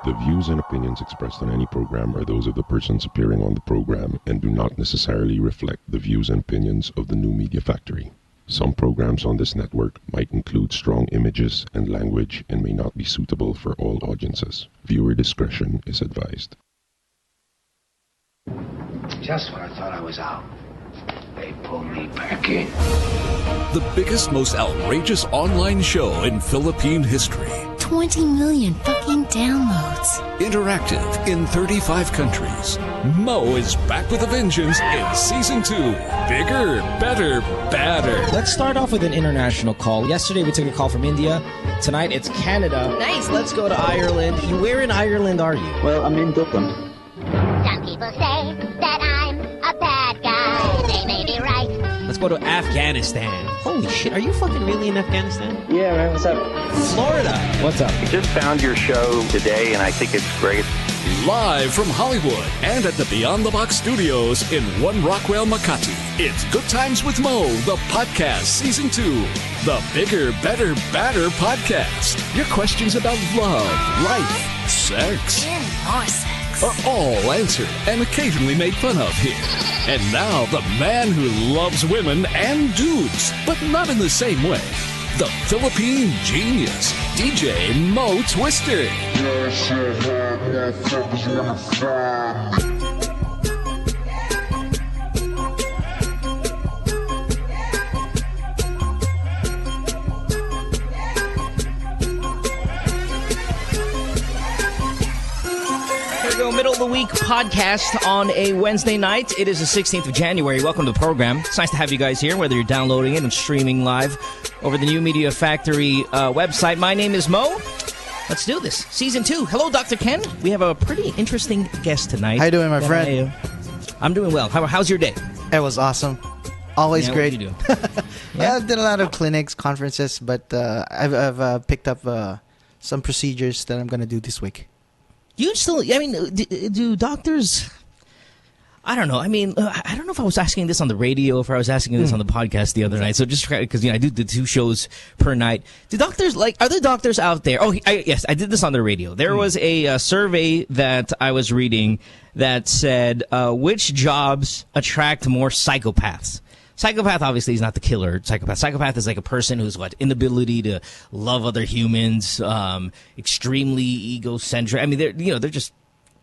The views and opinions expressed on any program are those of the persons appearing on the program and do not necessarily reflect the views and opinions of the New Media Factory. Some programs on this network might include strong images and language and may not be suitable for all audiences. Viewer discretion is advised. Just when I thought I was out, they pulled me back in. The biggest, most outrageous online show in Philippine history. 20 million fucking downloads. Interactive in 35 countries. Mo is back with a vengeance in Season 2. Bigger, better, badder. Let's start off with an international call. Yesterday we took a call from India. Tonight it's Canada. Nice. Let's go to Ireland. Where in Ireland are you? Well, I'm in Dublin. Some people say that I'm a bad guy. They may be right. Let's go to Afghanistan. Holy shit, are you fucking really in Afghanistan? Yeah, man, what's up? Florida. What's up? I just found your show today, and I think it's great. Live from Hollywood and at the Beyond the Box studios in One Rockwell, Makati. It's Good Times with Mo, the podcast, Season 2. The Bigger, Better, Badder podcast. Your questions about love, life, sex. And more sex. Are all answered and occasionally made fun of here. And now, the man who loves women and dudes, but not in the same way. The Philippine genius, DJ Mo Twister. Middle of the week podcast on a Wednesday night. It is the 16th of January. Welcome to the program. It's nice to have you guys here, whether you're downloading it and streaming live over the New Media Factory website. My name is Mo. Let's do this. Season 2. Hello, Dr. Ken. We have a pretty interesting guest tonight. How you doing, my friend? I'm doing well. How's your day? It was awesome. Always great. What did you do? Yeah, I've done a lot of clinics, conferences, but I've picked up some procedures that I'm going to do this week. You still, I mean, do doctors, I don't know. I mean, I don't know if I was asking this on the radio or if I was asking this on the podcast the other night. So just because, I do the 2 shows per night. Do doctors, are there doctors out there? Oh, yes, I did this on the radio. There was a survey that I was reading that said, which jobs attract more psychopaths? Psychopath obviously is not the killer psychopath. Psychopath is like a person who's inability to love other humans, extremely egocentric. I mean, they're just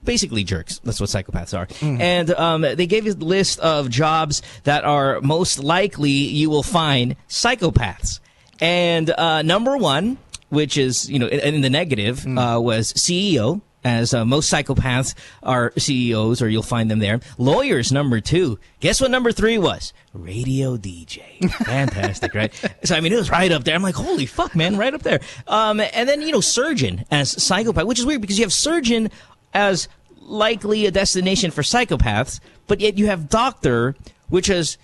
basically jerks. That's what psychopaths are. And they gave you the list of jobs that are most likely you will find psychopaths. And number 1, which is in the negative, was CEO. As most psychopaths are CEOs, or you'll find them there. Lawyers, number 2. Guess what number 3 was? Radio DJ. Fantastic, right? So, I mean, it was right up there. I'm like, holy fuck, man, right up there. And then, surgeon as psychopath, which is weird because you have surgeon as likely a destination for psychopaths, but yet you have doctor, which is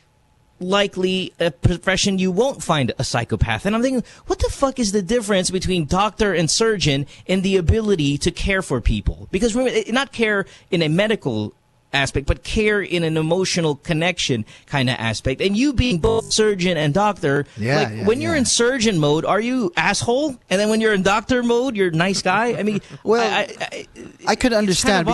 likely a profession you won't find a psychopath. And I'm thinking, what the fuck is the difference between doctor and surgeon in the ability to care for people? Because remember, not care in a medical aspect, but care in an emotional connection kind of aspect. And you being both surgeon and doctor, when you're in surgeon mode, are you asshole? And then when you're in doctor mode, you're nice guy? I mean, well, I could understand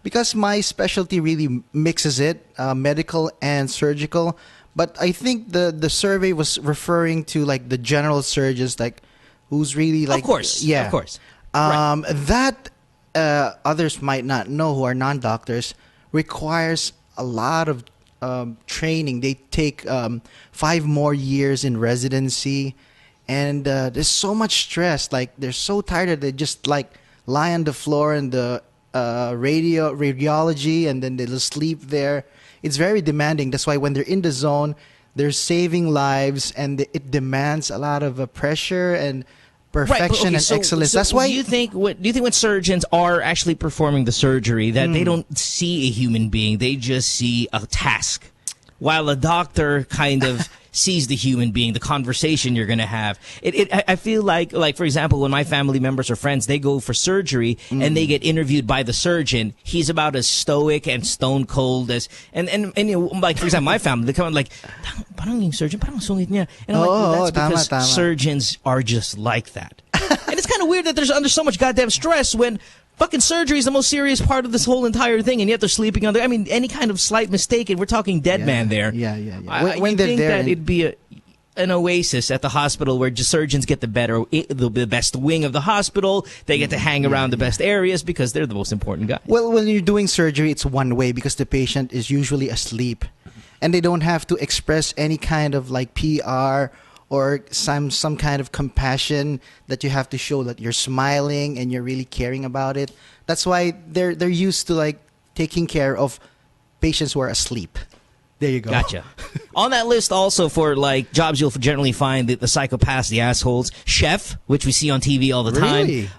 because my specialty really mixes it, medical and surgical. But I think the survey was referring to the general surgeons, who's really of course. Right. That others might not know who are non-doctors requires a lot of training. They take 5 more years in residency, and there's so much stress. They're so tired that they just lie on the floor and the radiology, and then they'll sleep there. It's very demanding. That's why when they're in the zone, they're saving lives, and it demands a lot of pressure and perfection and excellence. So that's why. Do you think when surgeons are actually performing the surgery that they don't see a human being, they just see a task, while a doctor kind of sees the human being, the conversation you're going to have. I feel like, for example, when my family members or friends, they go for surgery and they get interviewed by the surgeon, he's about as stoic and stone cold as, and for example, my family, they come like, parang yung surgeon, parang sungit niya. And I'm like, that's because surgeons are just like that. And it's kind of weird that they're under so much goddamn stress when Fucking surgery is the most serious part of this whole entire thing, and yet they're sleeping on there. I mean, any kind of slight mistake, and we're talking dead man there. Yeah. When they're think there that it'd be an oasis at the hospital where surgeons get the best wing of the hospital. They get to hang around the best areas because they're the most important guys. Well, when you're doing surgery, it's one way because the patient is usually asleep, and they don't have to express any kind of like PR or some kind of compassion that you have to show that you're smiling and you're really caring about it. That's why they're used to like taking care of patients who are asleep. There you go. Gotcha. On that list also for like jobs you'll generally find the psychopaths, the assholes, chef, which we see on TV all the time. Really?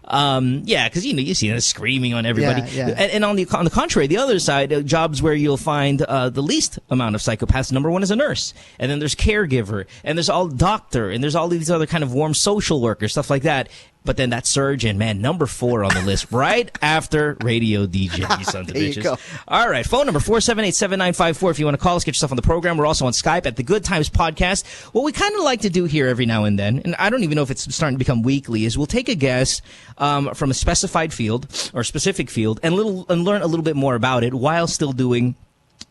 Yeah, because you see them screaming on everybody. Yeah. And on the contrary, the other side, jobs where you'll find the least amount of psychopaths. Number one is a nurse, and then there's caregiver, and there's all doctor, and there's all these other kind of warm social workers, stuff like that. But then that surgeon, man, number 4 on the list, right after radio DJ, you sons of There you bitches. go. All right, phone number 478-7954 if you want to call us, get yourself on the program. We're also on Skype at the Good Times Podcast. What we kind of like to do here every now and then, and I don't even know if it's starting to become weekly, is we'll take a guest from a specified field or specific field and learn a little bit more about it while still doing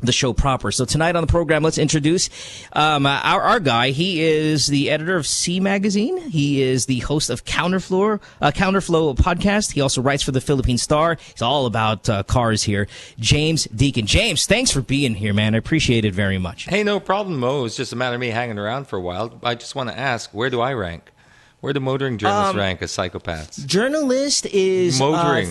the show proper. So tonight on the program, let's introduce our guy. He is the editor of C Magazine. He is the host of Counterflow podcast. He also writes for the Philippine Star. He's all about cars here. James Deakin. James, thanks for being here, man. I appreciate it very much. Hey, no problem, Mo. It's just a matter of me hanging around for a while. I just want to ask, where do I rank? Where do motoring journalists rank as psychopaths? Journalist is motoring.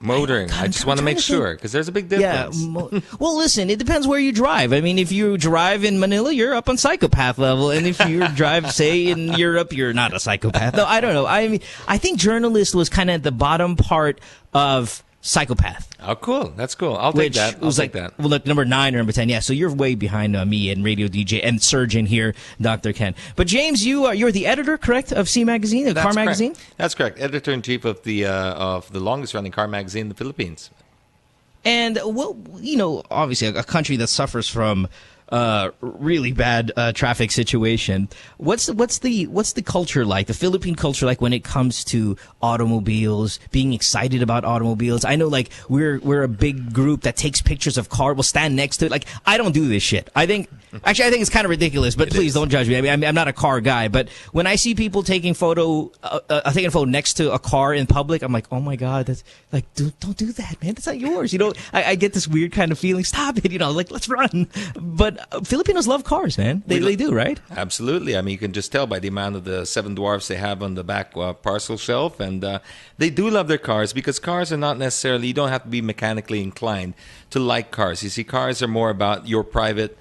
Motoring. I just want to make sure, because there's a big difference. Yeah. Well, listen, it depends where you drive. I mean, if you drive in Manila, you're up on psychopath level. And if you drive, say, in Europe, you're not a psychopath. No, I don't know. I mean, I think journalist was kind of at the bottom part of psychopath. Oh, cool. That's cool. I'll take that. It was like that. Well, look, number 9 or number 10. Yeah, so you're way behind me and radio DJ and surgeon here, Dr. Ken. But James, you're the editor, correct, of C Magazine, the car magazine? That's correct. Editor-in-chief of the longest-running car magazine in the Philippines. And, well, obviously a country that suffers from really bad traffic situation. What's the culture like? The Philippine culture like when it comes to automobiles, being excited about automobiles? I know like we're a big group that takes pictures of cars. We'll stand next to it. Like I don't do this shit. I think it's kind of ridiculous. But please don't judge me. I mean, I'm not a car guy. But when I see people taking a photo next to a car in public, I'm like, oh my god, that's like, don't do that, man. That's not yours. I get this weird kind of feeling. Stop it. Like let's run. But Filipinos love cars, man. They do, right? Absolutely. I mean, you can just tell by the amount of the 7 dwarfs they have on the back parcel shelf. And they do love their cars because cars are not necessarily, you don't have to be mechanically inclined to like cars. You see, cars are more about your private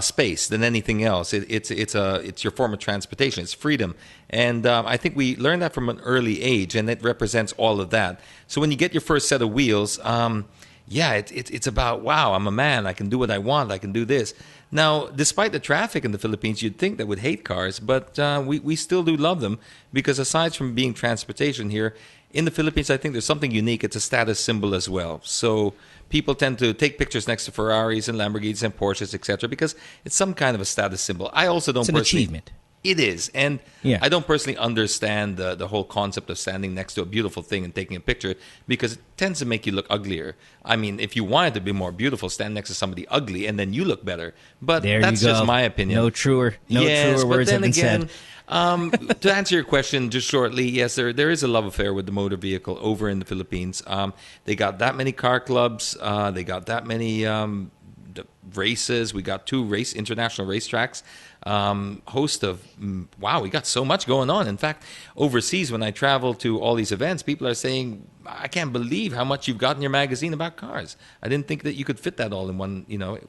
space than anything else. It's your form of transportation. It's freedom. And I think we learned that from an early age, and it represents all of that. So when you get your first set of wheels, it's about, wow, I'm a man. I can do what I want. I can do this. Now, despite the traffic in the Philippines, you'd think that would hate cars, but we still do love them because aside from being transportation here, in the Philippines, I think there's something unique. It's a status symbol as well. So people tend to take pictures next to Ferraris and Lamborghinis and Porsches, etc., because it's some kind of a status symbol. I also don't personally... It's an achievement. It is. And I don't personally understand the whole concept of standing next to a beautiful thing and taking a picture because it tends to make you look uglier. I mean, if you wanted to be more beautiful, stand next to somebody ugly and then you look better. But that's just my opinion. No truer words have been said. To answer your question just shortly, yes, there is a love affair with the motor vehicle over in the Philippines. They got that many car clubs. They got that many races. We got 2 international racetracks. We got so much going on. In fact, overseas, when I travel to all these events, people are saying, I can't believe how much you've got in your magazine about cars. I didn't think that you could fit that all in one,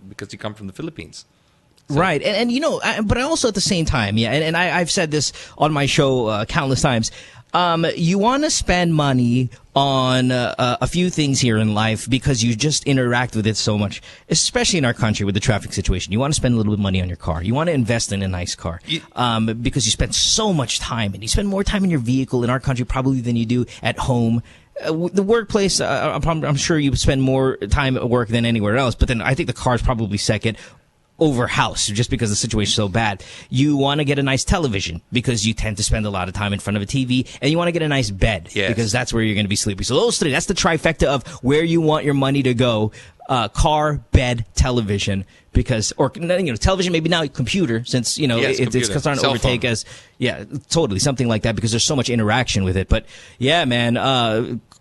because you come from the Philippines. So. Right. And but I also at the same time, and I've said this on my show countless times, you want to spend money on a few things here in life because you just interact with it so much, especially in our country with the traffic situation. You want to spend a little bit of money on your car. You want to invest in a nice car because you spend so much time, and you spend more time in your vehicle in our country probably than you do at home. The workplace, I'm sure you spend more time at work than anywhere else, but then I think the car is probably second. over house just because the situation's so bad. You want to get a nice television because you tend to spend a lot of time in front of a TV, and you want to get a nice bed because that's where you're going to be sleepy. So those three, that's the trifecta of where you want your money to go. Car, bed, television, because, or, television, maybe now computer, since, it's starting to overtake as, totally, something like that, because there's so much interaction with it. But, yeah, man,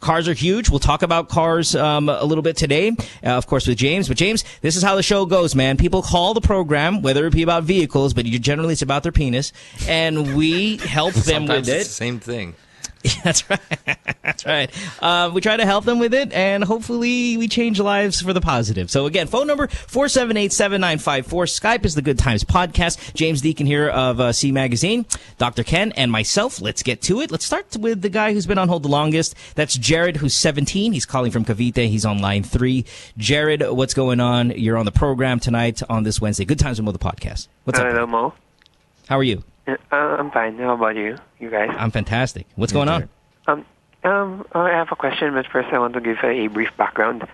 cars are huge. We'll talk about cars a little bit today, of course, with James. But, James, this is how the show goes, man. People call the program, whether it be about vehicles, but generally it's about their penis, and we help them with it. It's the same thing. That's right. That's right. We try to help them with it, and hopefully we change lives for the positive. So again, phone number 478-7954. Skype is the Good Times Podcast. James Deakin here of C Magazine, Dr. Ken, and myself. Let's get to it. Let's start with the guy who's been on hold the longest. That's Jared, who's 17. He's calling from Cavite. He's on line 3. Jared, what's going on? You're on the program tonight on this Wednesday. Good Times with Mo, the podcast. What's up? Hello, Mo. How are you? I'm fine. How about you guys? I'm fantastic. What's going on? I have a question, but first I want to give a brief background.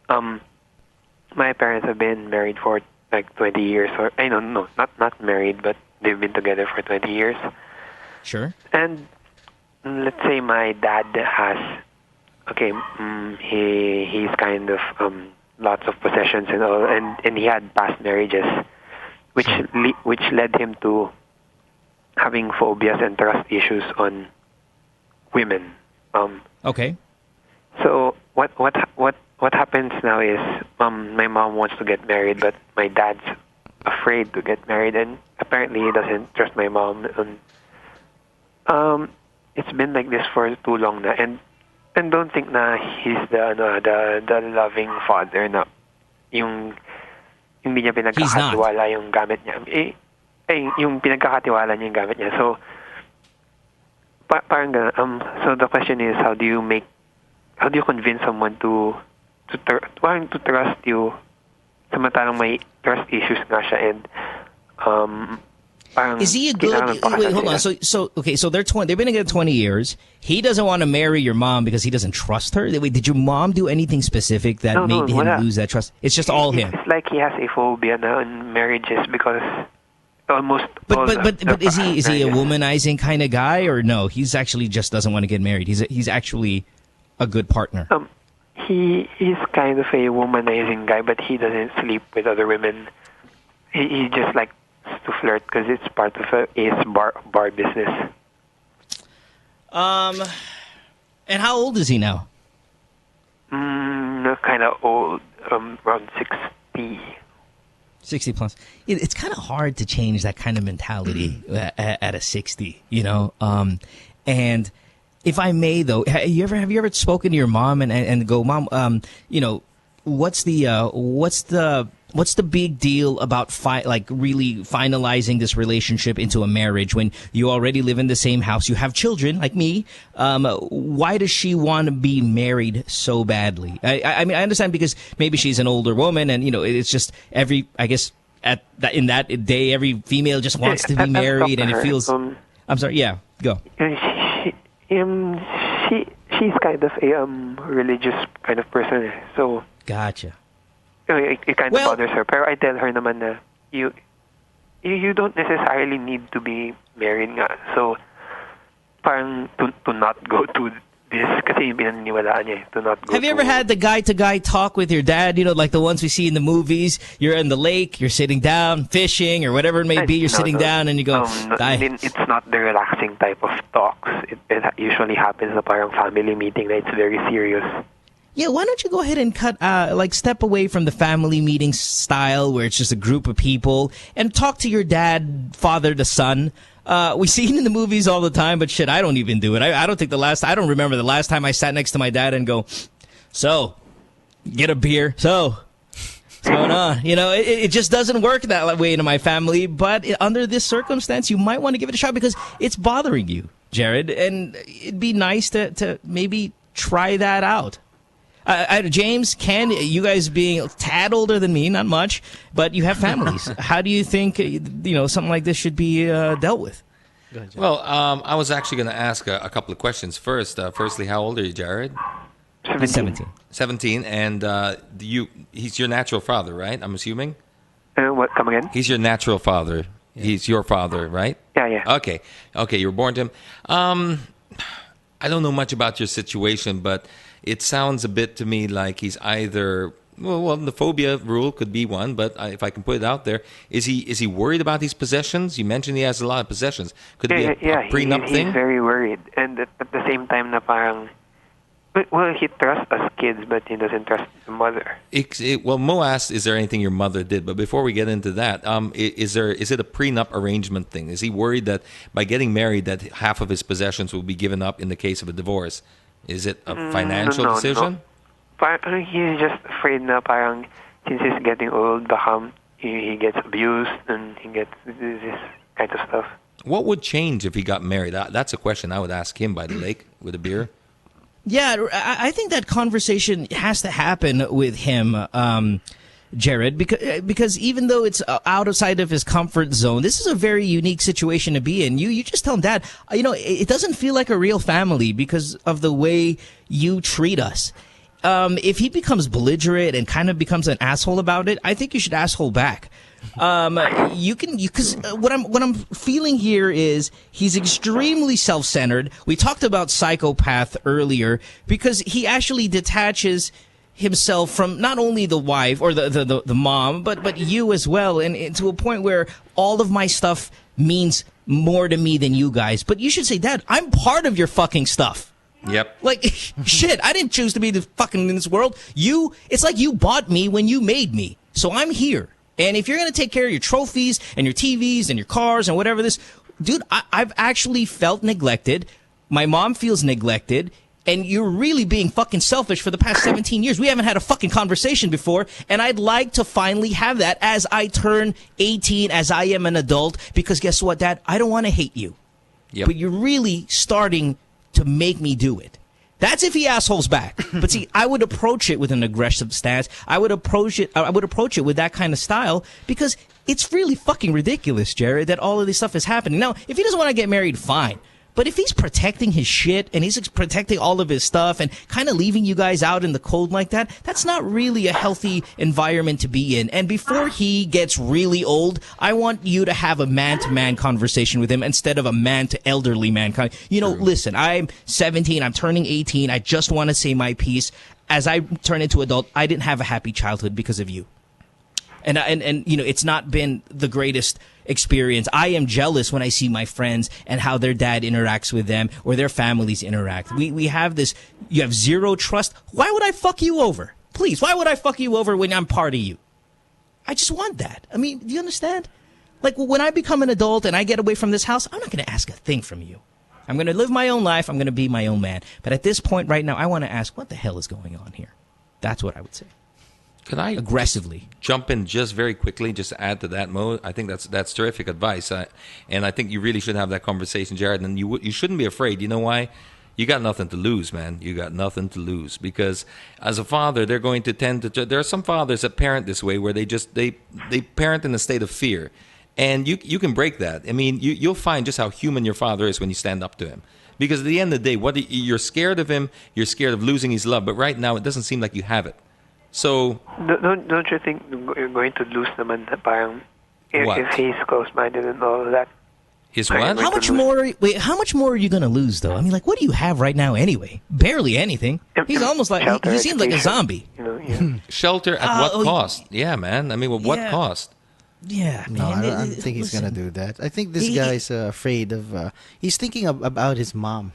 My parents have been married for like 20 years, or I don't know, not married, but they've been together for 20 years. Sure. And let's say my dad has, he's kind of lots of possessions and all, and he had past marriages, which led him to having phobias and trust issues on women. Okay. So what happens now is my mom wants to get married, but my dad's afraid to get married, and apparently he doesn't trust my mom. And it's been like this for too long na, and don't think na he's the loving father na yung hindi niya pinagkakatiwala yung gamit niya. Yung pinagkakatiwala niya yung gamit niya. So, parang ganun. So the question is, how do you convince someone to trust you, samantalang may trust issues nga siya, and parang is he a good? Wait, hold on. So they've been together 20 years. He doesn't want to marry your mom because he doesn't trust her. Wait, did your mom do anything specific that made him lose that trust? It's just all him. It's like he has a phobia now in marriages because almost. But is he a womanizing kind of guy, or no? He's actually just doesn't want to get married. He's actually a good partner. He is kind of a womanizing guy, but he doesn't sleep with other women. He just likes to flirt because it's part of his bar business. And how old is he now? Kind of old, around 60. 60 plus. It's kind of hard to change that kind of mentality at a 60, and if I may, though, have you ever spoken to your mom and go, Mom, what's the big deal about really finalizing this relationship into a marriage when you already live in the same house, you have children like me? Why does she want to be married so badly? I mean, I understand because maybe she's an older woman, and it's just in that day, every female just wants to be married, and it feels. I'm sorry. Yeah, go. She's kind of a religious kind of person, so. Gotcha. It kind of bothers her. Pero I tell her naman na you don't necessarily need to be married nga. So, parang to not go to this kasi yung pinaniniwalaan niya. To not go. Have you ever had the guy-to-guy talk with your dad? Like the ones we see in the movies. You're in the lake, you're sitting down, fishing, or whatever it may be. You're sitting down and you go, it's not the relaxing type of talks. It usually happens na parang family meeting na it's very serious. Yeah, why don't you go ahead and step away from the family meeting style where it's just a group of people and talk to your dad, father to son. We see it in the movies all the time, but shit, I don't even do it. I don't remember the last time I sat next to my dad and go, so, get a beer. So, what's going on? It just doesn't work that way in my family, but under this circumstance, you might want to give it a shot because it's bothering you, Jared, and it'd be nice to maybe try that out. James, Ken, you guys being a tad older than me, not much, but you have families. How do you think something like this should be dealt with? Well, I was actually going to ask a couple of questions first. Firstly, how old are you, Jared? 17. 17, and he's your natural father, right? I'm assuming. What? Come again? He's your natural father. Yeah. He's your father, right? Yeah. Okay. You were born to him. I don't know much about your situation, but it sounds a bit to me like he's either... Well, the phobia rule could be one, but if I can put it out there, is he worried about these possessions? You mentioned he has a lot of possessions. Could it be a prenup thing? He's very worried. And at the same time, na parang... Well, he trusts us kids, but he doesn't trust the mother. Well, Mo asked, is there anything your mother did? But before we get into that, is it a prenup arrangement thing? Is he worried that by getting married that half of his possessions will be given up in the case of a divorce? Is it a financial decision? No. He's just afraid na parang since he's getting old, he gets abused and he gets this kind of stuff. What would change if he got married? That's a question I would ask him by the lake with a beer. Yeah, I think that conversation has to happen with him, Jared, because even though it's outside of his comfort zone, this is a very unique situation to be in. You just tell him, Dad, it doesn't feel like a real family because of the way you treat us. If he becomes belligerent and kind of becomes an asshole about it, I think you should asshole back. Because what I'm feeling here is he's extremely self-centered. We talked about psychopath earlier because he actually detaches himself from not only the wife or the mom, but you as well, and to a point where all of my stuff means more to me than you guys. But you should say, Dad, I'm part of your fucking stuff. Yep. Like, shit, I didn't choose to be the fucking in this world. It's like you bought me when you made me. So I'm here. And if you're going to take care of your trophies and your TVs and your cars and whatever dude, I've actually felt neglected. My mom feels neglected. And you're really being fucking selfish for the past 17 years. We haven't had a fucking conversation before. And I'd like to finally have that as I turn 18, as I am an adult. Because guess what, Dad? I don't want to hate you. Yep. But you're really starting to make me do it. That's if he assholes back. But see, I would approach it with an aggressive stance. I would approach it with that kind of style because it's really fucking ridiculous, Jared, that all of this stuff is happening. Now, if he doesn't want to get married, fine. But if he's protecting his shit and he's protecting all of his stuff and kind of leaving you guys out in the cold like that, that's not really a healthy environment to be in. And before he gets really old, I want you to have a man-to-man conversation with him instead of a man-to-elderly man. Listen, I'm 17, I'm turning 18, I just want to say my piece. As I turn into adult, I didn't have a happy childhood because of you. And it's not been the greatest experience. I am jealous when I see my friends and how their dad interacts with them or their families interact. We have this, you have zero trust. Why would I fuck you over? Please, why would I fuck you over when I'm part of you? I just want that. I mean, do you understand? Like, when I become an adult and I get away from this house, I'm not going to ask a thing from you. I'm going to live my own life. I'm going to be my own man. But at this point right now, I want to ask, what the hell is going on here? That's what I would say. Could I aggressively jump in just very quickly, just to add to that, Mo? I think that's terrific advice, and I think you really should have that conversation, Jared. And you shouldn't be afraid. You know why? You got nothing to lose, man. You got nothing to lose because as a father, they're going to tend to. There are some fathers that parent this way, where they parent in a state of fear, and you can break that. I mean, you'll find just how human your father is when you stand up to him. Because at the end of the day, you're scared of him, you're scared of losing his love, but right now it doesn't seem like you have it. So don't you think you're going to lose naman parang if he's close-minded and all of that? His what? How much more are you going to lose, though? I mean, like, what do you have right now anyway? Barely anything. He's almost like, he seems like a zombie. Shelter at what cost? Yeah, man. I mean, what cost? Yeah, man. No, I don't think he's going to do that. I think this guy's afraid of... he's thinking about his mom,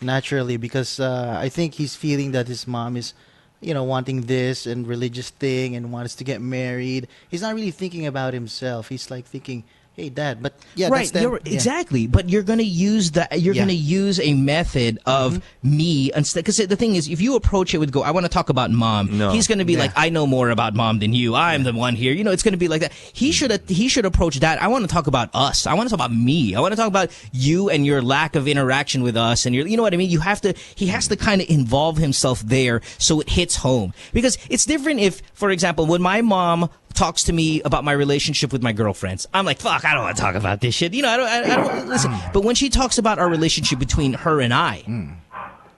naturally, because I think he's feeling that his mom is... wanting this and religious thing and wants to get married. He's not really thinking about himself. He's like thinking, hey, Dad. But yeah, right, that's exactly. But you're going to use going to use a method of me instead. Because the thing is, if you approach it with I want to talk about Mom. No. He's going to be like, I know more about Mom than you. I'm the one here. It's going to be like that. He should approach that. I want to talk about us. I want to talk about me. I want to talk about you and your lack of interaction with us. And you know what I mean? He has to kind of involve himself there so it hits home. Because it's different if, for example, when my mom talks to me about my relationship with my girlfriends, I'm like, fuck, I don't want to talk about this shit. I don't listen. But when she talks about our relationship between her and I,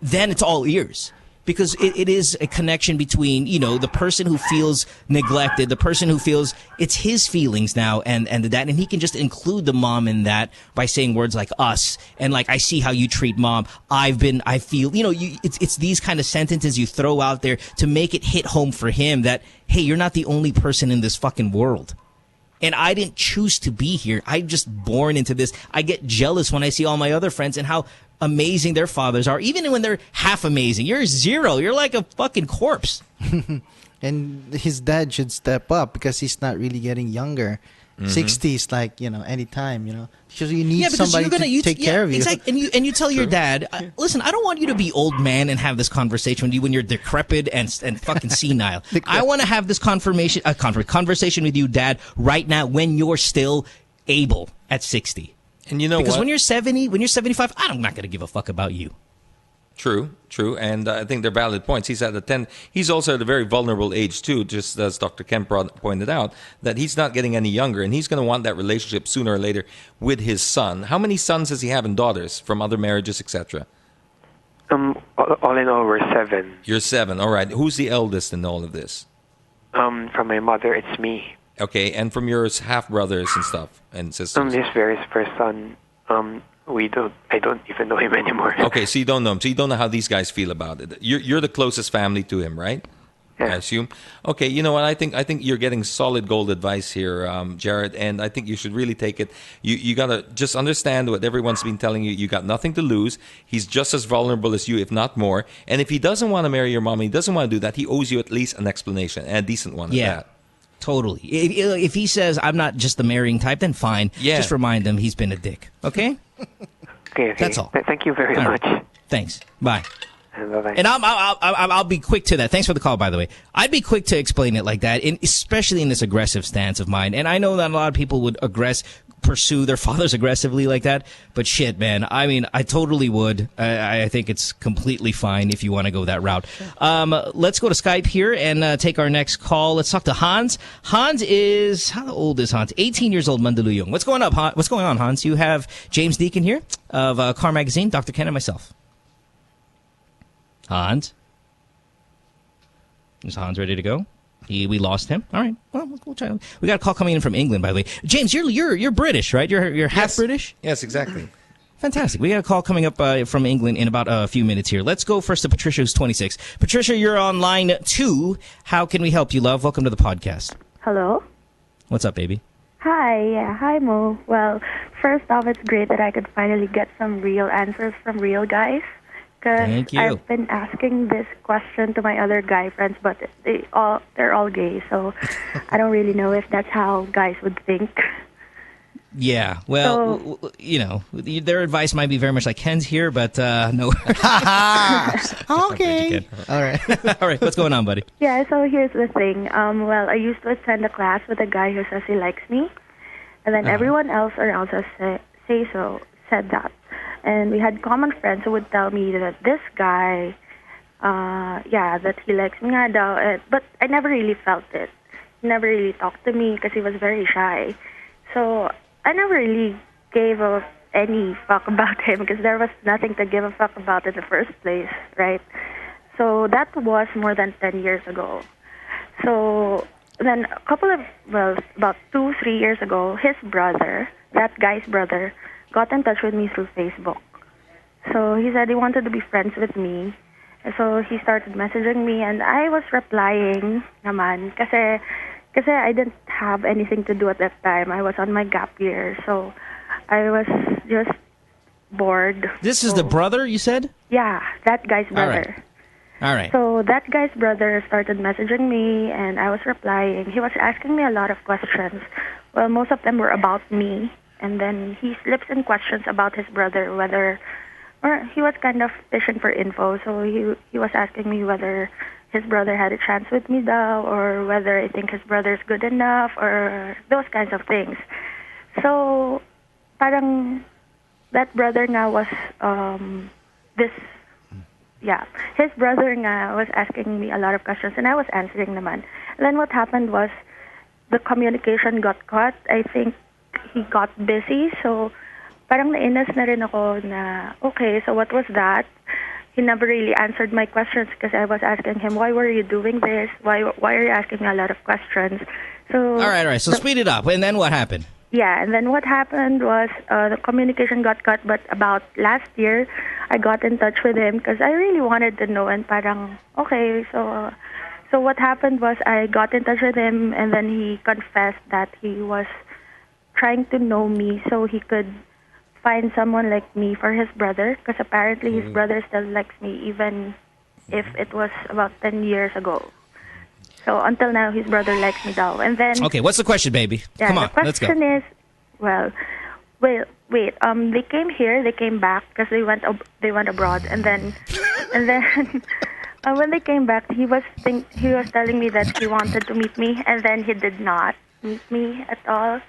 then it's all ears. because it is a connection between, you know, the person who feels neglected, the person who feels it's his feelings now, and that, and he can just include the mom in that by saying words like us, and like, I see how you treat mom. I feel, you know, it's these kind of sentences you throw out there to make it hit home for him that, hey, you're not the only person in this fucking world. And I didn't choose to be here. I'm just born into this. I get jealous when I see all my other friends and how amazing their fathers are, even when they're half amazing. You're zero. You're like a fucking corpse. And his dad should step up because he's not really getting younger. 60 is like, you know, anytime, you know. Because you need somebody to take care of you. Exactly. And you tell your dad, listen, I don't want you to be old man and have this conversation with you when you're decrepit and fucking senile. I want to have this conversation with you, Dad, right now when you're still able at 60. And you know because what? when you're 70, when you're 75, I'm not going to give a fuck about you. True, and I think they're valid points. He's also at a very vulnerable age too, just as Dr. Kemp pointed out, that he's not getting any younger, and he's going to want that relationship sooner or later with his son. How many sons does he have and daughters from other marriages, etc.? All in all, we're 7. You're 7, all right. Who's the eldest in all of this? From my mother, it's me. Okay, and from your half brothers and stuff and sisters. His very first son. I don't even know him anymore. Okay, so you don't know him. So you don't know how these guys feel about it. You're the closest family to him, right? Yeah. I assume. Okay, you know what? I think you're getting solid gold advice here, Jared, and I think you should really take it. You gotta just understand what everyone's been telling you. You got nothing to lose. He's just as vulnerable as you, if not more. And if he doesn't want to marry your mom, he doesn't want to do that. He owes you at least an explanation, and a decent one. Yeah. At that. Totally. If he says, I'm not just the marrying type, then fine. Yeah. Just remind him he's been a dick. Okay? Okay. That's all. Thank you very much. Thanks. Bye. Bye-bye. And I'll be quick to that. Thanks for the call, by the way. I'd be quick to explain it like that, especially in this aggressive stance of mine. And I know that a lot of people would pursue their fathers aggressively like that. But shit, man. I mean, I totally would. I think it's completely fine if you want to go that route. Let's go to Skype here and take our next call. Let's talk to Hans. How old is Hans? 18 years old, Mandaluyong. What's going on, Hans? You have James Deakin here of Car Magazine, Dr. Ken, and myself. Hans? Is Hans ready to go? We lost him. All right. Well, we'll try. We got a call coming in from England, by the way. James, you're British, right? You're half British. Yes, exactly. Fantastic. We got a call coming up from England in about a few minutes here. Let's go first to Patricia, who's 26. Patricia, you're on line 2. How can we help you, love? Welcome to the podcast. Hello. What's up, baby? Hi. Yeah. Hi, Mo. Well, first off, it's great that I could finally get some real answers from real guys. Thank you. I've been asking this question to my other guy friends, but they're all gay, so I don't really know if that's how guys would think. Yeah, well, you know, their advice might be very much like Ken's here, but no. Okay. All right. All right, what's going on, buddy? Yeah, so here's the thing. Well, I used to attend a class with a guy who says he likes me, and then everyone else around us said that. And we had common friends who would tell me that this guy, that he likes me nga daw. But I never really felt it. He never really talked to me because he was very shy. So I never really gave any fuck about him because there was nothing to give a fuck about in the first place, right? So that was more than 10 years ago. So then about 2-3 years ago, his brother, that guy's brother, got in touch with me through Facebook. So he said he wanted to be friends with me. So he started messaging me, and I was replying naman kasi I didn't have anything to do at that time. I was on my gap year, so I was just bored. This is the brother, you said? Yeah, that guy's brother. All right. So that guy's brother started messaging me, and I was replying. He was asking me a lot of questions. Well, most of them were about me. And then he slips in questions about his brother, or he was kind of fishing for info. So he was asking me whether his brother had a chance with me daw, or whether I think his brother's good enough, or those kinds of things. So parang that brother nga was his brother nga was asking me a lot of questions, and I was answering naman. And then what happened was the communication got cut. I think he got busy, so parang nainis na rin ako na, okay, so what was that? he never really answered my questions because I was asking him, why were you doing this? Why are you asking me a lot of questions? So all right. So speed it up. And then what happened? Yeah, and then what happened was the communication got cut, but about last year, I got in touch with him because I really wanted to know, and parang, okay, so what happened was I got in touch with him, and then he confessed that he was trying to know me so he could find someone like me for his brother, because apparently his brother still likes me, even if it was about 10 years ago. So until now, his brother likes me though. And then okay, what's the question, baby? Yeah, Come on, let's go. The question is, wait. They came here. They came back because they went abroad, and then when they came back, he was telling me that he wanted to meet me, and then he did not meet me at all.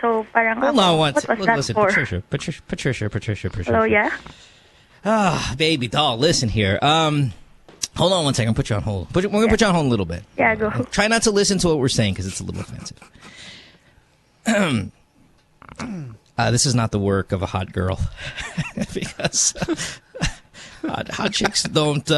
So parang hold on what was that listen, for? Patricia. Hello, yeah. Ah, baby doll, listen here. Hold on one second. I'll put you on hold. We're going to put you on hold a little bit. Yeah, go. Try not to listen to what we're saying because it's a little offensive. This is not the work of a hot girl. Because hot chicks don't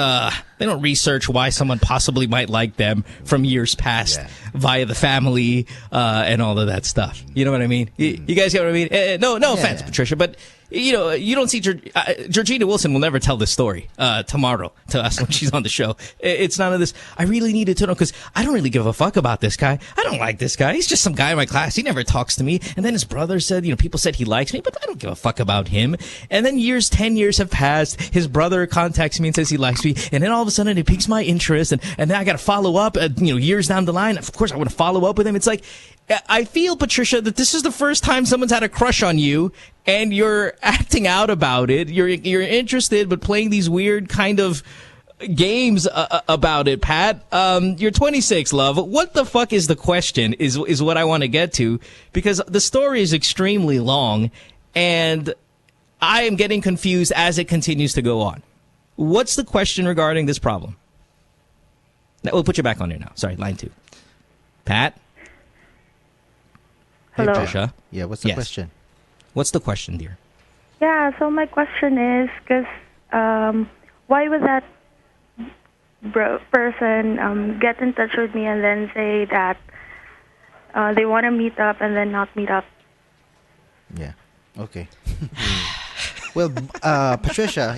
research why someone possibly might like them from years past via the family and all of that stuff. You know what I mean? You guys get what I mean? No offense, Patricia, but you don't see Georgina Wilson will never tell this story tomorrow to us when she's on the show. It's none of this. I really needed to know because I don't really give a fuck about this guy. I don't like this guy. He's just some guy in my class. He never talks to me. And then his brother said, people said he likes me, but I don't give a fuck about him. And then 10 years have passed. His brother contacts me and says he likes me. And then all of a sudden it piques my interest. And then I got to follow up, years down the line. Of course, I want to follow up with him. It's like, I feel, Patricia, that this is the first time someone's had a crush on you and you're acting out about it. You're interested, but playing these weird kind of games about it, Pat. You're 26, love. What the fuck is the question is what I want to get to, because the story is extremely long and I am getting confused as it continues to go on. What's the question regarding this problem? Now, we'll put you back on here now. Sorry, line 2. Pat? Hello. Hey, Patricia. Yeah, what's the question? What's the question, dear? Yeah, so my question is, because why would that person get in touch with me and then say that they want to meet up and then not meet up? Yeah. Okay. Well, Patricia,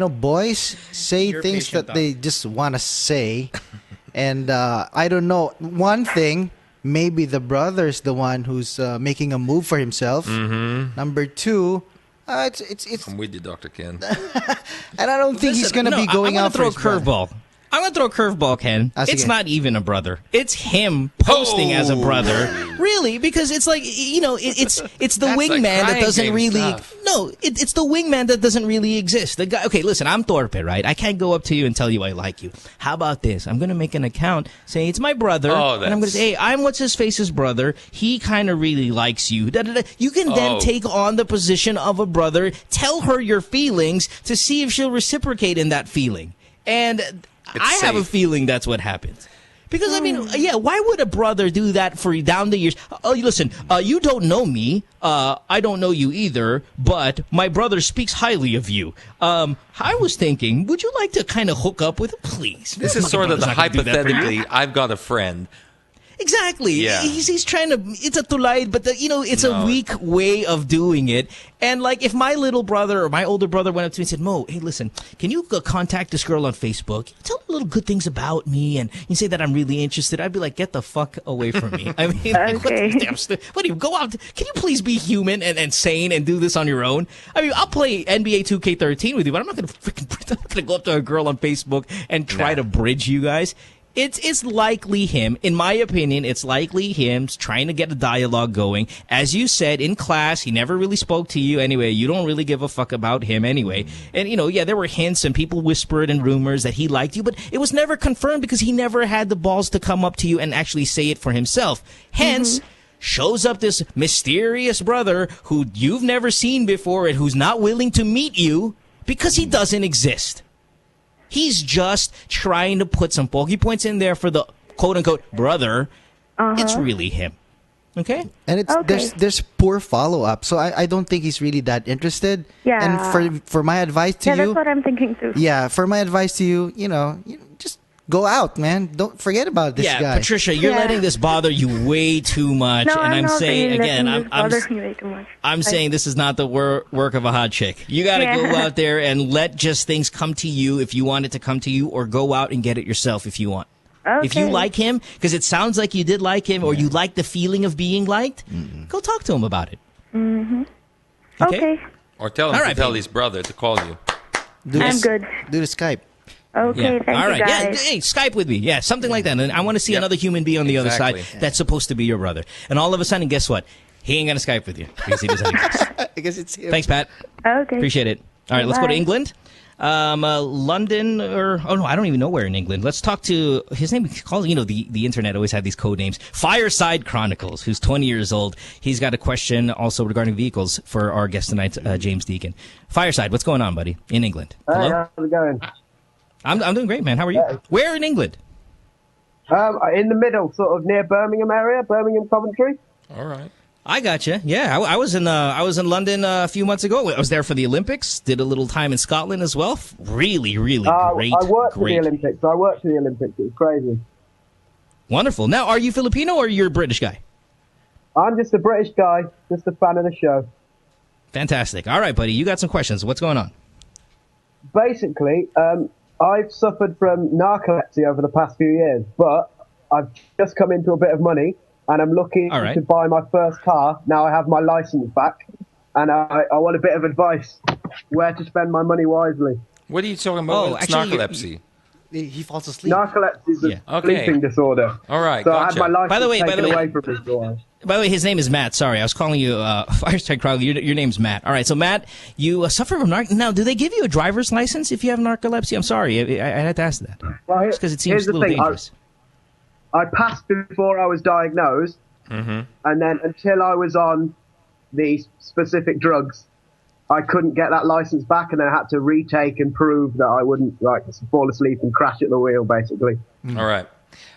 boys say things that they just want to say, and I don't know. One thing. Maybe the brother's the one who's making a move for himself. Mm-hmm. Number 2, it's. I'm with you, Dr. Ken. And I don't think he's going to be going out for his curveball. I'm going to throw a curveball, Ken. It's not even a brother. It's him posting as a brother. Really? Because it's like, it's the wingman that doesn't really... Stuff. No, it's the wingman that doesn't really exist. The guy. Okay, listen, I'm Torpe, right? I can't go up to you and tell you I like you. How about this? I'm going to make an account saying it's my brother. And I'm going to say, hey, I'm what's-his-face's brother. He kind of really likes you. You can then take on the position of a brother, tell her your feelings to see if she'll reciprocate in that feeling. And... I have a feeling that's what happens. Because, why would a brother do that for down the years? Oh, listen, you don't know me. I don't know you either, but my brother speaks highly of you. I was thinking, would you like to kind of hook up with him, please? This is sort of the hypothetically, I've got a friend. Exactly. Yeah. He's trying to, it's a tulay, but it's a weak way of doing it. And like, if my little brother or my older brother went up to me and said, Mo, hey, listen, can you contact this girl on Facebook? Tell her little good things about me and you say that I'm really interested. I'd be like, get the fuck away from me. I mean, okay. What do you go out? Can you please be human and sane and do this on your own? I mean, I'll play NBA 2K13 with you, but I'm not going to go up to a girl on Facebook and try to bridge you guys. It's likely him, in my opinion, it's likely him trying to get a dialogue going. As you said, in class, he never really spoke to you anyway. You don't really give a fuck about him anyway. And, there were hints and people whispered and rumors that he liked you, but it was never confirmed because he never had the balls to come up to you and actually say it for himself. Hence, shows up this mysterious brother who you've never seen before and who's not willing to meet you because he doesn't exist. He's just trying to put some pokey points in there for the quote-unquote brother. It's really him. Okay. And there's poor follow up, so I don't think he's really that interested. Yeah. And for my advice to you, that's what I'm thinking too. Yeah, for my advice to you, just go out, man. Don't forget about this guy. Patricia, you're letting this bother you way too much. No, and I'm not saying really again, bother me way too much. I'm saying this is not the work of a hot chick. You got to go out there and let just things come to you if you want it to come to you, or go out and get it yourself if you want. Okay. If you like him, because it sounds like you did like him, or you like the feeling of being liked, go talk to him about it. Mm-hmm. Okay. Or tell him to tell his brother to call you. I'm good. Do the Skype. Okay, thank All you right. guys. Yeah, hey, Skype with me. Yeah, something like that. And I want to see another human being on the other side that's supposed to be your brother. And all of a sudden, guess what? He ain't going to Skype with you because he doesn't exist. I guess it's him. Thanks, Pat. Okay. Appreciate it. All right, let's go to Bye. England. London, I don't even know where in England. Let's talk to his name. Calls the internet always had these code names. Fireside Chronicles, who's 20 years old. He's got a question also regarding vehicles for our guest tonight, James Deakin. Fireside, what's going on, buddy? In England. Hello? Hey, how's it going? I'm doing great, man. How are you? Where in England? In the middle, sort of near Birmingham area, Birmingham, Coventry. All right. I gotcha. Yeah, I was in London a few months ago. I was there for the Olympics. Did a little time in Scotland as well. Really, really great. I worked for the Olympics. It was crazy. Wonderful. Now, are you Filipino or you're a British guy? I'm just a British guy, just a fan of the show. Fantastic. All right, buddy. You got some questions. What's going on? Basically, I've suffered from narcolepsy over the past few years, but I've just come into a bit of money. And I'm looking to buy my first car. Now I have my license back. And I want a bit of advice where to spend my money wisely. What are you talking about? It's narcolepsy. He falls asleep. Narcolepsy is a sleeping disorder. All right, so I had my license taken away from me for a while. By the way, his name is Matt. Sorry, I was calling you Fireside Crowley. Your name's Matt. All right, so Matt, you suffer from narcolepsy. Now, do they give you a driver's license if you have narcolepsy? I'm sorry, I had to ask that. Well, just because it seems a little dangerous. I passed before I was diagnosed, and then until I was on the specific drugs, I couldn't get that license back, and then I had to retake and prove that I wouldn't fall asleep and crash at the wheel, basically. All right.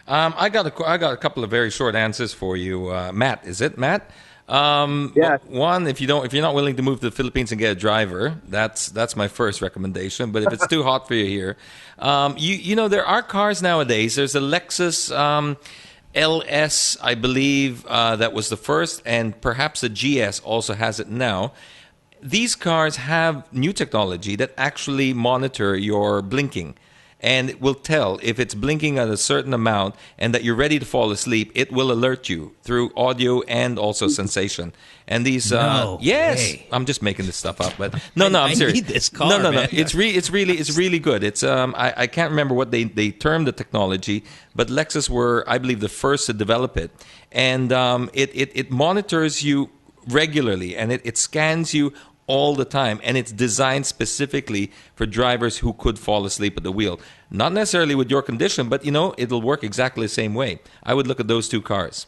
I got a couple of very short answers for you, Matt. Is it Matt? Yeah. One, if you're not willing to move to the Philippines and get a driver, that's my first recommendation. But if it's too hot for you here, there are cars nowadays. There's a Lexus LS, I believe, that was the first, and perhaps a GS also has it now. These cars have new technology that actually monitor your blinking. And it will tell if it's blinking at a certain amount and that you're ready to fall asleep. It will alert you through audio and also sensation. And these, way. I'm just making this stuff up, but no, I'm serious. I need this car, no. man. It's really good. It's I can't remember what they termed the technology, but Lexus were, I believe, the first to develop it, and it monitors you regularly and it scans you all the time, and it's designed specifically for drivers who could fall asleep at the wheel. Not necessarily with your condition, but it'll work exactly the same way. I would look at those two cars.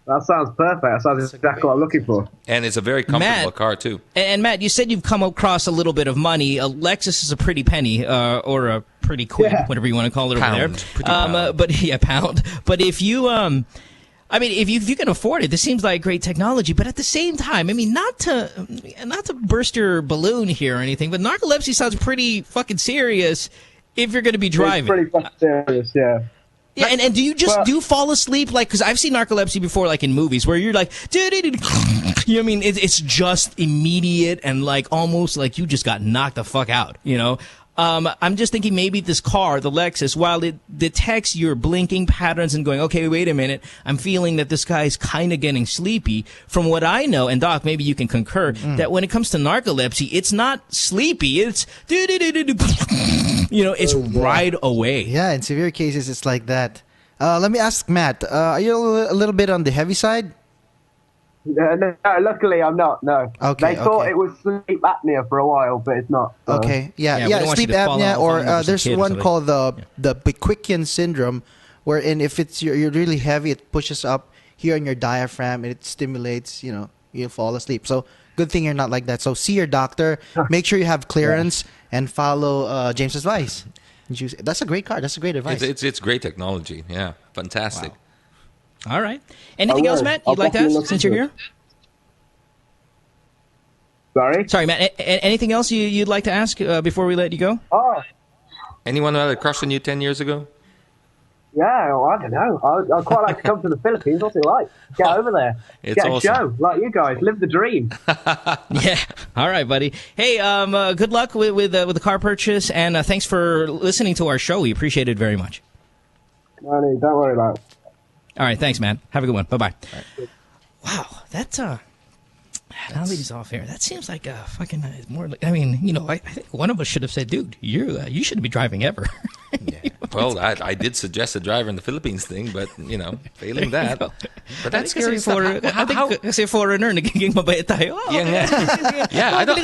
That sounds perfect. That sounds exactly what I'm looking for. And it's a very comfortable car too. And Matt, you said you've come across a little bit of money. A Lexus is a pretty penny, or a pretty quid, whatever you want to call it Pound. over there. Pretty pound. But pound. But if you if you can afford it, this seems like great technology. But at the same time, not to burst your balloon here or anything, but narcolepsy sounds pretty fucking serious if you're going to be driving. It's pretty fucking serious, yeah. Yeah, and do you just fall asleep? Because I've seen narcolepsy before, in movies, where you're like, it's just immediate and almost like you just got knocked the fuck out, I'm just thinking maybe this car, the Lexus, while it detects your blinking patterns and going, okay, wait a minute, I'm feeling that this guy's kind of getting sleepy. From what I know, and Doc, maybe you can concur, that when it comes to narcolepsy, it's not sleepy. It's it's right away. Yeah, in severe cases, it's like that. Let me ask Matt, are you a little bit on the heavy side? No, luckily I'm not, no. Okay, they thought it was sleep apnea for a while, but it's not. Okay, yeah, sleep apnea, or there's one called the Pickwickian syndrome, wherein if you're really heavy, it pushes up here on your diaphragm, and it stimulates, you fall asleep. So good thing you're not like that. So see your doctor, make sure you have clearance, and follow James's advice. That's a great car. That's a great advice. It's great technology. Yeah, fantastic. Wow. All right. Anything else, Matt, you'd like to ask since you're here? Sorry, Matt. Anything else you'd like to ask before we let you go? Oh, Anyone who had a crush on you 10 years ago? yeah, well, I don't know. I'd quite like to come to the Philippines. What's it like? Get over there. It's Get awesome. a show like you guys. Live the dream. Yeah. All right, buddy. Hey, good luck with the car purchase, and thanks for listening to our show. We appreciate it very much. No, don't worry about it. All right, thanks, man. Have a good one. Bye-bye. Right. Wow, that's now that he's off air, that seems like fucking more. I mean, I think one of us should have said, "Dude, you shouldn't be driving ever." Yeah. Well, I did suggest a driver in the Philippines thing, but failing that. But that's scary stuff. I think kasi foreigner, nagiging mabait tayo. Yeah, I don't.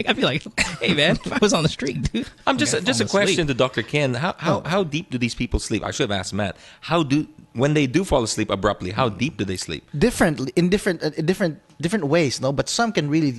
I'd be like, "Hey, man, if I was on the street, dude." I'm just a question to Dr. Ken. How deep do these people sleep? I should have asked Matt. When they do fall asleep abruptly, how deep do they sleep? Different ways, no? But some can really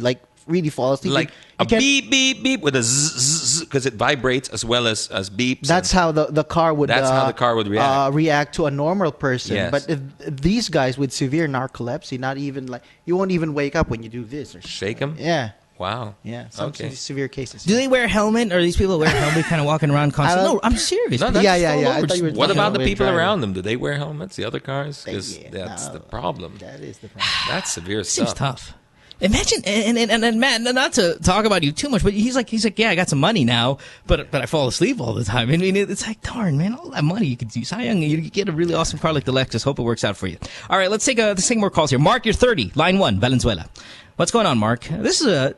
fall asleep. Like a beep, beep, beep with a zzz, because it vibrates as well as beeps. That's how the car would. That's how the car would react. React to a normal person. Yes. But if these guys with severe narcolepsy, not even you won't even wake up when you do this or shake them. Yeah. Wow. Yeah. Some severe cases. Do they wear a helmet, or these people wear a helmet, kind of walking around constantly? No, I'm serious. No, yeah. What about the people around them? Do they wear helmets? The other cars? Because that's the problem. That is the problem. That's severe stuff. Seems tough. Imagine, and Matt, not to talk about you too much, but he's like, yeah, I got some money now, but I fall asleep all the time. I mean, it's like, darn, man, all that money you could use. You get a really awesome car like the Lexus. Hope it works out for you. All right, let's take more calls here. Mark, you're 30, line 1, Valenzuela. What's going on, Mark? This is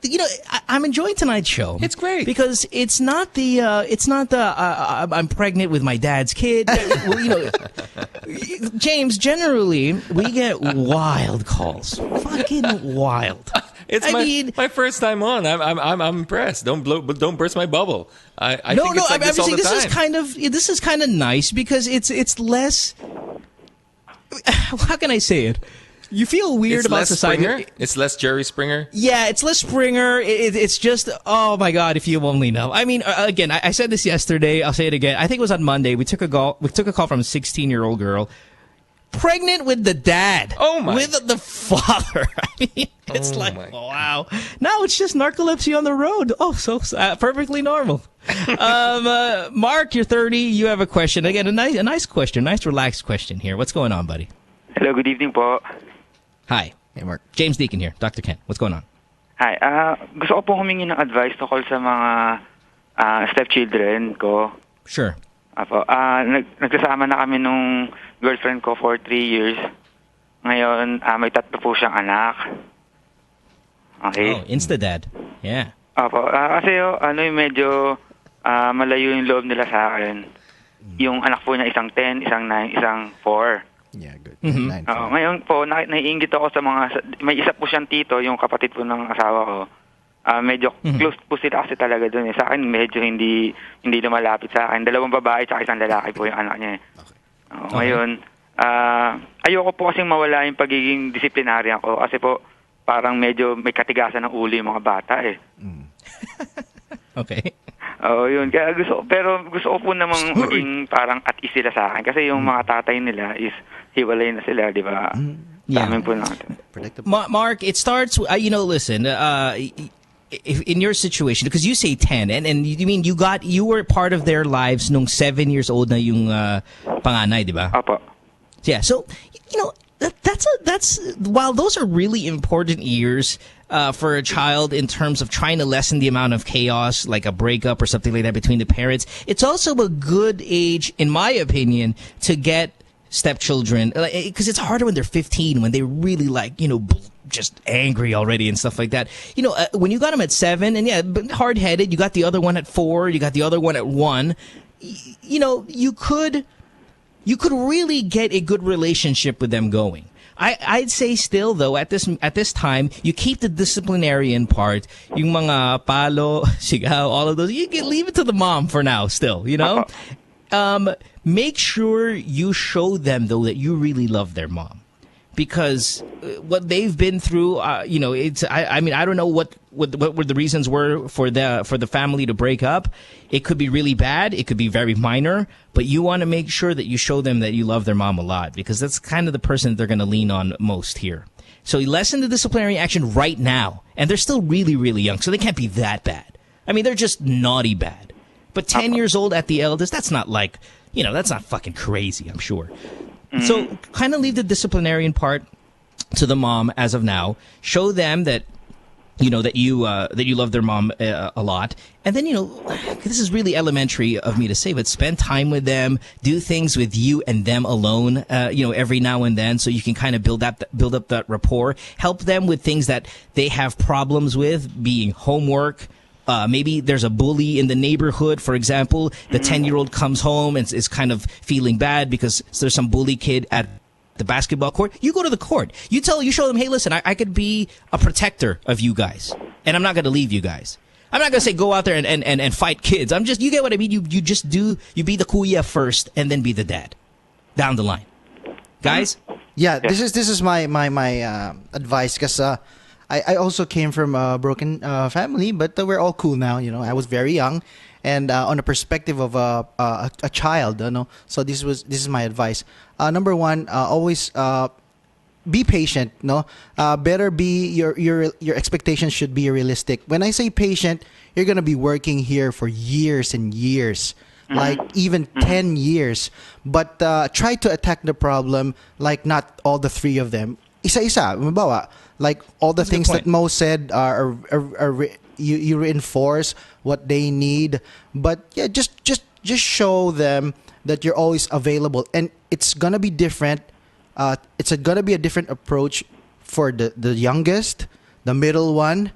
I'm enjoying tonight's show. It's great because it's not I'm pregnant with my dad's kid. James, generally we get wild calls, fucking wild. It's my first time on. I'm impressed. Don't burst my bubble. I think it's like this all the time. This is kind of nice because it's less. How can I say it? You feel weird about society. Springer? It's less Jerry Springer? Yeah, it's less Springer. It's just, oh my God, if you only know. I mean, again, I said this yesterday. I'll say it again. I think it was on Monday. We took a call from a 16-year-old girl. Pregnant with the dad. Oh my. With the father. I mean, it's wow. Now it's just narcolepsy on the road. Oh, so perfectly normal. Mark, you're 30. You have a question. Again, a nice question. Nice, relaxed question here. What's going on, buddy? Hello, good evening po. Hi. Hey, Mark. James Deakin here. Dr. Ken, what's going on? Hi. Gusto ko po humingi ng advice tungkol sa mga stepchildren ko. Sure. Apo. Nagkasama na kami nung girlfriend ko for 3 years. Ngayon, may 3 po siyang anak. Okay. Oh, insta-dad. Yeah. Apo. Kasi medyo malayo yung loob nila sa akin. Yung anak po niya isang 10, isang 9, isang 4. Yeah, good. Mm-hmm. Ngayon po, naiingit ako sa may isa po siyang tito, yung kapatid po ng asawa ko. Medyo close po sila kasi talaga dun. Sa akin, medyo hindi lumalapit sa akin. 2 babae at isang lalaki po yung anak niya. Ngayon, ayoko po kasing mawala yung pagiging disiplinarya ko kasi po parang medyo may katigasan ng ulo yung mga bata eh. Okay. Yun. Kaya gusto ko po namang maging parang at ease sila sa akin kasi yung mga tatay nila is hiwalay na sila, di ba? Yeah. Po natin. Mark, it starts, listen, if in your situation, because you say 10, and you mean you were part of their lives nung 7 years old na yung panganay, di ba? Apo. Yeah, so, that's while those are really important years for a child in terms of trying to lessen the amount of chaos, like a breakup or something like that between the parents, it's also a good age, in my opinion, to get stepchildren, because it's harder when they're 15, when they're really just angry already and stuff like that. When you got them at 7, and hard-headed, you got the other one at 4, you got the other one at 1, you could really get a good relationship with them going. I'd say still though at this time you keep the disciplinarian part, yung mga palo, sigaw, all of those. You can leave it to the mom for now. Still, Make sure you show them though that you really love their mom. because what they've been through, it's. I mean, I don't know what the reasons were for the family to break up. It could be really bad. It could be very minor. But you want to make sure that you show them that you love their mom a lot, because that's kind of the person that they're going to lean on most here. So lessen the disciplinary action right now, and they're still really, really young, so they can't be that bad. I mean, they're just naughty bad. But 10 years old at the eldest, that's not like, that's not fucking crazy, I'm sure. So kind of leave the disciplinarian part to the mom as of now. Show them that, that you love their mom a lot. And then, this is really elementary of me to say, but spend time with them, do things with you and them alone, every now and then, so you can kind of build up that rapport. Help them with things that they have problems with, being homework. Maybe there's a bully in the neighborhood, for example. The 10-year-old comes home and is kind of feeling bad because there's some bully kid at the basketball court. You go to the court. You show them, hey, listen, I could be a protector of you guys, and I'm not going to leave you guys. I'm not going to say go out there and fight kids. You get what I mean? You be the kuya first and then be the dad down the line. Guys? Yeah, this is my advice, because I also came from a broken family, but we're all cool now. I was very young, and on the perspective of a child, So this is my advice. Number one, always be patient. Better be your expectations should be realistic. When I say patient, you're gonna be working here for years and years. Like even 10 years, but try to attack the problem like not all the three of them. Isa-isa, mabawa. Like all the things that Mo said are you reinforce what they need, but yeah, just show them that you're always available, and it's gonna be different. It's gonna be a different approach for the youngest, the middle one,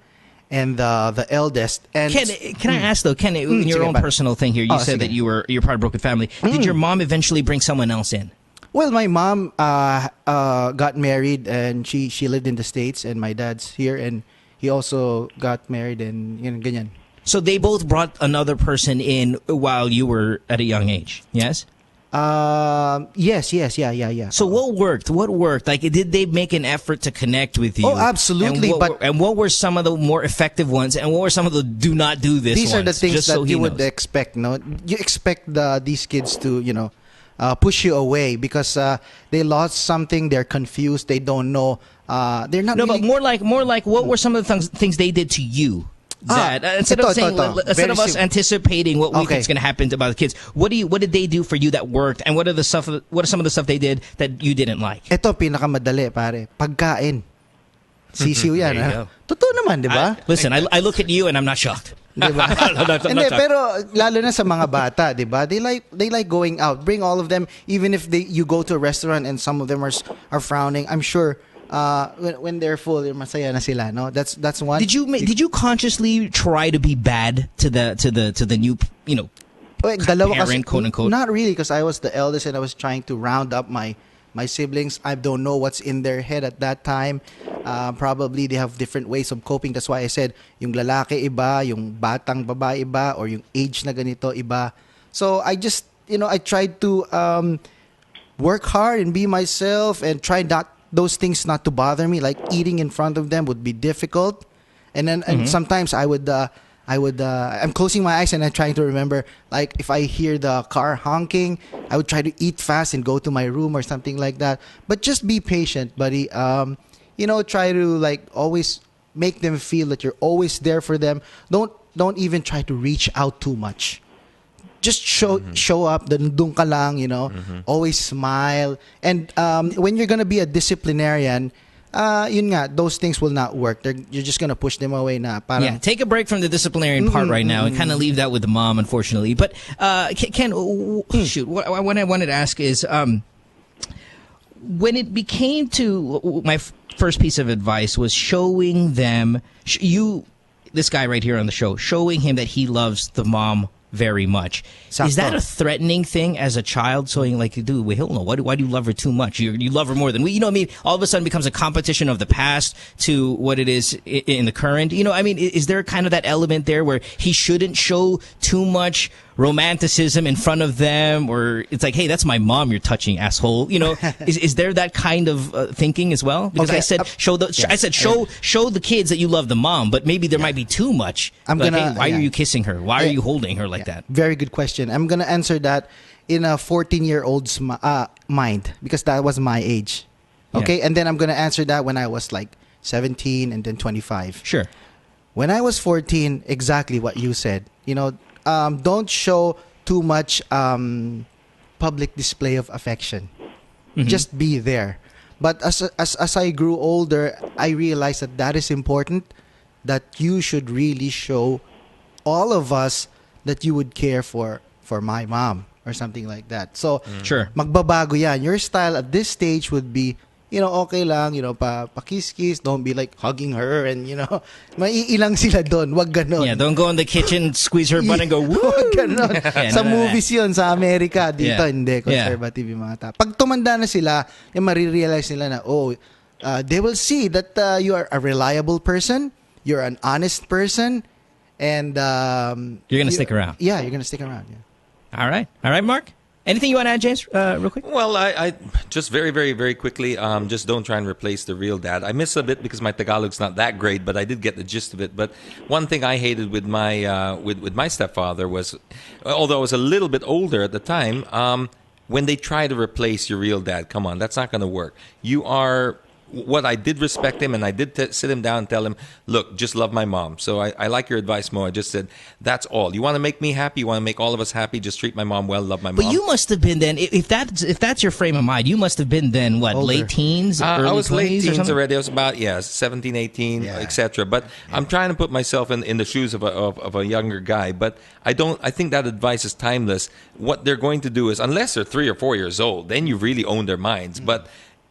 and the eldest. And can I ask though, Ken, in your own personal thing here, you said that you're part of a broken family. Did your mom eventually bring someone else in? Well, my mom got married, and she lived in the States, and my dad's here, and he also got married, and ganyan. So they both brought another person in while you were at a young age, yes? Yes, yeah. So what worked? Like, did they make an effort to connect with you? Oh, absolutely. And what were some of the more effective ones, and what were some of the do not do this These ones? are the things just that so you knows. would expect, no? You expect these kids to, push you away because they lost something, they're confused, they don't know. They're not. No, but more like what were some of the things they did to you? That instead of us anticipating what we think is going to happen about the kids, what did they do for you that worked, and what are some of the stuff they did that you didn't like? Ito pinakamadali, pare. Pagkain. Sisiw yan. Totoo naman, di ba? Listen, I look at you and I'm not shocked. Diba? Hindi, pero lalo na sa mga bata, di ba? They like going out. Bring all of them, even if you go to a restaurant and some of them are frowning. I'm sure when they're full, masaya na sila, no? That's one. Did you consciously try to be bad to the new, parent, quote unquote? Not really, because I was the eldest and I was trying to round up my siblings. I don't know what's in their head at that time. Probably they have different ways of coping. That's why I said yung lalaki iba, yung batang babae iba, or yung age na ganito iba. So I just, I tried to work hard and be myself and try those things not to bother me. Like eating in front of them would be difficult. And then and sometimes I'm closing my eyes and I'm trying to remember, like if I hear the car honking, I would try to eat fast and go to my room or something like that. But just be patient, buddy. Try to like always make them feel that you're always there for them. Don't even try to reach out too much. Just show up, dun ka lang, always smile. And when you're gonna be a disciplinarian, yun nga, those things will not work. You're just gonna push them away na. Parang, yeah, take a break from the disciplinarian part right now and kind of leave that with the mom, unfortunately. But Ken, shoot, what I wanted to ask is, when it became to my first piece of advice was showing them this guy right here on the show, showing him that he loves the mom very much. Sakto. Is that a threatening thing as a child? So you're like, dude, wait, hold on. Why do you love her too much? You love her more than we. You know what I mean? All of a sudden becomes a competition of the past to what it is in the current. You know, I mean, is there kind of that element there where he shouldn't show too much romanticism in front of them, or it's like, hey, that's my mom you're touching, asshole? You know, is there that kind of thinking as well? Because I said show the kids that you love the mom, but maybe there might be too much. Why are you kissing her? Why are you holding her like that? Very good question. I'm gonna answer that in a 14-year-old's mind, because that was my age. Okay, and then I'm gonna answer that when I was like 17 and then 25. Sure. When I was 14, exactly what you said. You know, don't show too much public display of affection. Mm-hmm. Just be there. But as I grew older, I realized that is important. That you should really show all of us that you would care for my mom or something like that. So, sure, magbabago yan. Your style at this stage would be, you know, okay lang, you know, pa-kiss-kiss, don't be like hugging her and, you know, maiilang sila doon, wag ganon. Yeah, don't go in the kitchen, squeeze her butt and go, woo! Wag ganon. Sa movies yun, sa Amerika, dito hindi, conservative yung mga tao. Pag tumanda na sila, yung marirealize nila na, they will see that you are a reliable person, you're an honest person, and you're going to stick around. Yeah, you're going to stick around. Yeah. All right, Mark? Anything you want to add, James, real quick? Well, I just very, very, very quickly, just don't try and replace the real dad. I miss a bit because my Tagalog's not that great, but I did get the gist of it. But one thing I hated with my with my stepfather was, although I was a little bit older at the time, when they try to replace your real dad, come on, that's not going to work. You are... What I did respect him, and I did sit him down and tell him, look, just love my mom. So I like your advice, Mo. I just said, that's all. You want to make me happy? You want to make all of us happy? Just treat my mom well, love my mom. But you must have been then, if that's your frame of mind, you must have been then, what, older. Late teens, early 20s? I was late teens already. I was about, 17, 18, etc. But I'm trying to put myself in the shoes of a younger guy. But I think that advice is timeless. What they're going to do is, unless they're 3 or 4 years old, then you really own their minds. But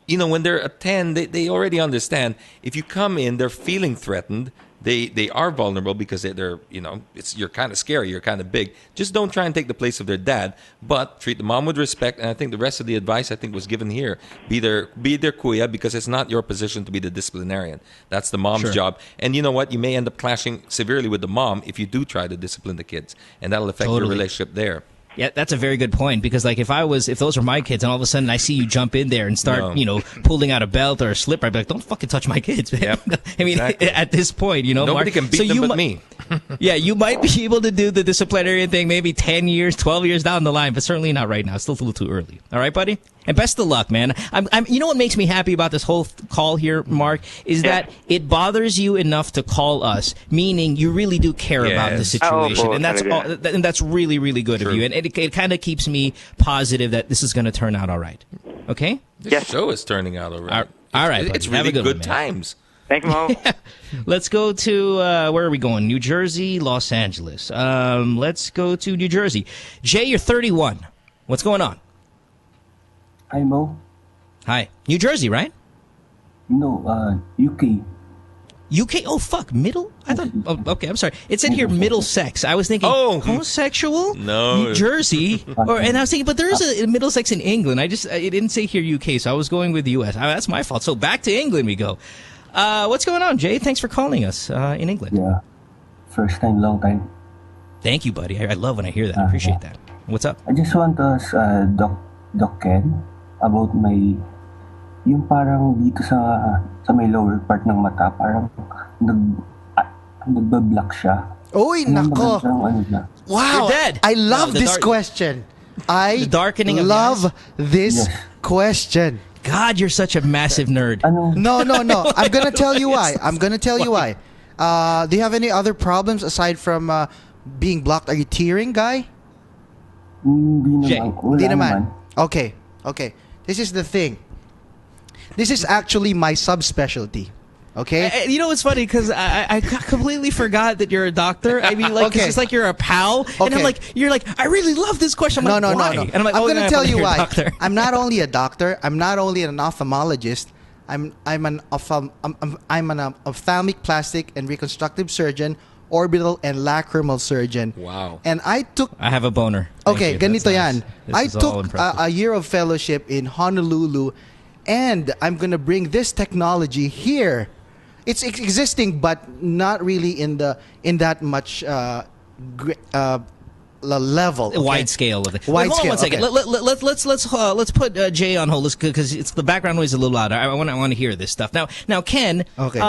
you know, when they're at 10, they already understand. If you come in, they're feeling threatened. They are vulnerable because they're you know, you're kind of scary, you're kind of big. Just don't try and take the place of their dad, but treat the mom with respect. And I think the rest of the advice was given here. Be their kuya, because it's not your position to be the disciplinarian. That's the mom's job. And you know what? You may end up clashing severely with the mom if you do try to discipline the kids, and that'll affect your relationship there. Yeah, that's a very good point, because like if those were my kids and all of a sudden I see you jump in there and start, you know, pulling out a belt or a slipper, I'd be like, don't fucking touch my kids, man. Yep, I mean, at this point, you know, nobody can beat them but me. Yeah, you might be able to do the disciplinary thing maybe 10 years, 12 years down the line, but certainly not right now. It's still a little too early. All right, buddy? And best of luck, man. You know what makes me happy about this whole call here, Mark, is that it bothers you enough to call us, meaning you really do care about the situation. And that's really, really good of you. And it kind of keeps me positive that this is going to turn out all right. Okay? This show is turning out all right. All right. It's really good times. Thanks, Mo. Let's go to, where are we going? New Jersey, Los Angeles. Let's go to New Jersey. Jay, you're 31. What's going on? Hi, Mo. Hi. New Jersey, right? No, UK. UK? Oh, fuck. Middle? I thought... Oh, okay, I'm sorry. It said here Middlesex. I was thinking, homosexual? No. New Jersey? And I was thinking, but there is a Middlesex in England. It didn't say here UK, so I was going with the US. That's my fault. So back to England we go. What's going on, Jay? Thanks for calling us in England. Yeah. First time, long time. Thank you, buddy. I love when I hear that. I appreciate that. What's up? I just want to ask Doc Ken about yung parang dito sa may lower part ng mata, parang nagbablock siya. Oy, nako. Wow. You're dead. I love this question. I love this question. God, you're such a massive nerd. No. I'm going to tell you why. Do you have any other problems aside from being blocked? Are you tearing, guy? Hindi naman. Okay. This is the thing. This is actually my subspecialty. Okay? You know what's funny? Because I completely forgot that you're a doctor. I mean, like, it's like you're a pal. And I'm like, you're like, I really love this question. I'm like, why? No. And I'm like, I'm going to tell you why. I'm not only a doctor. I'm not only an ophthalmologist. I'm an ophthalmic plastic and reconstructive surgeon, orbital and lacrimal surgeon. Wow. And I have a boner. Okay, ganito yan. I This is all took impressive. a year of fellowship in Honolulu, and I'm going to bring this technology here. It's existing, but not really in that much level. Okay? Wide scale of it. Wide Hold on scale. one second. Okay. Let's put Jay on hold because it's the background noise is a little louder. I want to hear this stuff now. Ken. Okay.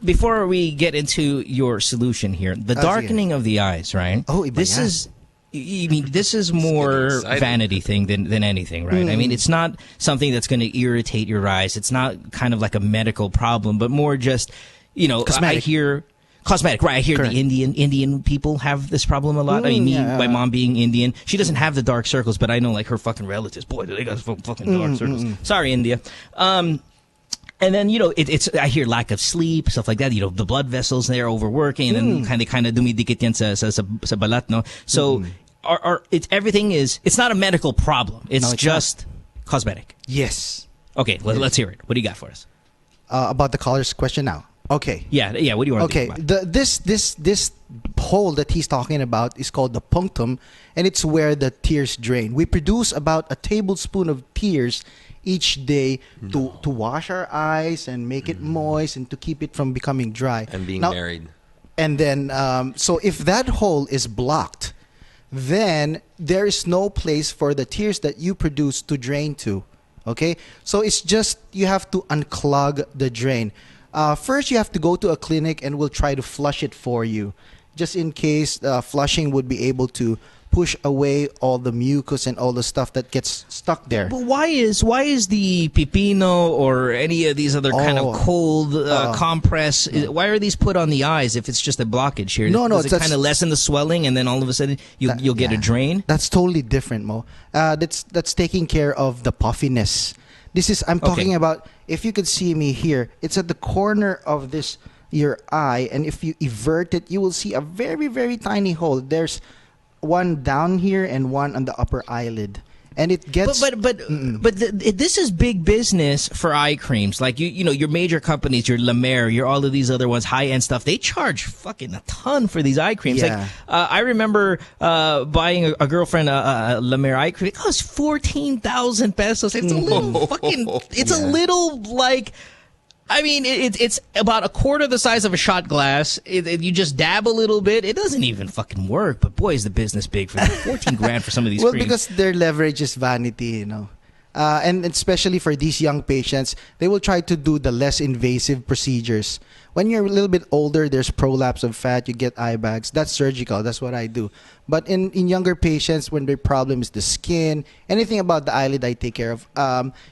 Before we get into your solution here, the darkening of the eyes, right? Oh, this is. I mean, this is more vanity thing than anything, right? I mean, it's not something that's going to irritate your eyes. It's not kind of like a medical problem, but more just, cosmetic. I hear cosmetic, right? I hear Correct. the Indian people have this problem a lot. I mean, my mom being Indian, she doesn't have the dark circles, but I know like her fucking relatives, boy, they got fucking dark circles. Sorry, India. And then it's I hear lack of sleep, stuff like that. The blood vessels they're overworking, and then kind of dumidikit yan sa balat, no. So it's not a medical problem. It's just cosmetic. Yes. Okay, let's hear it. What do you got for us? About the caller's question now. Okay. Yeah. What do you want to talk about? This hole that he's talking about is called the punctum, and it's where the tears drain. We produce about a tablespoon of tears each day to wash our eyes and make it moist and to keep it from becoming dry. And being married. And then, so if that hole is blocked, then there is no place for the tears that you produce to drain to. Okay? So it's just you have to unclog the drain. First, you have to go to a clinic and we'll try to flush it for you. Just in case flushing would be able to push away all the mucus and all the stuff that gets stuck there. But why is the pipino or any of these other kind of cold compress, why are these put on the eyes if it's just a blockage here? No, Does it kind of lessen the swelling and then all of a sudden you'll get a drain? That's totally different, Mo. That's taking care of the puffiness. I'm talking about, if you could see me here, it's at the corner of your eye, and if you invert it, you will see a very, very tiny hole. There's one down here and one on the upper eyelid. And it gets... But this is big business for eye creams. Like, your major companies, your La Mer, your all of these other ones, high-end stuff, they charge fucking a ton for these eye creams. Yeah. Like, I remember buying a girlfriend a La Mer eye cream. It cost 14,000 pesos. It's a little fucking... It's a little, like... I mean, it's about a quarter the size of a shot glass. You just dab a little bit. It doesn't even fucking work. But boy, is the business big for 14 grand for some of these creams. Because their leverage is vanity, and especially for these young patients, they will try to do the less invasive procedures. When you're a little bit older, there's prolapse of fat, you get eye bags. That's surgical. That's what I do. But in younger patients, when their problem is the skin, anything about the eyelid, I take care of.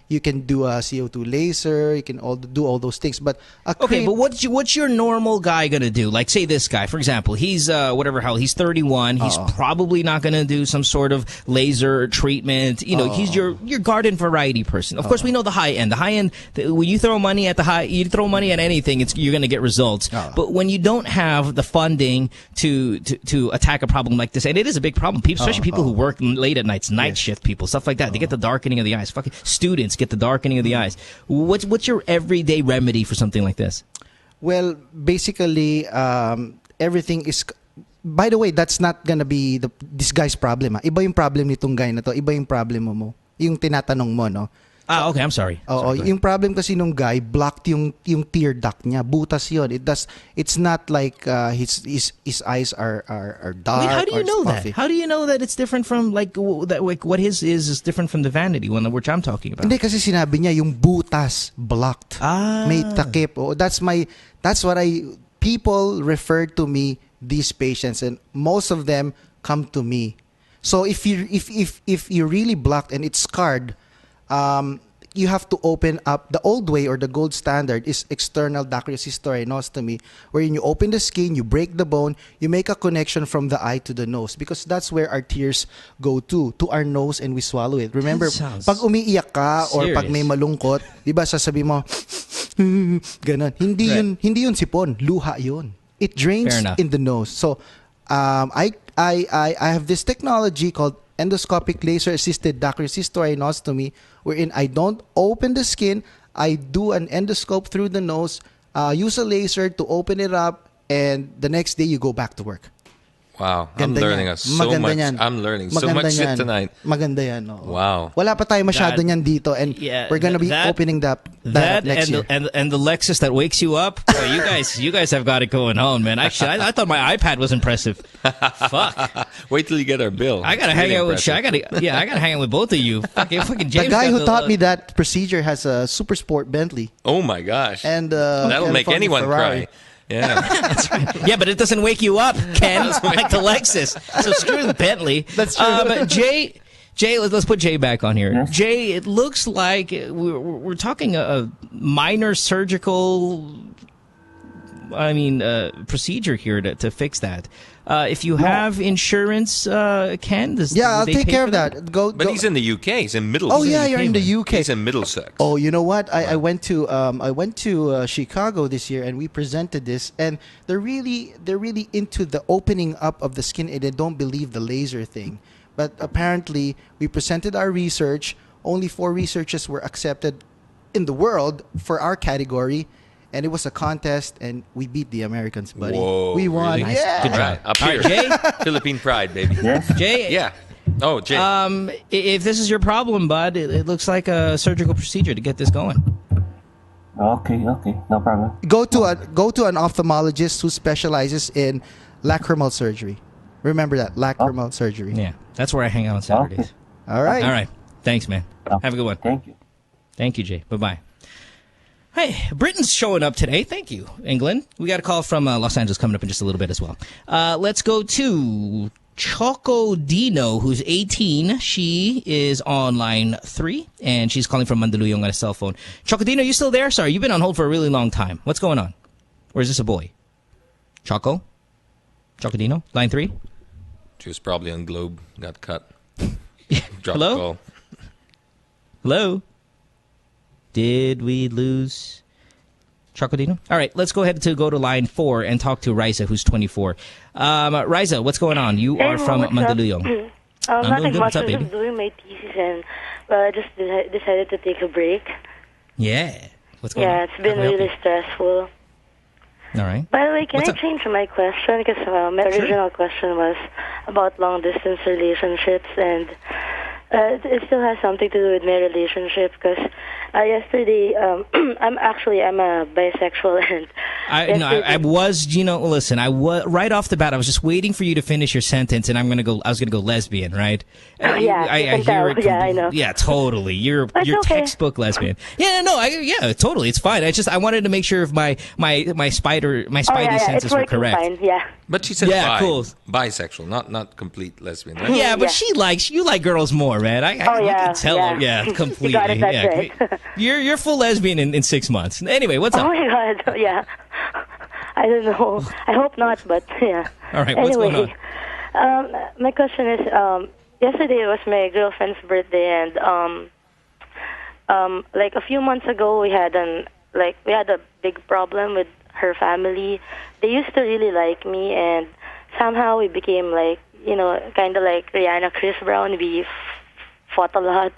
You can do a CO2 laser. You can do all those things. But okay, but what's your normal guy gonna do? Like, say this guy, for example, he's he's 31. He's probably not gonna do some sort of laser treatment. He's your garden variety person. Of course, we know the high end. The high end, when you throw money at anything, you're gonna get results. But when you don't have the funding to attack a problem like this, and it is a big problem, especially people who work late at nights, night shift people, stuff like that, they get the darkening of the eyes. Fucking students get the darkening of the eyes. What's your everyday remedy for something like this? Well, basically, everything is... By the way, that's not gonna be this guy's problem. Iba yung problem nitong guy na to. Iba yung problem mo. Yung tinatanong mo, no? Okay, I'm sorry. Yung problem kasi nung guy, blocked yung tear duct niya. Butas yun. It's not like his eyes are dark. Wait, how do you know puffy. that? How do you know that it's different from what his is different from the vanity one which I'm talking about? Hindi, kasi sinabi niya yung butas blocked. May takip. That's what people refer to me, these patients, and most of them come to me. So if you're really blocked and it's scarred, you have to open up. The old way or the gold standard is external dacryocystoinostomy, wherein you open the skin, you break the bone, you make a connection from the eye to the nose, because that's where our tears go to our nose, and we swallow it. Remember, pag umiiyak ka or pag may malungkot, di ba sasabi mo, ganon. Hindi yun sipon, luha yun. It drains in the nose. So I have this technology called endoscopic laser-assisted dacryocystoinostomy, wherein I don't open the skin. I do an endoscope through the nose, use a laser to open it up, and the next day you go back to work. Wow, I'm Ganda learning niyan. so Maganda much. niyan. I'm learning so Maganda much shit niyan. tonight. Maganda yan. Oo. Wow. Wala pa tayo masyado niyan dito, and we're gonna be opening that up next year. And the Lexus that wakes you up. Boy, you guys have got it going on, man. Actually, I thought my iPad was impressive. Fuck. Wait till you get our bill. I gotta hang out with. I gotta hang out with both of you. Fucking James. The guy who taught me that procedure has a super sport Bentley. Oh my gosh. And that'll make anyone Ferrari. cry. Yeah. That's right. Yeah, but it doesn't wake you up, Ken, like the Lexus. So screw the Bentley. That's true. But Jay, let's put Jay back on here. Yes. Jay, it looks like we're talking a minor surgical, procedure here to fix that. If you have insurance, Ken, I'll take care of that. But he's in the UK. He's in Middlesex. Oh yeah, you're in the UK. He's in Middlesex. Oh, you know what? I went to Chicago this year, and we presented this, and they're really into the opening up of the skin, and they don't believe the laser thing. But apparently, we presented our research. Only 4 researchers were accepted in the world for our category. And it was a contest, and we beat the Americans, buddy. Whoa, we won. Really? Yeah. Good job. Up here. Jay? Philippine pride, baby. Yes. Jay? Yeah. Oh, Jay. If this is your problem, bud, it looks like a surgical procedure to get this going. Okay, no problem. Go to an ophthalmologist who specializes in lacrimal surgery. Remember that, lacrimal surgery. Yeah, that's where I hang out on Saturdays. Okay. All right. Thanks, man. Have a good one. Thank you. Thank you, Jay. Bye-bye. Hey, Britain's showing up today. Thank you, England. We got a call from Los Angeles coming up in just a little bit as well. Let's go to Choco Dino, who's 18. She is on line 3, and she's calling from Mandaluyong on a cell phone. Choco Dino, you still there? Sorry, you've been on hold for a really long time. What's going on? Or is this a boy? Choco Dino, line 3? She was probably on Globe. Got cut. Hello? Call. Hello? Did we lose Chocodino? All right, let's go ahead to go to line 4 and talk to Riza, who's 24. Riza, what's going on? You are from Mandaluyong. Nothing much. What's up, I was baby? just doing my thesis, and I just decided to take a break. Yeah. What's going on? Yeah, it's been really stressful. All right. By the way, can I change my question? Because my original question was about long-distance relationships, and it still has something to do with my relationship. Because yesterday, I'm a bisexual, and I was, listen, right off the bat, I was just waiting for you to finish your sentence, and I was gonna go lesbian, right? Yeah, I hear it. Yeah, I know. Yeah, totally. You're okay. textbook lesbian. Yeah, no, totally. It's fine. I wanted to make sure if my spidey senses were correct. Fine, yeah. But she said cool. Bisexual, not complete lesbian, right? Yeah, but you like girls more, man. I can tell. Yeah, completely. You got it, that's right. You're full lesbian in 6 months. Anyway, what's up? Oh my God, yeah. I don't know. I hope not, but yeah. All right, what's going on? My question is, yesterday was my girlfriend's birthday, and like a few months ago, we had a big problem with her family. They used to really like me, and somehow we became kind of like Rihanna, Chris Brown. We fought a lot.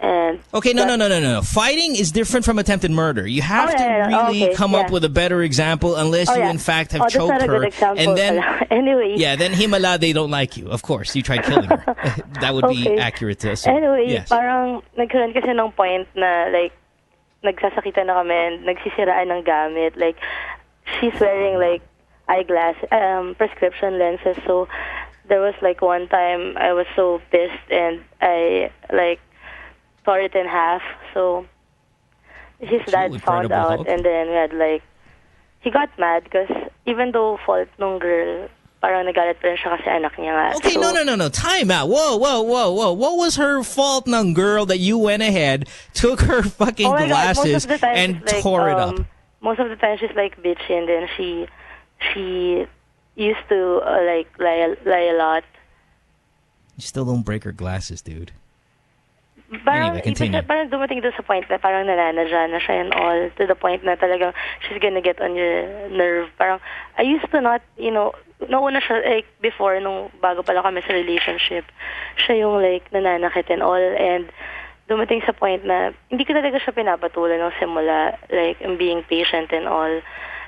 And okay, no. Fighting is different from attempted murder. You have to really come up with a better example, unless you in fact have choked her. And then, anyway. Yeah, then himala, they don't like you. Of course, you tried killing her. That would be accurate to assume. Anyway, yes. Parang nagkaroon kasi ng point na nagsasakitan na kami and nagsisiraan ng gamit. Like, she's wearing eyeglass, prescription lenses. So there was one time I was so pissed and I tore it in half. So his dad found out, and then we had he got mad because even though fault nung girl, parang nagalit pa rin siya kasi anak niya nga. Okay, so, no. Time out. Whoa. What was her fault ng girl that you went ahead, took her fucking glasses, and tore it up? Most of the time she's bitchy, and then she used to lie a lot. You still don't break her glasses, dude. Parang, anyway, continue. Parang dumating doon sa point na parang nananadya na siya and all, to the point na talagang she's gonna get on your nerve. Parang, I used to not, nauna siya, before, nung bago pala kami sa relationship, siya yung nananakit and all, and dumating sa point na hindi ko talaga siya pinapatulan ng simula, I'm being patient and all.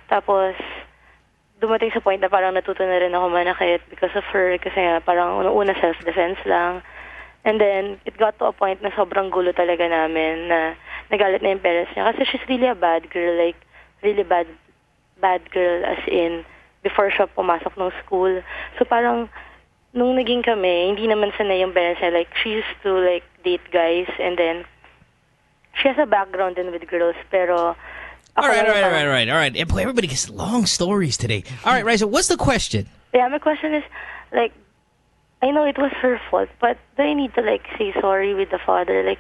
Tapos, dumating sa point na parang natuto na rin ako manakit because of her. Kasi nga, parang una self-defense lang. And then, it got to a point na sobrang gulo talaga namin na nagalit na yung parents niya. Kasi she's really a bad girl, like, really bad girl as in before siya pumasok ng school. So parang, nung naging kami, hindi naman sanay yung parents niya. Like, she used to, like, date guys and then, she has a background in with girls, pero... All right. Boy, everybody gets long stories today. All right, Raisa, what's the question? Yeah, my question is, like, I know it was her fault, but do I need to, like, say sorry with the father? Like,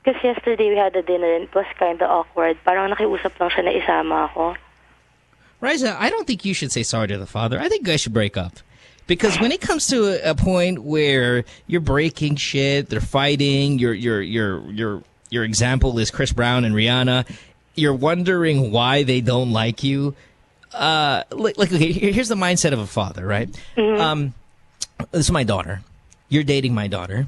because yesterday we had a dinner and it was kind of awkward. Parang nakiusap lang siya na isama ako. Raisa, I don't think you should say sorry to the father. I think you guys should break up. Because when it comes to a point where you're breaking shit, they're fighting, your example is Chris Brown and Rihanna, you're wondering why they don't like you. Okay, here's the mindset of a father, right? Mm-hmm. This is my daughter. You're dating my daughter.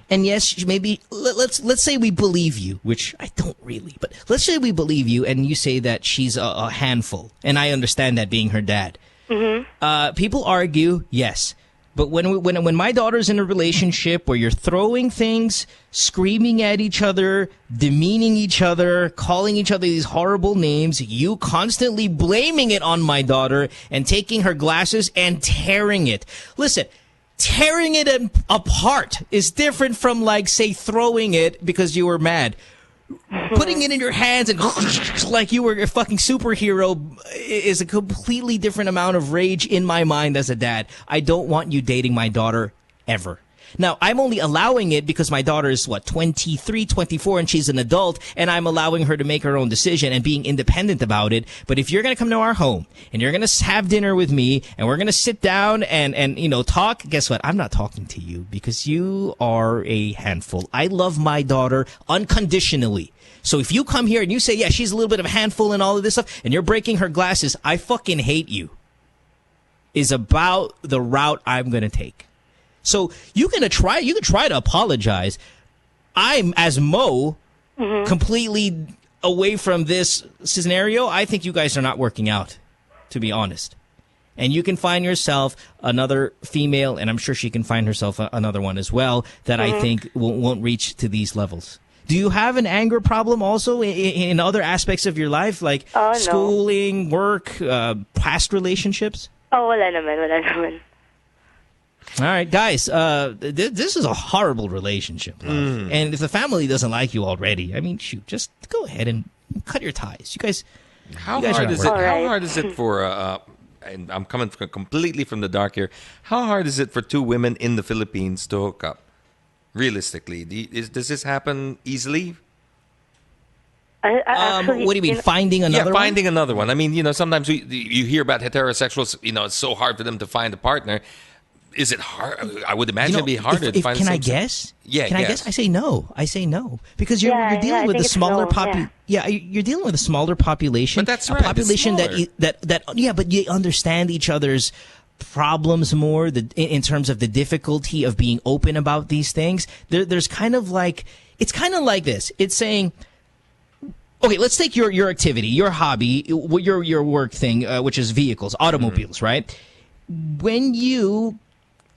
And yes, maybe let's say we believe you, which I don't really, but let's say we believe you and you say that she's a handful. And I understand that being her dad. Mm-hmm. People argue, yes. But when my daughter's in a relationship where you're throwing things, screaming at each other, demeaning each other, calling each other these horrible names, you constantly blaming it on my daughter and taking her glasses and tearing it. Listen, tearing it apart is different from, like, say, throwing it because you were mad. Putting it in your hands and like you were a fucking superhero is a completely different amount of rage in my mind as a dad. I don't want you dating my daughter ever. Now, I'm only allowing it because my daughter is, 23, 24, and she's an adult, and I'm allowing her to make her own decision and being independent about it. But if you're going to come to our home, and you're going to have dinner with me, and we're going to sit down and talk, guess what? I'm not talking to you because you are a handful. I love my daughter unconditionally. So if you come here and you say, yeah, she's a little bit of a handful and all of this stuff, and you're breaking her glasses, I fucking hate you, is about the route I'm going to take. So you can try to apologize. I'm, as Mo, completely away from this scenario. I think you guys are not working out, to be honest. And you can find yourself another female, and I'm sure she can find herself another one as well, that I think won't reach to these levels. Do you have an anger problem also in other aspects of your life, like schooling, work, past relationships? Oh, wala naman. All right, guys, this is a horrible relationship, love. And if the family doesn't like you already, I mean, shoot, just go ahead and cut your ties. You guys, how hard is it for? And I'm coming completely from the dark here. How hard is it for two women in the Philippines to hook up? Realistically, does this happen easily? Actually, what do you mean, finding another one? Yeah, finding another one. I mean, sometimes you hear about heterosexuals. It's so hard for them to find a partner. Is it hard? I would imagine it'd be harder to find. Can I guess? Yeah. Can I guess? I say no because you're dealing with a smaller population. Yeah, you're dealing with a smaller population. But that's right. A population but you understand each other's problems more. In terms of the difficulty of being open about these things. There's kind of like it's kind of like this. It's saying, okay, let's take your activity, your hobby, your work thing, which is vehicles, automobiles, right? When you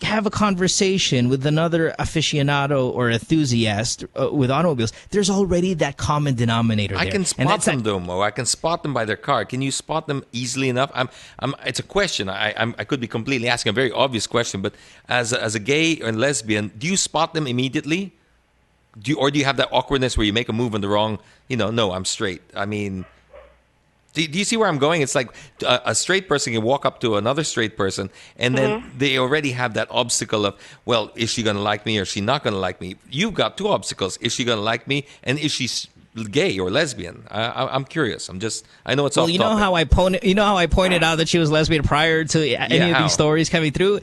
have a conversation with another aficionado or enthusiast with automobiles, there's already that common denominator there. I can spot them, though, Mo. I can spot them by their car. Can you spot them easily enough? It's a question. I could be completely asking a very obvious question, but as a gay and lesbian, do you spot them immediately? Do you have that awkwardness where you make a move on the wrong, no, I'm straight. I mean... Do you see where I'm going? It's like a straight person can walk up to another straight person, and then they already have that obstacle of, well, is she going to like me or is she not going to like me? You've got two obstacles. Is she going to like me? And is she gay or lesbian? I'm curious. I know it's off topic. You know how I pointed out that she was lesbian prior to any of these stories coming through?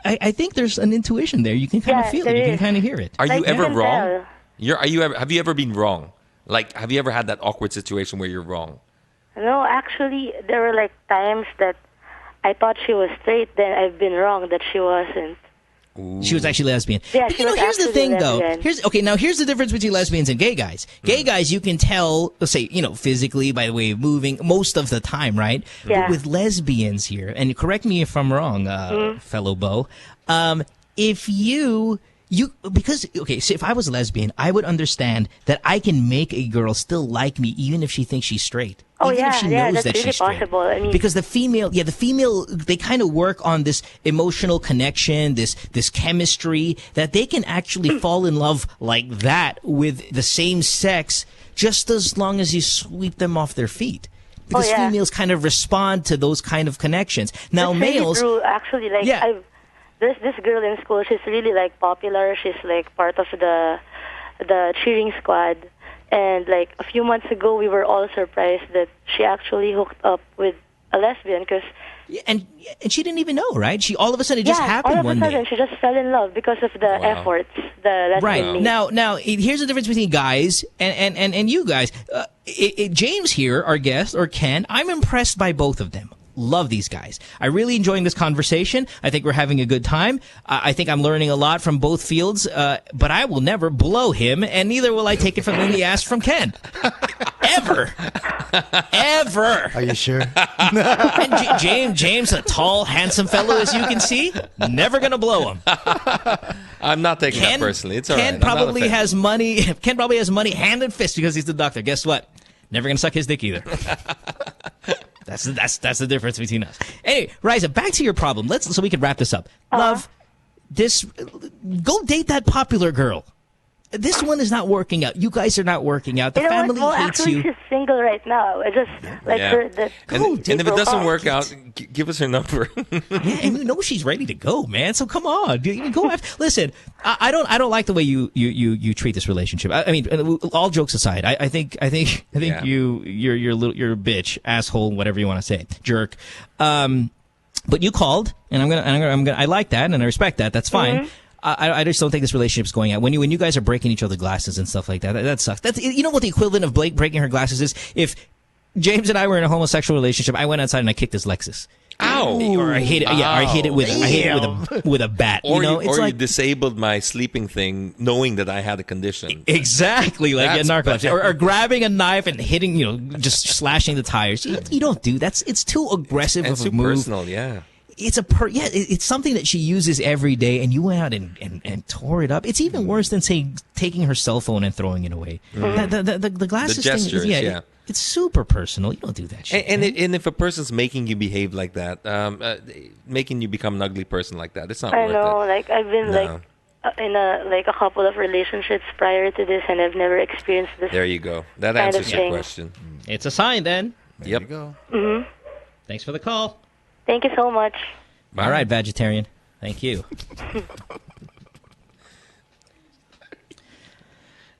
I think there's an intuition there. You can kind of feel it. You can kind of hear it. Are you ever wrong? Have you ever been wrong? Like, have you ever had that awkward situation where you're wrong? No, actually, there were times that I thought she was straight, then I've been wrong that she wasn't. She was actually lesbian. Yeah, but, she was here's the actually thing, though. lesbian. Now here's the difference between lesbians and gay guys. Gay guys, you can tell, let's say, physically by the way of moving most of the time, right? Yeah. But with lesbians here, and correct me if I'm wrong, fellow Beau, if so if I was a lesbian, I would understand that I can make a girl still like me even if she thinks she's straight. Oh, even if she knows that's that really she's straight. possible. I mean, Because the female, they kind of work on this emotional connection, this chemistry, that they can actually fall in love like that with the same sex just as long as you sweep them off their feet. Because females kind of respond to those kind of connections. Now, that's males... really true. Actually, there's this girl in school. She's really like popular. She's like part of the cheering squad. And like a few months ago, we were all surprised that she actually hooked up with a lesbian because. And she didn't even know, right? She all of a sudden it just happened one day. all of a sudden she just fell in love because of the efforts. The lesbian made. Now here's the difference between guys and you guys. James here, our guest, or Ken, I'm impressed by both of them. Love these guys. I really enjoying this conversation. I think we're having a good time. I think I'm learning a lot from both fields, but I will never blow him, and neither will I take it from the ass from Ken. Ever. Are you sure? And James, a tall, handsome fellow, as you can see, never going to blow him. I'm not taking that personally. It's all right. Ken probably has money hand and fist because he's the doctor. Guess what? Never going to suck his dick either. That's the difference between us. Anyway, Riza, back to your problem. So we can wrap this up. Love, go date that popular girl. This one is not working out. You guys are not working out. The family hates actually, you. she's single right now. I just her. And if it doesn't work out, give us her number. And you know she's ready to go, man. So come on, go after. Listen, I don't like the way you treat this relationship. I mean, all jokes aside, I think you're a bitch, asshole, whatever you want to say, jerk. But you called, and I'm gonna. I like that, and I respect that. That's fine. Mm-hmm. I just don't think this relationship's going out. When you guys are breaking each other's glasses and stuff like that, that sucks. That's what the equivalent of Blake breaking her glasses is. If James and I were in a homosexual relationship, I went outside and I kicked his Lexus. Ow! Or I hit it. Yeah, or I hit it with a bat. Or it's you disabled my sleeping thing, knowing that I had a condition. Exactly, like a narcolepsy, or grabbing a knife and hitting, just slashing the tires. You don't do that. It's too aggressive and of a too move. Personal, yeah. It's something that she uses every day, and you went out and tore it up. It's even worse than taking her cell phone and throwing it away. The glasses the gestures, thing, it's super personal. You don't do that shit. And if a person's making you behave like that, making you become an ugly person like that, it's not worth it. I know, like I've been in a couple of relationships prior to this, and I've never experienced this. There you go. That answers your question. It's a sign, then. Yep. There you go. Mm-hmm. Thanks for the call. Thank you so much. All right, vegetarian. Thank you.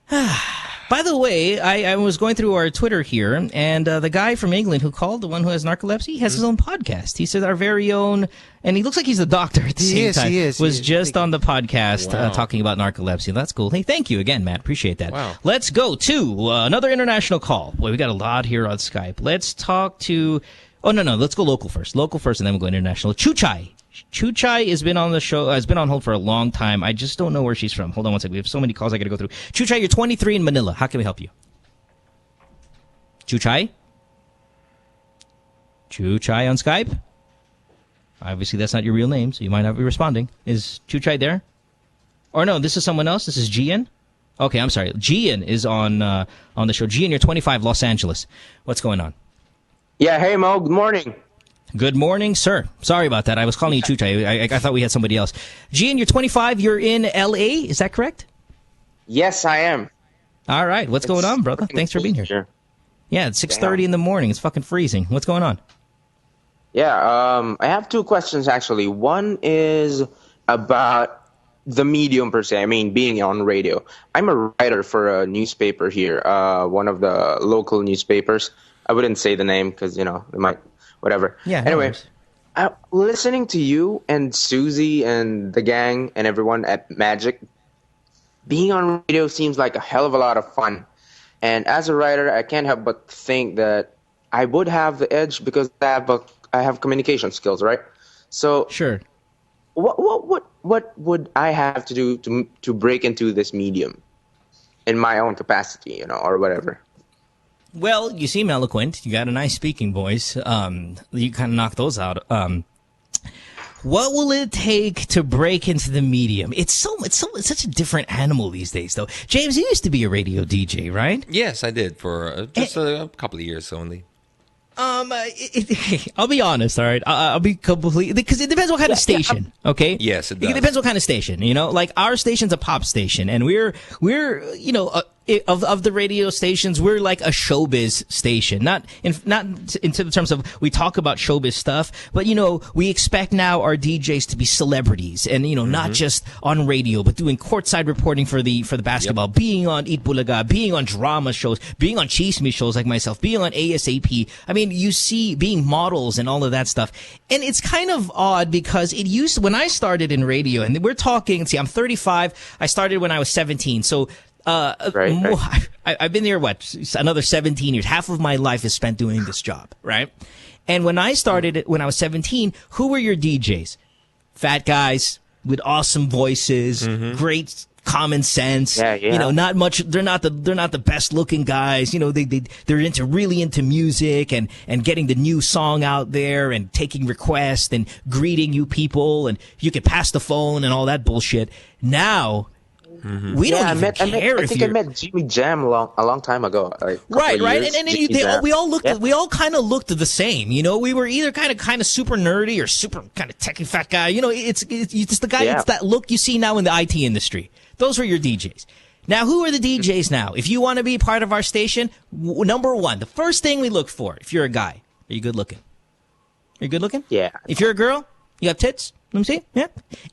By the way, I was going through our Twitter here, and the guy from England who called, the one who has narcolepsy, has his own podcast. He says our very own, and he looks like he's a doctor at the same time. Was just on the podcast talking about narcolepsy. That's cool. Hey, thank you again, Matt. Appreciate that. Wow. Let's go to another international call. Boy, we got a lot here on Skype. Let's talk to... Oh, no. Let's go local first. Local first, and then we'll go international. Chuchai. Chuchai has been on the show, has been on hold for a long time. I just don't know where she's from. Hold on one second. We have so many calls I got to go through. Chuchai, you're 23 in Manila. How can we help you? Chuchai? Chuchai on Skype? Obviously, that's not your real name, so you might not be responding. Is Chuchai there? Or no, this is someone else? This is Gian? Okay, I'm sorry. Gian is on the show. Gian, you're 25, Los Angeles. What's going on? Yeah, hey Mo, good morning. Good morning, sir. Sorry about that. I was calling you Chuchai. I thought we had somebody else. Gian, you're 25. You're in L.A. Is that correct? Yes, I am. All right. What's going on, brother? Thanks for being here. Sure. Yeah, it's 6:30 in the morning. It's fucking freezing. What's going on? Yeah, I have two questions, actually. One is about the medium per se. I mean, being on radio. I'm a writer for a newspaper here, one of the local newspapers. I wouldn't say the name because, it might, whatever. Yeah. Anyway, listening to you and Susie and the gang and everyone at Magic, being on radio seems like a hell of a lot of fun. And as a writer, I can't help but think that I would have the edge because I have communication skills, right? So sure. What would I have to do to break into this medium in my own capacity, or whatever? Well, you seem eloquent. You got a nice speaking voice. You kind of knock those out. What will it take to break into the medium? It's such a different animal these days, though. James, you used to be a radio DJ, right? Yes, I did for just a couple of years only. I'll be honest, all right? I'll be completely, because it depends what kind of station, okay? Yes, it does. It depends what kind of station, like our station's a pop station, and we're of the radio stations, we're like a showbiz station. Not into the terms of we talk about showbiz stuff, but we expect now our DJs to be celebrities, and not just on radio, but doing courtside reporting for the basketball, being on Eat Bulaga, being on drama shows, being on chisme shows like myself, being on ASAP. I mean, you see being models and all of that stuff. And it's kind of odd because when I started in radio, and we're talking, see, I'm 35, I started when I was 17, so right. I've been there, another 17 years. Half of my life is spent doing this job, right? And when I started when I was 17, who were your DJs? Fat guys with awesome voices, great common sense. Not much. They're not the best looking guys. They're really into music and getting the new song out there and taking requests and greeting you people, and you can pass the phone and all that bullshit. Now, we don't even care I think I met Jimmy Jam a long time ago. Right. And we all kind of looked the same. We were either kind of super nerdy or super kind of techie fat guy. It's the guy. It's that look you see now in the IT industry. Those were your DJs. Now, who are the DJs now? If you want to be part of our station, number one, the first thing we look for, if you're a guy, are you good looking? Are you good looking? Yeah. If you're a girl, you have tits? Let me see. Yeah.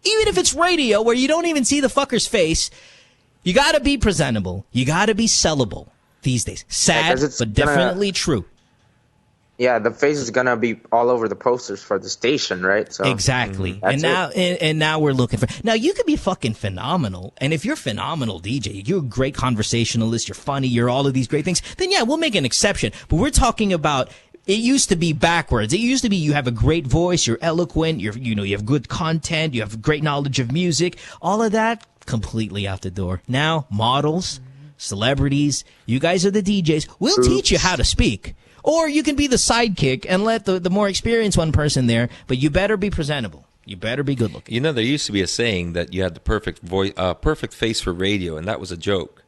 Even if it's radio where you don't even see the fucker's face, you got to be presentable. You got to be sellable these days. Sad, but definitely true. Yeah, the face is gonna be all over the posters for the station, right? So exactly. And now we're looking for. Now you could be fucking phenomenal, and if you're phenomenal DJ, you're a great conversationalist, you're funny, you're all of these great things. Then yeah, we'll make an exception. But we're talking about. It used to be backwards. It used to be you have a great voice, you're eloquent, you have good content, you have great knowledge of music. All of that completely out the door. Now models, celebrities, you guys are the DJs. We'll teach you how to speak. Or you can be the sidekick and let the more experienced one person there, but you better be presentable. You better be good looking. There used to be a saying that you had the perfect voice, perfect face for radio, and that was a joke.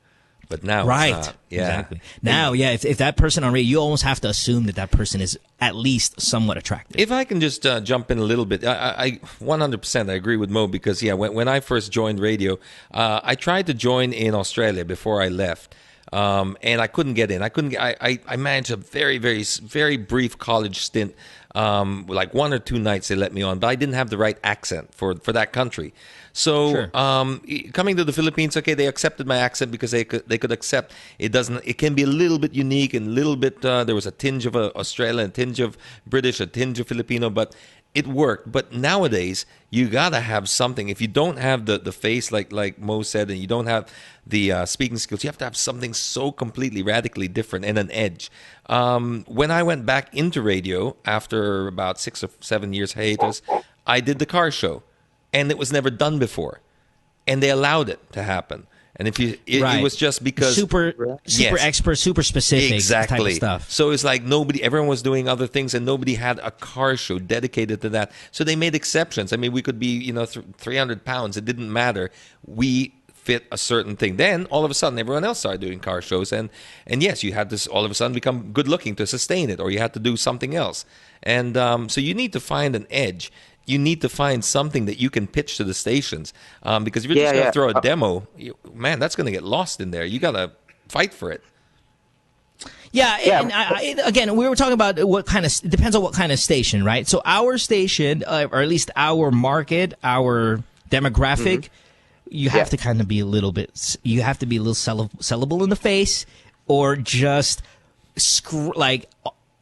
But now right. It's not. Yeah. Exactly. Now, if that person on radio, you almost have to assume that person is at least somewhat attractive. If I can just jump in a little bit, I 100% I agree with Mo because, when I first joined radio, I tried to join in Australia before I left. And I couldn't get in. I managed a very, very, very brief college stint. Like 1 or 2 nights they let me on, but I didn't have the right accent for that country. So coming to the Philippines, okay, they accepted my accent because they could accept it can be a little bit unique and a little bit there was a tinge of Australian, a tinge of British, a tinge of Filipino, but it worked. But nowadays you gotta have something. If you don't have the face like Mo said, and you don't have the speaking skills, you have to have something so completely radically different and an edge. When I went back into radio after about 6 or 7 years hiatus, I did the car show. And it was never done before, and they allowed it to happen. And it was just because super expert, super specific type of stuff. So it's like everyone was doing other things, and nobody had a car show dedicated to that. So they made exceptions. I mean, we could be 300 pounds. It didn't matter. We fit a certain thing. Then all of a sudden, everyone else started doing car shows, and yes, you had to all of a sudden become good looking to sustain it, or you had to do something else. And so you need to find an edge. You need to find something that you can pitch to the stations, because if you're just going to throw a demo, that's going to get lost in there. You got to fight for it. Yeah. And again, we were talking about it depends on what kind of station, right? So our station, or at least our market, our demographic, you have to kind of be a little sellable in the face, or just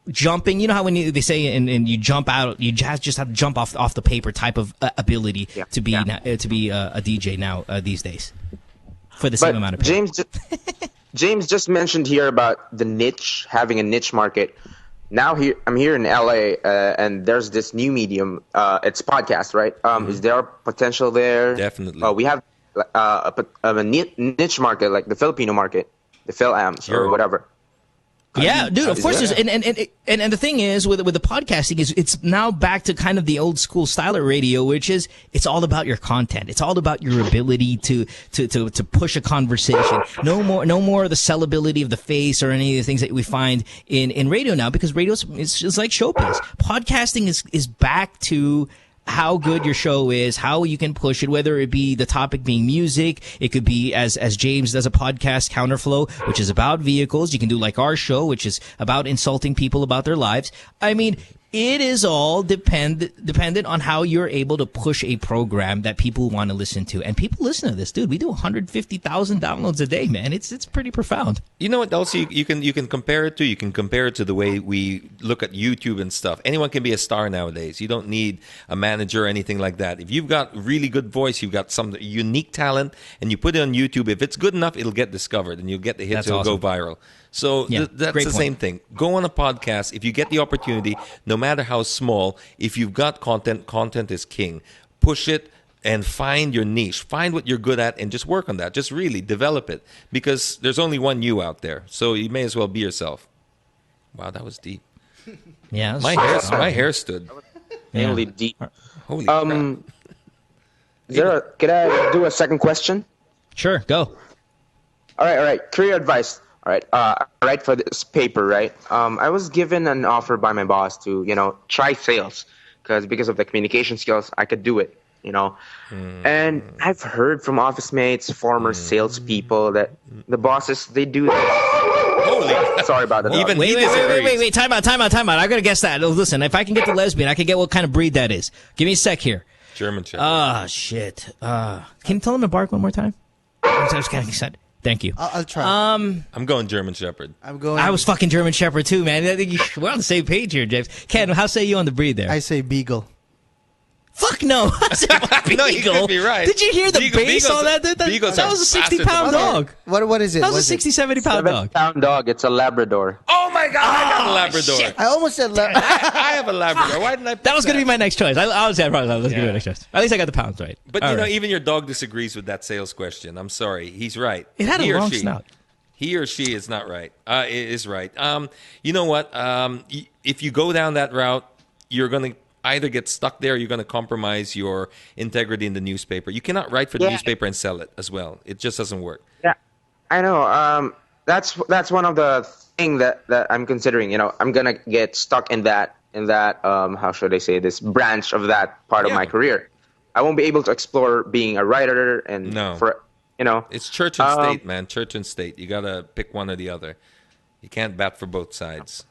jumping, you know how when they say and you jump out, you just have to jump off the paper type of ability to be a DJ now these days for the same amount of pay. James just mentioned here about the niche, having a niche market. now I'm here in LA, and there's this new medium. It's podcast, right? Is there potential there? Definitely. We have a niche market, like the Filipino market, the Phil-Ams or whatever. Yeah, dude. Of course, there's, and the thing is with the podcasting is it's now back to kind of the old school style of radio, which is it's all about your content. It's all about your ability to push a conversation. No more of the sellability of the face or any of the things that we find in radio now, because radio is just like showbiz. Podcasting is back to how good your show is, how you can push it, whether it be the topic being music, it could be as James does a podcast, Counterflow, which is about vehicles. You can do like our show, which is about insulting people about their lives. I mean, it is all dependent on how you're able to push a program that people want to listen to. And people listen to this, dude. We do 150,000 downloads a day, man. It's pretty profound. You know what else you can compare it to? You can compare it to the way we look at YouTube and stuff. Anyone can be a star nowadays. You don't need a manager or anything like that. If you've got really good voice, you've got some unique talent, and you put it on YouTube, if it's good enough, it'll get discovered, and you'll get the hits. It'll go viral. So that's the same thing. Go on a podcast. If you get the opportunity, no matter how small, if you've got content is king. Push it and find your niche. Find what you're good at and just work on that. Just really develop it, because there's only one you out there. So you may as well be yourself. Wow, that was deep. Yeah, my hair stood. Really deep. Holy crap. Can I do a second question? Sure, go. All right. Career advice. All right. I write for this paper, right? I was given an offer by my boss to, try sales, because of the communication skills, I could do it, And I've heard from office mates, former salespeople, that the bosses, they do that. Holy. Sorry about that. Wait. Time out. I gotta guess that. Listen, if I can get the lesbian, I can get what kind of breed that is. Give me a sec here. German Shepherd. Ah, shit. Can you tell him to bark one more time? I was kind of excited. Thank you. I'll try. I'm going German Shepherd. I was fucking German Shepherd too, man. I think we're on the same page here, James. Ken, how say you on the breed there? I say Beagle. Fuck no. I said Beagle. No, you could be right. Did you hear the bass on that? That was a 60-pound dog. What is it? That was a 60, 70-pound dog. 7-pound dog. It's a Labrador. Oh my God, I got a Labrador. Shit. I almost said Labrador. I have a Labrador. Why didn't I? That was going to be my next choice. I was going to be my next choice. At least I got the pounds right. But even your dog disagrees with that sales question. I'm sorry. He's right. It had a long snout. He or she is not right. Is right. You know what? If you go down that route, you're going to either get stuck there or you're going to compromise your integrity in the newspaper. You cannot write for the newspaper and sell it as well. It just doesn't work. Yeah, I know. That's one of the things that I'm considering. I'm going to get stuck in that how should I say this, branch of that part of my career. I won't be able to explore being a writer and It's church and state, man. Church and state. You got to pick one or the other. You can't bat for both sides.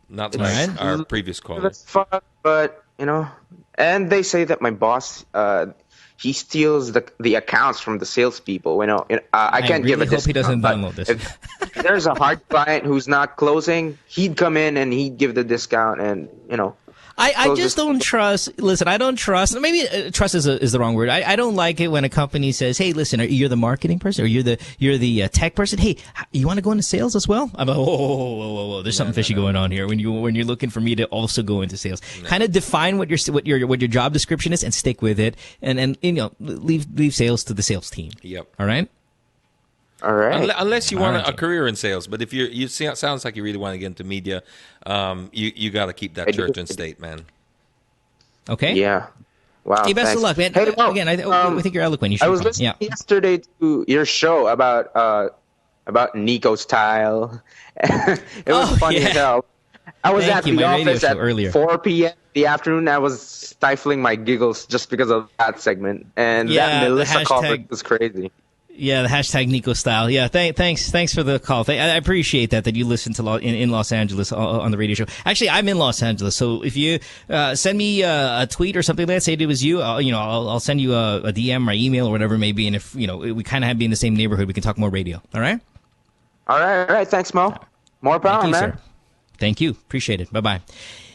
Not like our previous caller. That's fun, but and they say that my boss, he steals the accounts from the salespeople. I can't give a discount. I hope he doesn't download this. If there's a hard client who's not closing, he'd come in and he'd give the discount, and I just don't trust. Listen, I don't trust. Maybe trust is the wrong word. I don't like it when a company says, "Hey, listen, you're the marketing person, or you're the tech person. Hey, you want to go into sales as well?" I'm like, whoa. There's something fishy going on here. When you're looking for me to also go into sales, kind of define what your job description is and stick with it, and leave sales to the sales team. Yep. All right. All right. Unless you want a career in sales, but if you sounds like you really want to get into media, you got to keep that church and state, man. Okay. Yeah. Wow. Hey, best of luck, man. Hey, again, I think you're eloquent. You should I was listening yesterday to your show about Nico style. It was funny as hell. I was at the office at 4 p.m. in the afternoon. I was stifling my giggles just because of that segment, and that Melissa call was crazy. Yeah, the hashtag Nico style. Yeah, thanks for the call. I appreciate that you listen to in Los Angeles on the radio show. Actually, I'm in Los Angeles, so if you send me a tweet or something like that, say it was you, I'll send you a DM or email or whatever it may be, and if we kind of have to be in the same neighborhood, we can talk more radio. All right. All right. Thanks, Mo. More power, man. Sir. Thank you. Appreciate it. Bye-bye.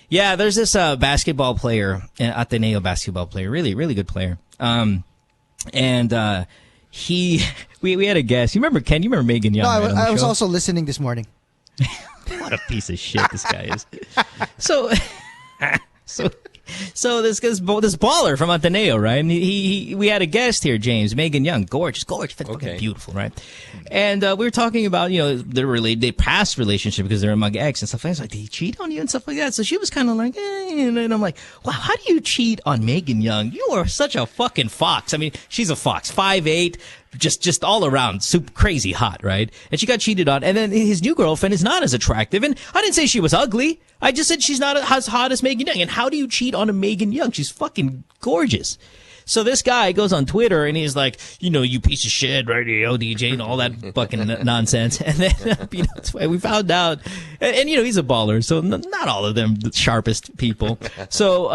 Yeah, there's this basketball player, Ateneo basketball player, really, really good player. We had a guest. You remember Ken? You remember Megan Young? No, I was also listening this morning. What a piece of shit this guy is. So this baller from Ateneo, right? And we had a guest here, James, Megan Young, gorgeous, fucking beautiful, right? And we were talking about, their past relationship because they're among ex and stuff like that. Like, did he cheat on you and stuff like that? So she was kind of like, and I'm like, wow, how do you cheat on Megan Young? You are such a fucking fox. I mean, she's a fox, 5'8", just all around, super crazy hot, right? And she got cheated on. And then his new girlfriend is not as attractive. And I didn't say she was ugly. I just said she's not as hot as Megan Young. And how do you cheat on a Megan Young? She's fucking gorgeous. So this guy goes on Twitter and he's like, you piece of shit, radio DJ, and all that fucking nonsense. And then, we found out, and he's a baller, so not all of them the sharpest people. So,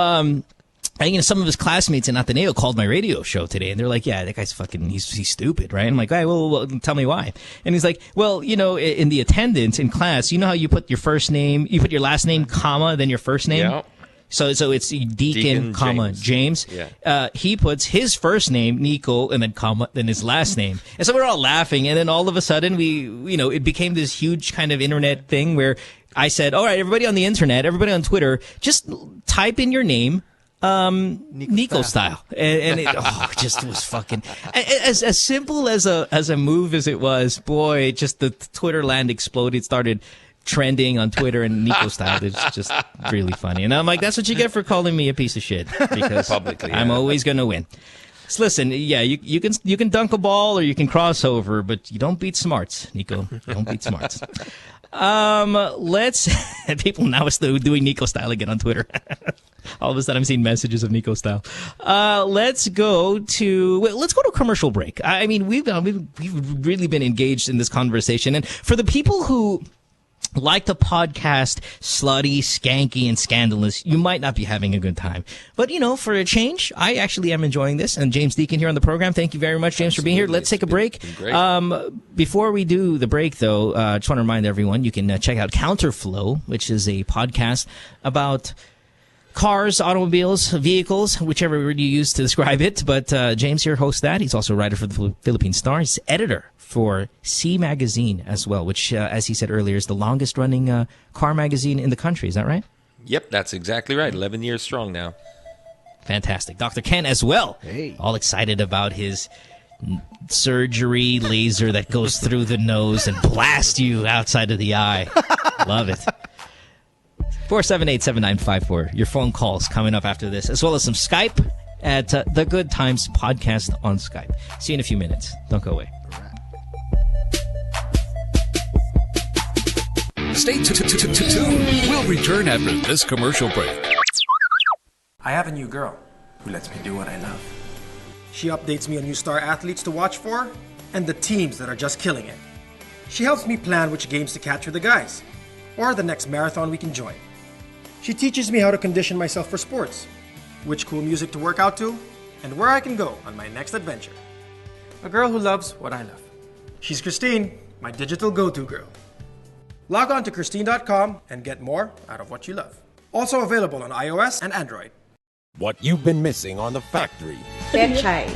some of his classmates in Ateneo called my radio show today, and they're like, yeah, that guy's fucking, he's stupid, right? And I'm like, all right, well, tell me why. And he's like, well, in the attendance in class, you know how you put your first name, you put your last name, comma, then your first name? Yeah. So it's Deakin, comma, James. Yeah. He puts his first name, Nico, and then comma, then his last name. And so we're all laughing, and then all of a sudden it became this huge kind of internet thing where I said, all right, everybody on the internet, everybody on Twitter, just type in your name, Nico style. And it just was fucking as simple as a move as it was. Boy, just the Twitter land exploded, started trending on Twitter, and Nico style is just really funny. And I'm like, that's what you get for calling me a piece of shit, because publicly, I'm always going to win. So listen, yeah, you can dunk a ball or you can cross over, but you don't beat smarts, Nico. You don't beat smarts. Let's people now are still doing Nico style again on Twitter. All of a sudden I'm seeing messages of Nico style. Let's go to a commercial break. I mean, we've really been engaged in this conversation, and for the people who like the podcast slutty, skanky, and scandalous, you might not be having a good time. But, for a change, I actually am enjoying this. And James Deakin here on the program. Thank you very much, James, for being here. Let's take a break. Before we do the break, though, I just want to remind everyone, you can check out Counterflow, which is a podcast about cars, automobiles, vehicles, whichever word you use to describe it. But James here hosts that. He's also a writer for the Philippine Star. He's editor for C Magazine as well, which, as he said earlier, is the longest-running car magazine in the country. Is that right? Yep, that's exactly right. 11 years strong now. Fantastic. Dr. Ken as well. Hey. All excited about his surgery laser that goes through the nose and blasts you outside of the eye. Love it. 478-7954. Your phone calls coming up after this, as well as some Skype at The Good Times Podcast on Skype. See you in a few minutes. Don't go away. Stay tuned. We'll return after this commercial break. I have a new girl who lets me do what I love. She updates me on new star athletes to watch for and the teams that are just killing it. She helps me plan which games to catch with the guys or the next marathon we can join. She teaches me how to condition myself for sports, which cool music to work out to, and where I can go on my next adventure. A girl who loves what I love. She's Christine, my digital go-to girl. Log on to Christine.com and get more out of what you love. Also available on iOS and Android. What you've been missing on The Factory. Pechay.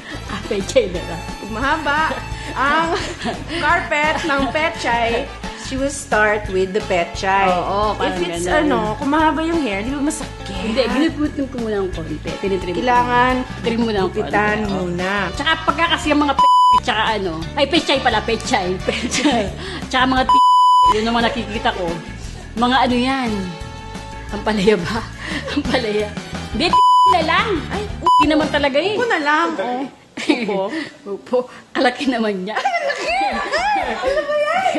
Pechay na lang. Mahaba ang carpet ng pechay, she will start with the pechay. Oo, if it's kung mahaba yung hair, di ba masakit? Hindi, ginugutin ko muna ng konti. Tinitrim Kailangan trim mo ng konti. gupitan muna. Tsaka pagka kasi yung mga tsaka ay pechay pala, pechay. Tsaka mga yun naman nakikita ko. Mga yan. Ampalaya ba? Ampalaya. Hindi, na lang. Ay, upo naman talaga eh. Upo na lang. Upo. Upo. Kalaki naman niya. Kalaki? Ano ba yan?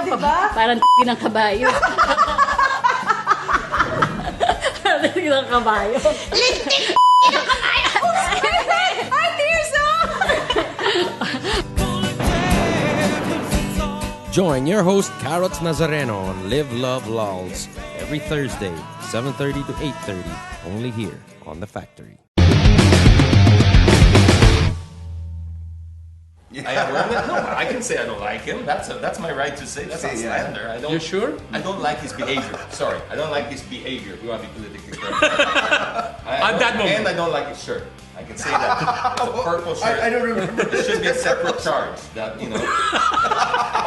Diba? Parang ng kabayo. Parang ng kabayo. Lintik ng kabayo! Ay, Tirso! Join your host, Carrots Nazareno, on Live, Love, Lols every Thursday, 7:30 to 8:30, only here on The Factory. I can say I don't like him. That's my right to say. That's not slander. You sure? I don't like his behavior. Sorry, I don't like his behavior. You want to be politically correct. At that moment. And I don't like his shirt. I can say that. It's a purple shirt. I don't remember. There should be a separate charge. That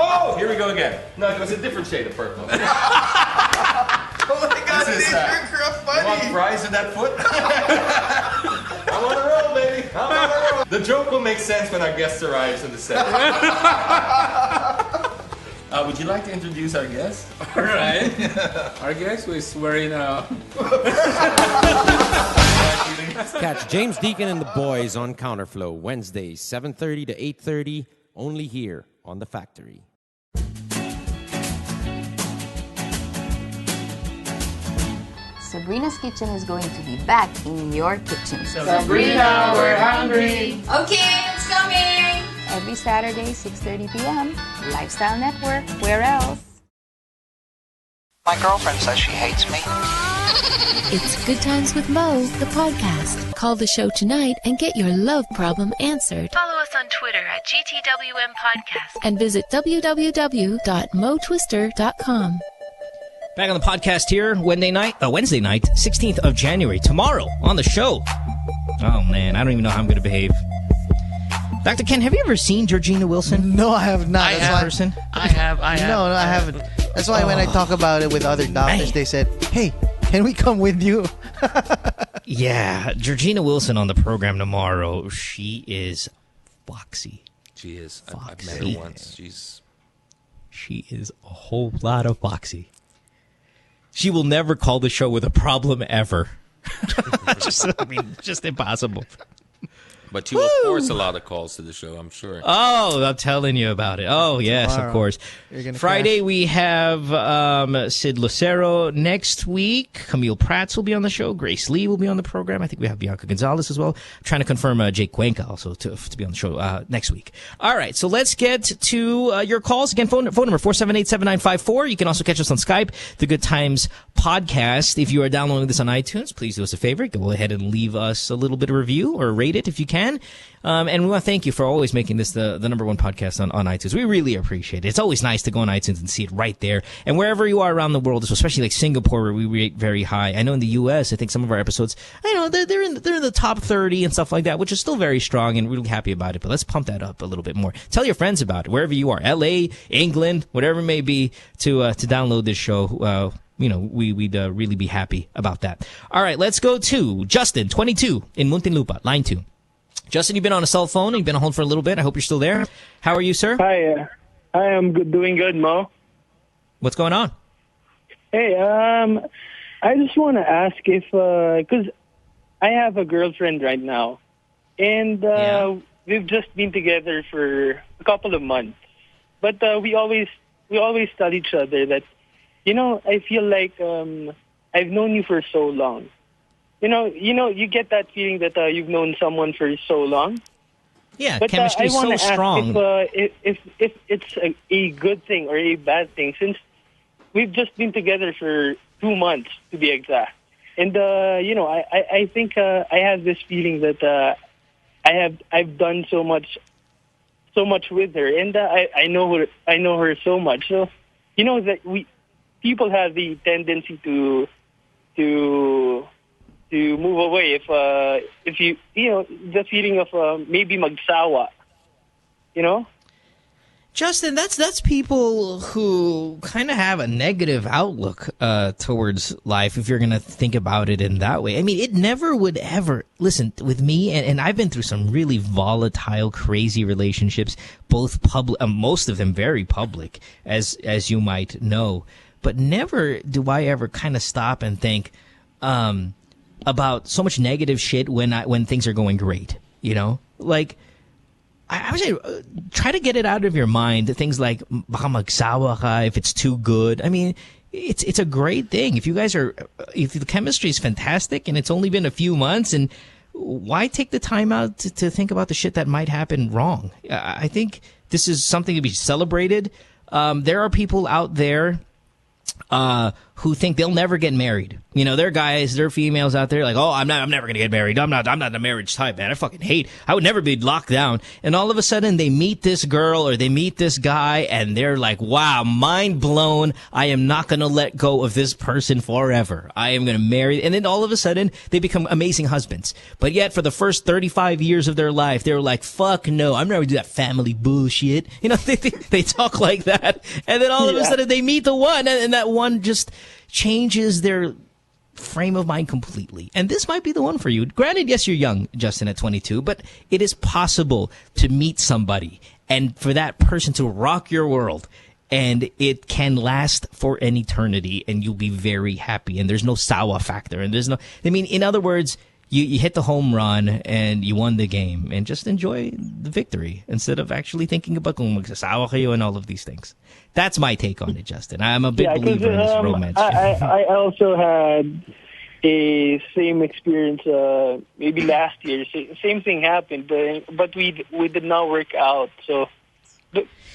Oh, here we go again. No, it was a different shade of purple. Oh my God, This is, you're funny. You want fries in that foot? I'm on a roll, baby. I'm on a roll. The joke will make sense when our guest arrives in the set. Would you like to introduce our guest? All right. Our guest is wearing a... Catch James Deakin and the boys on Counterflow, Wednesdays, 7:30 to 8:30, only here on The Factory. Sabrina's Kitchen is going to be back in your kitchen. Sabrina, we're hungry. Okay, it's coming. Every Saturday, 6:30 p.m. Lifestyle Network. Where else? My girlfriend says she hates me. It's Good Times with Mo, the podcast. Call the show tonight and get your love problem answered. Follow us on Twitter at GTWM Podcast. And visit www.motwister.com. Back on the podcast here, Wednesday night, 16th of January. Tomorrow on the show. Oh, man, I don't even know how I'm going to behave. Dr. Ken, have you ever seen Georgina Wilson? No, I have not. I have. I have. No, I haven't. That's why when I talk about it with other doctors, they said, hey, can we come with you? Yeah, Georgina Wilson on the program tomorrow. She is foxy. She is. I've met her once. She is a whole lot of foxy. She will never call the show with a problem ever. Just impossible. But you will force a lot of calls to the show, I'm sure. Oh, I'm telling you about it. Oh, yes, Tomorrow. of course. Friday, we have Sid Lucero. Next week, Camille Prats will be on the show. Grace Lee will be on the program. I think we have Bianca Gonzalez as well. I'm trying to confirm Jake Cuenca also to be on the show next week. All right, so let's get to your calls. Again, phone number 478-7954. You can also catch us on Skype, The Good Times Podcast. If you are downloading this on iTunes, please do us a favor. Go ahead and leave us a little bit of review or rate it if you can. And we want to thank you for always making this the number one podcast on iTunes. We really appreciate it. It's always nice to go on iTunes and see it right there. And wherever you are around the world, especially like Singapore, where we rate very high. I know in the U.S., I think some of our episodes, they're in the top 30 and stuff like that, which is still very strong and really happy about it. But let's pump that up a little bit more. Tell your friends about it, wherever you are, L.A., England, whatever it may be, to download this show. We'd really be happy about that. All right, let's go to Justin, 22, in Muntinlupa, line 2. Justin, you've been on a cell phone. You've been on hold for a little bit. I hope you're still there. How are you, sir? Hi, I am doing good, Mo. What's going on? Hey, I just want to ask if, because I have a girlfriend right now, and we've just been together for a couple of months, but we always tell each other that, I feel like I've known you for so long. You get that feeling that you've known someone for so long. Yeah, but chemistry's so strong. If it's a good thing or a bad thing, since we've just been together for 2 months to be exact, and I think I have this feeling that I've done so much with her, and I know her so much. So that people have the tendency to move away if you the feeling of maybe magsawa, Justin, that's people who kind of have a negative outlook towards life, if you're going to think about it in that way. I mean, it never would ever, listen, with me, and I've been through some really volatile, crazy relationships, both public, most of them very public, as you might know. But never do I ever kind of stop and think about so much negative shit when things are going great, Like, I would say, try to get it out of your mind. Things like baka magsawa ka if it's too good. I mean, it's a great thing. If the chemistry is fantastic and it's only been a few months, and why take the time out to think about the shit that might happen wrong? I think this is something to be celebrated. There are people out there who think they'll never get married. You know, there are guys, there are females out there like, oh, I'm never gonna get married. I'm not a marriage type, man. I would never be locked down. And all of a sudden they meet this girl or they meet this guy and they're like, wow, mind blown. I am not gonna let go of this person forever. I am gonna marry. And then all of a sudden they become amazing husbands. But yet for the first 35 years of their life, they were like, fuck no, I'm never gonna do that family bullshit. You know, they talk like that. And then all of a sudden they meet the one and that one just changes their frame of mind completely. And this might be the one for you. Granted, yes, you're young, Justin, at 22, but it is possible to meet somebody and for that person to rock your world. And it can last for an eternity and you'll be very happy. And there's no sawa factor. And in other words, you hit the home run and you won the game and just enjoy the victory instead of actually thinking about kung magsasawa kayo and all of these things. That's my take on it, Justin. I'm a big believer in this romance. I also had a same experience maybe last year. Same thing happened, but we did not work out. So.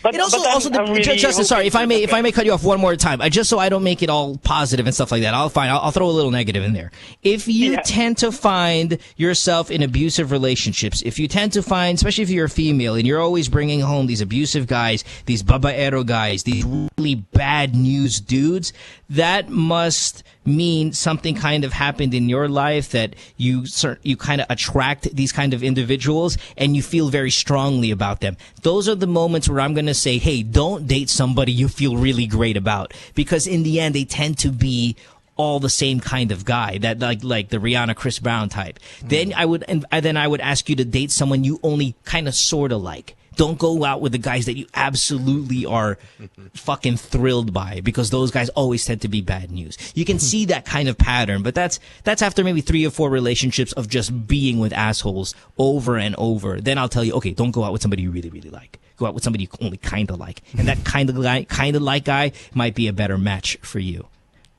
But Justin, sorry, if I may cut you off one more time, just so I don't make it all positive and stuff like that, I'll throw a little negative in there. If you tend to find yourself in abusive relationships, if you tend to find, especially if you're a female, and you're always bringing home these abusive guys, these babaero guys, these really bad news dudes, that must mean something kind of happened in your life that you kind of attract these kind of individuals and you feel very strongly about them. Those are the moments where I'm going to say, hey, don't date somebody you feel really great about, because in the end they tend to be all the same kind of guy, that like the Rihanna Chris Brown type. Then I would ask you to date someone you only kind of sort of like. Don't go out with the guys that you absolutely are fucking thrilled by, because those guys always tend to be bad news. You can see that kind of pattern, but that's after maybe 3 or 4 relationships of just being with assholes over and over. Then I'll tell you, okay, don't go out with somebody you really, really like. Go out with somebody you only kind of like. And that kind of like guy might be a better match for you.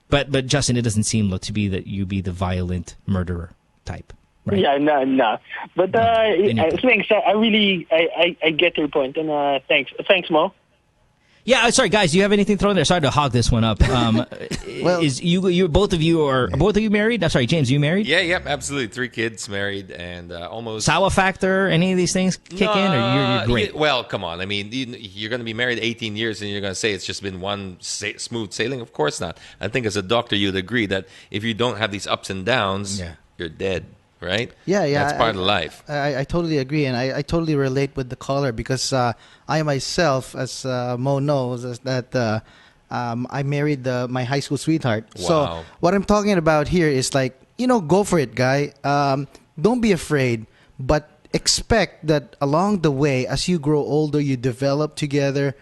But Justin, it doesn't seem to be that you be the violent murderer type. Right. Yeah, no. But thanks. I get your point, and thanks, Mo. Yeah, sorry, guys. Do you have anything thrown there? Sorry to hog this one up. Well, both of you married? I'm sorry, James. Are you married? Yeah, yep, absolutely. 3 kids, married, and almost. Sawa factor? Any of these things kick in, or you're great? Well, come on. I mean, you're going to be married 18 years, and you're going to say it's just been one smooth sailing? Of course not. I think as a doctor, you'd agree that if you don't have these ups and downs, you're dead. Right? Yeah. That's part of life. I totally agree, and I totally relate with the caller, because I myself, as Mo knows, is that I married my high school sweetheart. Wow. So what I'm talking about here is like, go for it, guy. Don't be afraid, but expect that along the way, as you grow older, you develop together.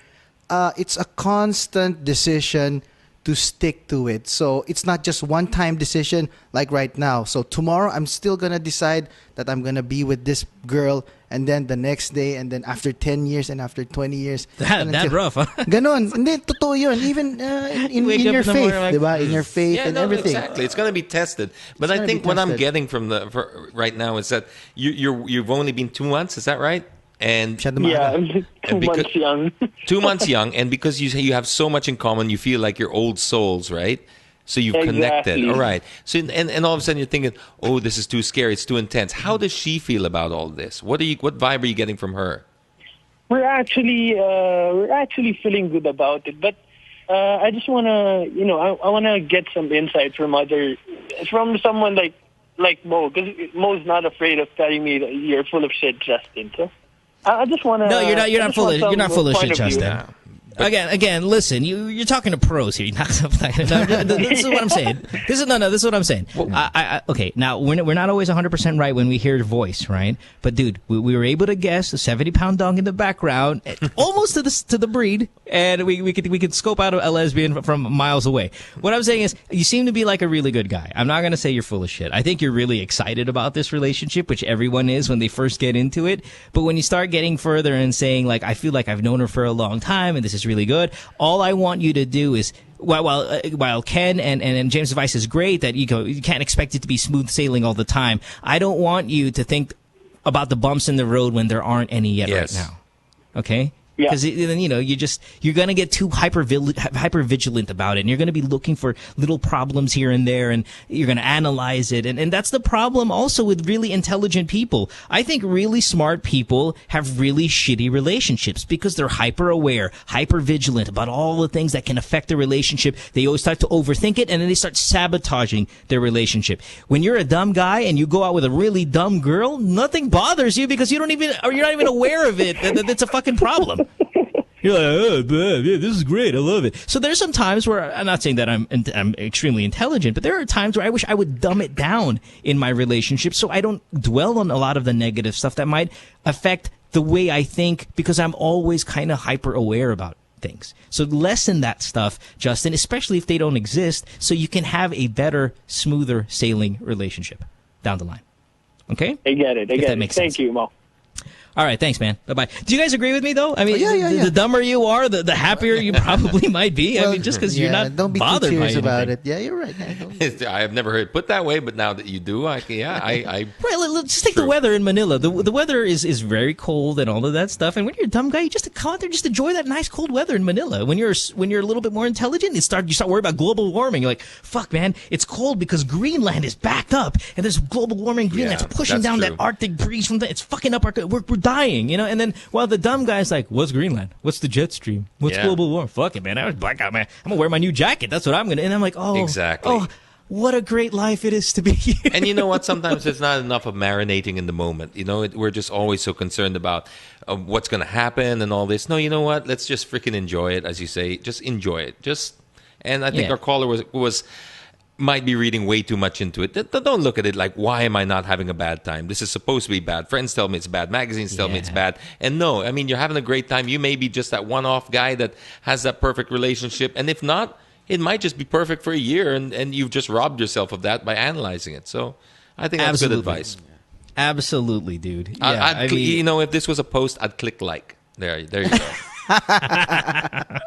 It's a constant decision to stick to it. So it's not just one-time decision like right now. So tomorrow I'm still going to decide that I'm going to be with this girl, and then the next day, and then after 10 years and after 20 years. That rough, huh? Ganon. Hindi, totoo yun. Even in your faith, like, diba? In your faith and everything. Exactly. It's going to be tested. But I think what I'm getting from right now is that you've only been 2 months. Is that right? And 2 months young. 2 months young, and because you have so much in common, you feel like you're old souls, right? So you've connected. All right. So and all of a sudden you're thinking, oh, this is too scary. It's too intense. How does she feel about all this? What vibe are you getting from her? We're actually feeling good about it, but I just wanna, I wanna get some insight from someone like Mo, because Mo's not afraid of telling me that you're full of shit, Justin. So I just want to. No, you're not full of shit, Justin. Again, listen. You're talking to pros here. This is what I'm saying. This is what I'm saying. Okay, now we're not always 100% right when we hear your voice, right? But dude, we were able to guess a 70-pound dog in the background, almost to the breed, and we could scope out a lesbian from miles away. What I'm saying is, you seem to be like a really good guy. I'm not gonna say you're full of shit. I think you're really excited about this relationship, which everyone is when they first get into it. But when you start getting further and saying like, I feel like I've known her for a long time, and this is really good. All I want you to do is, while Ken and James' advice is great, that you can't expect it to be smooth sailing all the time. I don't want you to think about the bumps in the road when there aren't any yet right now. Okay? Because then you're gonna get too hyper vigilant about it, and you're gonna be looking for little problems here and there, and you're gonna analyze it, and that's the problem also with really intelligent people. I think really smart people have really shitty relationships because they're hyper aware, hyper vigilant about all the things that can affect the relationship. They always start to overthink it, and then they start sabotaging their relationship. When you're a dumb guy and you go out with a really dumb girl, nothing bothers you because you're not even aware of it. That's a fucking problem. You're like, oh, yeah, this is great. I love it. So there's some times where I'm not saying that I'm extremely intelligent, but there are times where I wish I would dumb it down in my relationship so I don't dwell on a lot of the negative stuff that might affect the way I think because I'm always kind of hyper aware about things. So lessen that stuff, Justin, especially if they don't exist, so you can have a better, smoother sailing relationship down the line. Okay? I get it. Thank you, Mo. All right, thanks, man. Bye-bye. Do you guys agree with me, though? I mean, the dumber you are, the happier you probably might be. Well, I mean, just because you're not don't be bothered too by serious anything. about it. Yeah, you're right. I have never heard it put that way, but now that you do, I Right, let's take the weather in Manila. The weather is very cold and all of that stuff. And when you're a dumb guy, you just come out there, just enjoy that nice cold weather in Manila. When you're a little bit more intelligent, you start worrying about global warming. You're like, fuck, man, it's cold because Greenland is backed up, and there's global warming. Greenland's pushing down that Arctic breeze from it's fucking up. We're dying, And then while the dumb guy's like, what's Greenland? What's the jet stream? What's global warming? Fuck it, man. I was blackout, man. I'm gonna wear my new jacket. That's what I'm gonna. And I'm like, oh, exactly. Oh, what a great life it is to be here. And you know what? Sometimes it's not enough of marinating in the moment. We're just always so concerned about what's going to happen and all this. No, you know what? Let's just freaking enjoy it, as you say. Just enjoy it. And I think our caller was might be reading way too much into it. Don't look at it like, why am I not having a bad time? This is supposed to be bad. Friends tell me it's bad. Magazines tell me it's bad. And no, I mean, you're having a great time. You may be just that one-off guy that has that perfect relationship. And if not, it might just be perfect for a year, and you've just robbed yourself of that by analyzing it. So I think that's good advice. Absolutely, dude. If this was a post, I'd click like. There you go.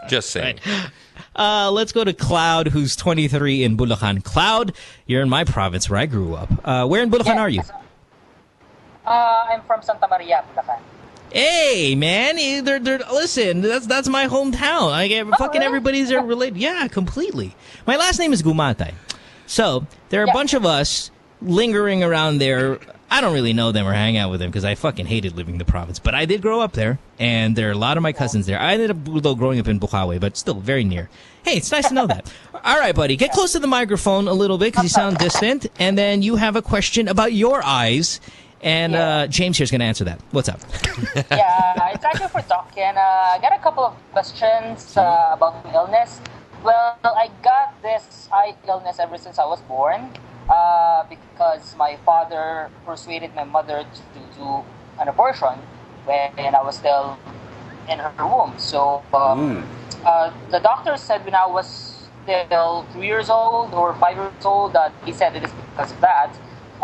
Just saying. Right. Let's go to Cloud, who's 23 in Bulacan. Cloud, you're in my province where I grew up. Where in Bulacan are you? I'm from Santa Maria, Bulacan. Hey, man, listen, that's my hometown. Fucking everybody's there related. Yeah, completely. My last name is Gumatay. So there are a bunch of us lingering around there. I don't really know them or hang out with them because I fucking hated living in the province. But I did grow up there, and there are a lot of my cousins there. I ended up, though, growing up in Bukawi, but still very near. Hey, it's nice to know that. All right, buddy, get close to the microphone a little bit because you sound distant. And then you have a question about your eyes. And James here's going to answer that. What's up? It's actually for Deakin. I got a couple of questions about my illness. Well, I got this eye illness ever since I was born because my father persuaded my mother to do an abortion when I was still in her womb. So the doctor said when I was still 2 years old or 5 years old that he said it is because of that.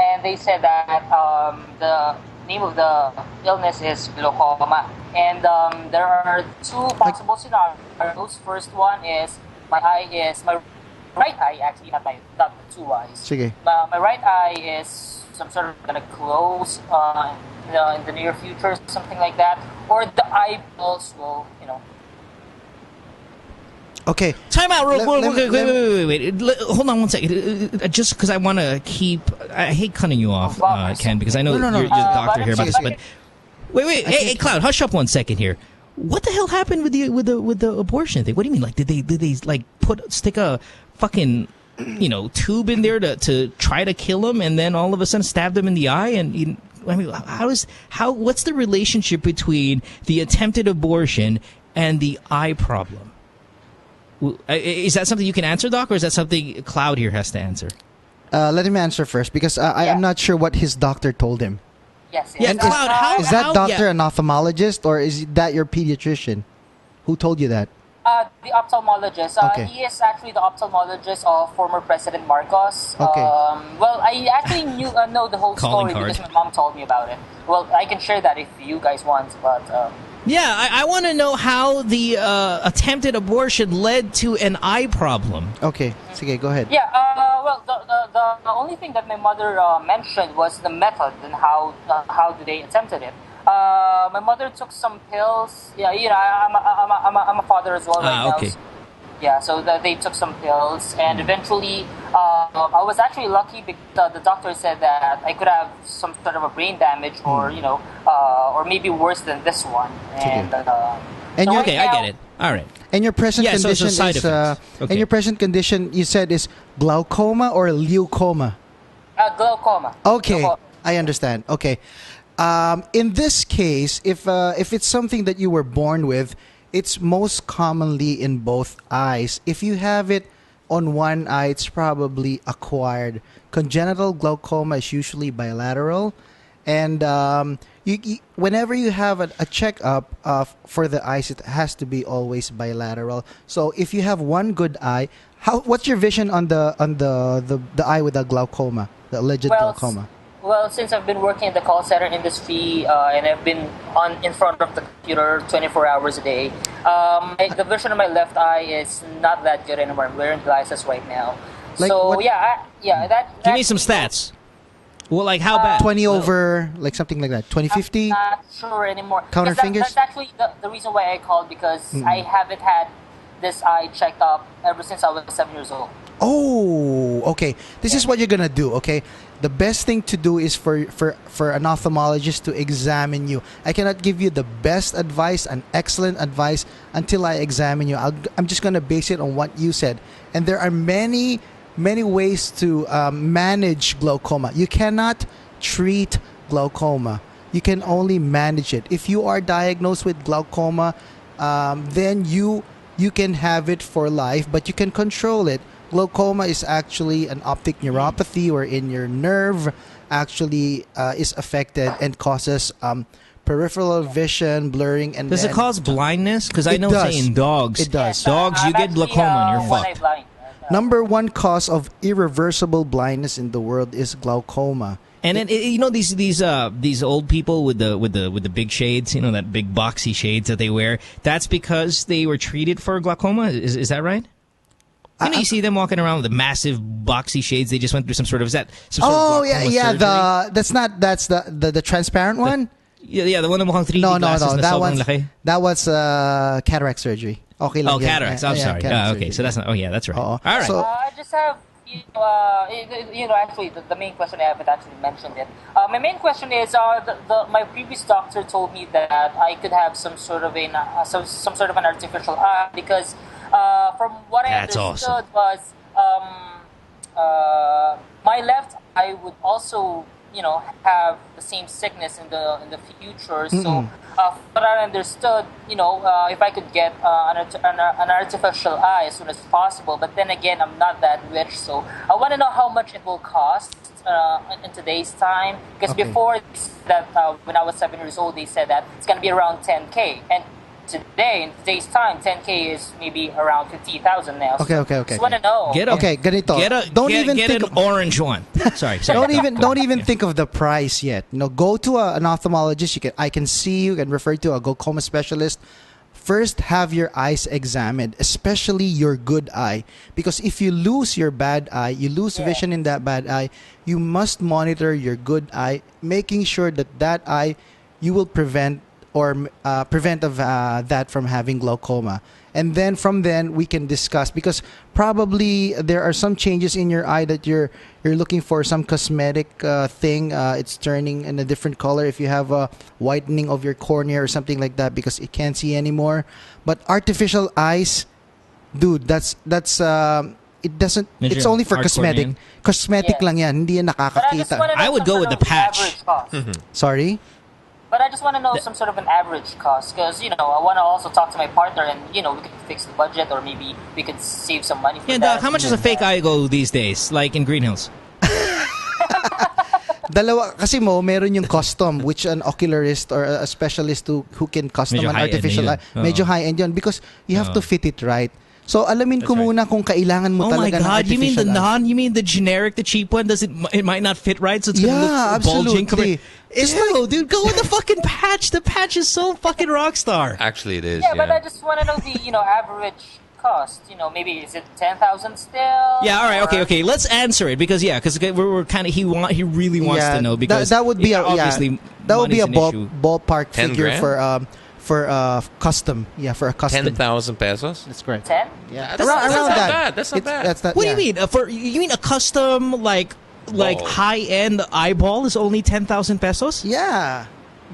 And they said that the name of the illness is glaucoma. And there are two possible scenarios. First one is my right eye, actually, not the two eyes. Sige. My right eye is some sort of going to close in the near future, something like that. Or the eyeballs will, Okay. Time out real quick. Wait. Hold on one second. Just because I want to I hate cutting you off, Ken, because I know you're the doctor here about this. But wait. Hey, Cloud, hush up 1 second here. What the hell happened with the abortion thing? What do you mean? Like, did they like stick a fucking tube in there to try to kill him, and then all of a sudden stabbed him in the eye? And what's the relationship between the attempted abortion and the eye problem? Is that something you can answer, Doc, or is that something Cloud here has to answer? Let him answer first, because I'm not sure what his doctor told him. Yes. And Cloud, is that doctor an ophthalmologist, or is that your pediatrician? Who told you that? The ophthalmologist. Okay. He is actually the ophthalmologist of former President Marcos. Okay. Well, I actually know the whole story because my mom told me about it. Well, I can share that if you guys want, but... Yeah, I want to know how the attempted abortion led to an eye problem. Okay, sige, go ahead. Yeah, well, the only thing that my mother mentioned was the method and how they attempted it. My mother took some pills. Yeah, I'm a father as well right now. Okay. So, yeah, so they took some pills, and eventually, I was actually lucky because the doctor said that I could have some sort of a brain damage, or or maybe worse than this one. And And so you're, Okay, I get it. All right. And your present Yeah, so it's a condition side is effect. Okay. and your present condition you said is glaucoma or leucoma. Glaucoma. Okay, Glaucoma. I understand. Okay, in this case, if it's something that you were born with, it's most commonly in both eyes. If you have it on one eye, it's probably acquired. Congenital glaucoma is usually bilateral, and whenever you have a checkup for the eyes, it has to be always bilateral. So if you have one good eye, what's your vision on the eye with the glaucoma, the alleged glaucoma? Well, since I've been working in the call center industry and I've been in front of the computer 24 hours a day, the vision of my left eye is not that good anymore. I'm wearing glasses right now. Like so what- Give me some stats. Well, like how bad? 20 over, like something like that. 20/50? I'm not sure anymore. Counter Yes, fingers? That's actually the reason why I called, because I haven't had this eye checked up ever since I was 7 years old. Oh, okay. This is what you're gonna do. Okay, the best thing to do is for an ophthalmologist to examine you. I cannot give you the best advice, an excellent advice, until I examine you. I'm just gonna base it on what you said, and there are many ways to manage glaucoma. You cannot treat glaucoma. You can only manage it. If you are diagnosed with glaucoma, then you can have it for life, but you can control it. Glaucoma is actually an optic neuropathy wherein your nerve actually is affected and causes peripheral vision, blurring, and Does it cause blindness? Because I It know, does. say in dogs, It does. dogs, you get glaucoma and you're One eye fucked. blind. Number one cause of irreversible blindness in the world is glaucoma. And then you know these old people with the big shades, you know, that big boxy shades that they wear. That's because they were treated for glaucoma. Is that right? You know, you see them walking around with the massive boxy shades. They just went through some sort of Oh yeah, glaucoma yeah. surgery? That's the transparent one. Yeah, the one that mukhang 3D No. glasses na sobrang laki. That was cataract surgery. Okay lang Oh, yan. cataracts. I'm sorry. cataract Okay, surgery. so that's not. Oh, yeah, that's right. Oo. All right. So, I just have, actually, the main question I haven't actually mentioned it. My main question is, my previous doctor told me that I could have some sort of an artificial eye, because from what I That's understood was my left eye would also have the same sickness in the future. So what I understood, if I could get an artificial eye as soon as possible. But then again, I'm not that rich, so I want to know how much it will cost in today's time. Because before that, when I was 7 years old, they said that it's going to be around 10K, and today, in today's time, 10K is maybe around 50,000 now. So Okay. Just want to know. Ganito. Get an orange one. Sorry. Don't even think of the price yet. Go to an ophthalmologist. I can see you. Can refer to a glaucoma specialist. First, have your eyes examined, especially your good eye, because if you lose your bad eye, you lose vision in that bad eye. You must monitor your good eye, making sure that eye you will prevent of that from having glaucoma. And then from then we can discuss, because probably there are some changes in your eye that you're looking for some cosmetic thing. It's turning in a different color. If you have a whitening of your cornea or something like that, because it can't see anymore. But artificial eyes, dude, that's it doesn't. Medyo It's only for hardcore cosmetic. yan. Cosmetic lang yan. Hindi yan But I just nakakakita. want to know I would some go sort with of the patch. average cost. Sorry. But I just want to know some sort of an average cost, because I want to also talk to my partner, and we could fix the budget, or maybe we could save some money. For Yeah, that. Doc, how much does a fake eye go these days, like in Green Hills? Dalawa kasi meron yung custom, which an ocularist or a specialist who can custom Medyo an high-end artificial na eye. yun. Medyo high-end yun, because you have to fit it right. So alamin ko muna kung kailangan mo Oh my talaga ng God! You mean the artificial eye. you mean the generic, the cheap one? It might not fit right, so it's gonna look bulging. absolutely. Ew, dude, go with the fucking patch. The patch is so fucking rock star. Actually, it is. Yeah, but I just want to know the average cost? Maybe is it 10,000 still? Yeah, all right, or- okay. Let's answer it because we're kind of he really wants to know because that would be obviously that would be a money's an issue. ballpark 10 figure grand? for custom. Yeah, for a custom. 10,000 pesos? That's correct. 10? Yeah, That's around not that. bad. That's not It's- bad. That's that. What yeah. do you mean? You mean a custom like Ball. high end eyeball is only 10,000 pesos? Yeah.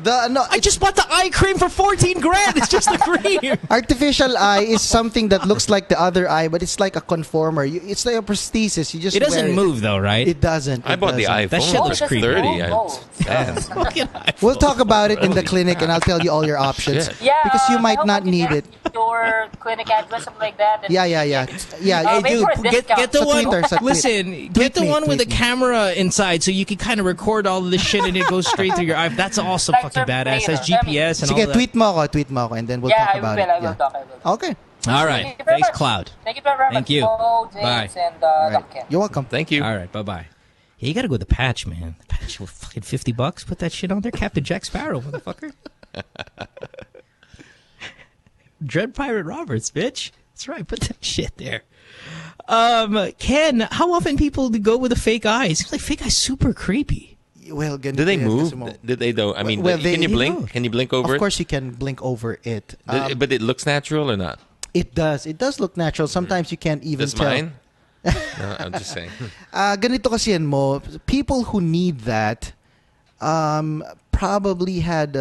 I just bought the eye cream for 14 grand. It's just the cream. Artificial eye is something that looks like the other eye, but it's like a conformer. It's like a prosthesis. You just It doesn't wear move though, right? It doesn't. I bought the iPhone That shit for looks creepy. 30. We'll talk about it in the clinic, and I'll tell you all your options. Shit. Yeah, because you I might hope not I can need get it. Your clinic address, something like that. and- Yeah. Hey, maybe dude, for a get discount. the Sa one. Twitter, sa tweet. Listen, get the me, one with the tweet me. camera inside, so you can kind of record all of this shit and it goes straight through your eye. That's also Like fucking badass. Has Terminator. GPS and all Sige, that. tweet mo ako, and then we'll talk I about will. it. I will talk. I will. Okay. All Thank right, you very thanks, much. Cloud. Thank you very much. Thank you. Mo, James, Bye. and Duncan. You're welcome. Thank you. All right, bye. Yeah, you gotta go with the patch, man. The patch with fucking $50. Put that shit on there, Captain Jack Sparrow, motherfucker. Dread Pirate Roberts, bitch. That's right. Put that shit there. Ken, how often people go with a fake eye? It seems like fake eye's super creepy. Well, Do they move? Did they though? I mean, Well, can you they- blink? Can you blink over it? Of course, you can blink over it. But it looks natural or not? It does. It does look natural. Sometimes you can't even Does tell. mine? No, I'm just saying. Ganito kasi yan mo. People who need that probably had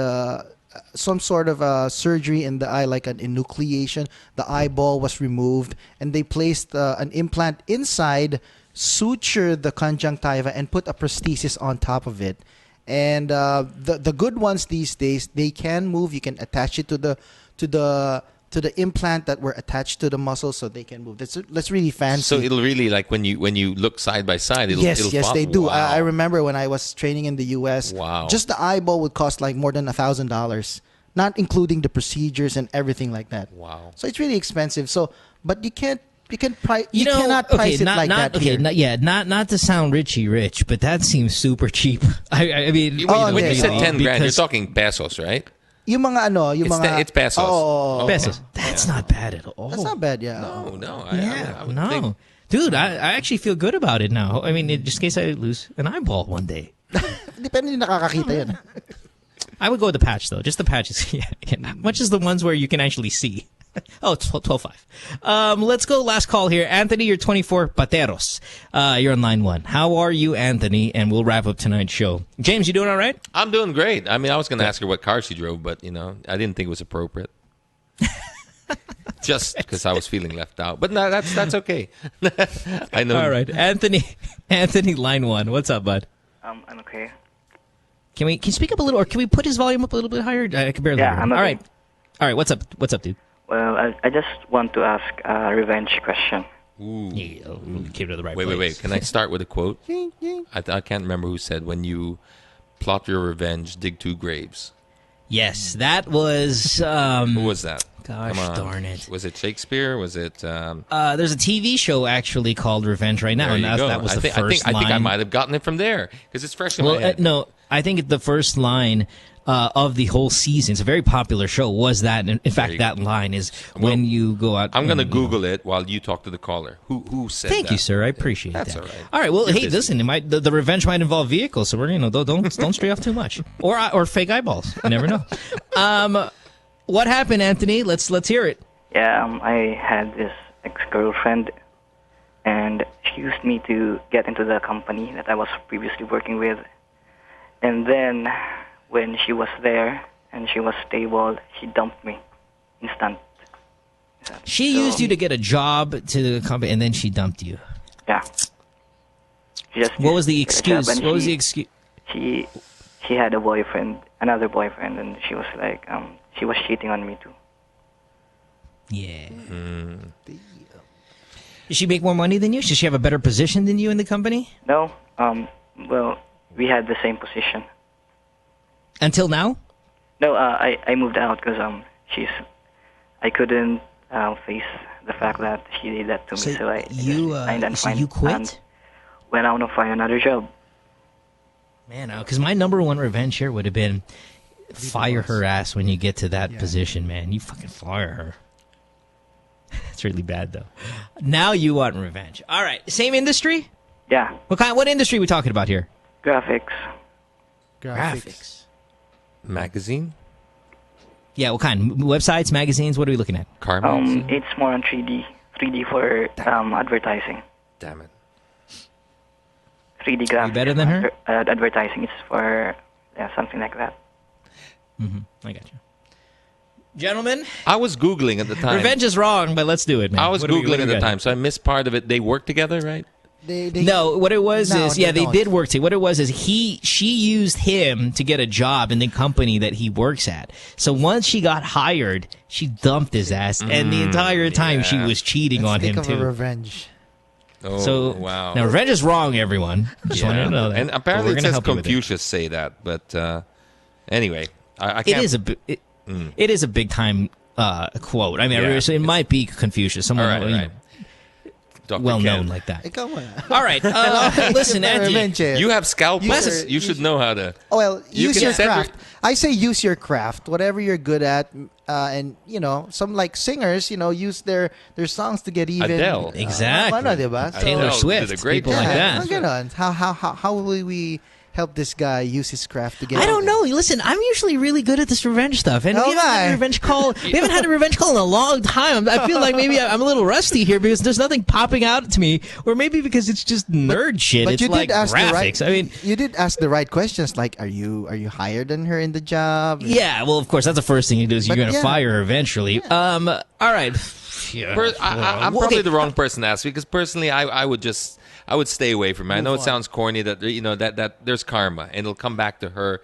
some sort of surgery in the eye, like an enucleation. The eyeball was removed, and they placed an implant inside, suture the conjunctiva, and put a prosthesis on top of it. And the good ones these days, they can move. You can attach it to the implant that were attached to the muscle, so they can move. That's really fancy. So it'll really, like when you look side by side, it'll Yes, pop. they do. Wow. I remember when I was training in the U.S. Wow. Just the eyeball would cost like more than $1,000, not including the procedures and everything like that. Wow. So it's really expensive. So, but you cannot price it not, like not, that. Okay, here. not to sound rich, but that seems super cheap. I mean, When you said 10 grand, you're because- talking pesos, right? Yung mga ano, yung mga It's pesos. Oh, pesos. That's not bad at all. That's not bad. Yeah. No. Yeah, I would no. think. Dude, I actually feel good about it now. I mean, just in case I lose an eyeball one day. Depende yung nakakakita yan. I would go with the patch, though. Just the patches. Yeah. Much as the ones where you can actually see. Oh, 12.5. Let's go last call here. Anthony, you're 24, Pateros. You're on line 1. How are you, Anthony? And we'll wrap up tonight's show. James, you doing all right? I'm doing great. I mean, I was going to ask her what car she drove, but, I didn't think it was appropriate. Just because I was feeling left out. But no, that's okay. I know. All right. Anthony, line 1. What's up, bud? I'm okay. Can you speak up a little, or can we put his volume up a little bit higher? I can barely hear him. I'm okay. All right. What's up, dude? Well, I just want to ask a revenge question. Ooh. Yeah, we came to the right Wait. place. Can I start with a quote? I can't remember who said, when you plot your revenge, dig 2 graves. Yes, that was... Who was that? Gosh darn it. Was it Shakespeare? Was it... there's a TV show actually called Revenge right now, There and you go. that was the first I line. think I might have gotten it from there, because it's fresh in my head. No, I think the first line of the whole season, it's a very popular show, was that. In fact, that line is when you go out... I'm going to Google it while you talk to the caller. Who said Thank that? you, sir. I appreciate That's that. all right. All right. Well, You're hey, busy. listen. It might the revenge might involve vehicles, so we're don't stray off too much, or fake eyeballs. You never know. What happened, Anthony? Let's hear it. Yeah, I had this ex-girlfriend, and she used me to get into the company that I was previously working with. And then, when she was there and she was stable, she dumped me. Instant. She used you to get a job to the company, and then she dumped you. Yeah. What was the excuse? And What was the excuse? She had a boyfriend, another boyfriend, and she was like, she was cheating on me too. Yeah. Did she make more money than you? Does she have a better position than you in the company? No. Well, we had the same position. Until now? No, I moved out because I couldn't face the fact that she did that to me. So I you quit? And went out to find another job. Man, because my number one revenge here would have been fire her ass when you get to that position, man. You fucking fire her. That's really bad, though. Now you want revenge. All right. Same industry? Yeah. What industry are we talking about here? Graphics. Graphics. Magazine? Yeah, what kind? Websites, magazines? What are we looking at? Car It's more on 3D. 3D for advertising. Damn it. 3D graphics. You better than her? Advertising is for something like that. I got you. Gentlemen? I was Googling at the time. Revenge is wrong, but let's do it, man. I was What do we Googling at the got? time, so I missed part of it. They work together, right? No, what it was No, is, they they don't. did work together. What it was is she used him to get a job in the company that he works at. So once she got hired, she dumped his ass, and the entire time she was cheating on him, Think of a too. revenge. Oh, So, wow. Now, revenge is wrong, everyone. Just wanted to know that. And But apparently we're it gonna says help you with it. Confucius say that, but anyway, I can't. It is a big time quote. I mean, Yeah. so it might be Confucius, someone All right, you right. know, well known like that. Come on. All right, listen, Revenge, Andy. You have scalpels. Use You should know how to. Well, You use can your send craft. I say use your craft, whatever you're good at, and some like singers, use their songs to get even. Adele. Exactly. Ano, diba? Taylor Swift. did a great People job. like that. Mga ganon. How will we help this guy use his craft to get? I don't know. Listen, I'm usually really good at this revenge stuff, and we haven't had a revenge call. We haven't had a revenge call in a long time. I feel like maybe I'm a little rusty here because there's nothing popping out to me, or maybe because it's just nerd shit. But It's you like did ask graphics. I mean, you did ask the right questions. Like, are you higher than her in the job? yeah. Well, of course, that's the first thing you do is you're But going to yeah. fire her eventually. All right. Yeah. I'm Okay. probably the wrong person to ask because personally, I would stay away from it. I know it sounds corny that that there's karma and it'll come back to her.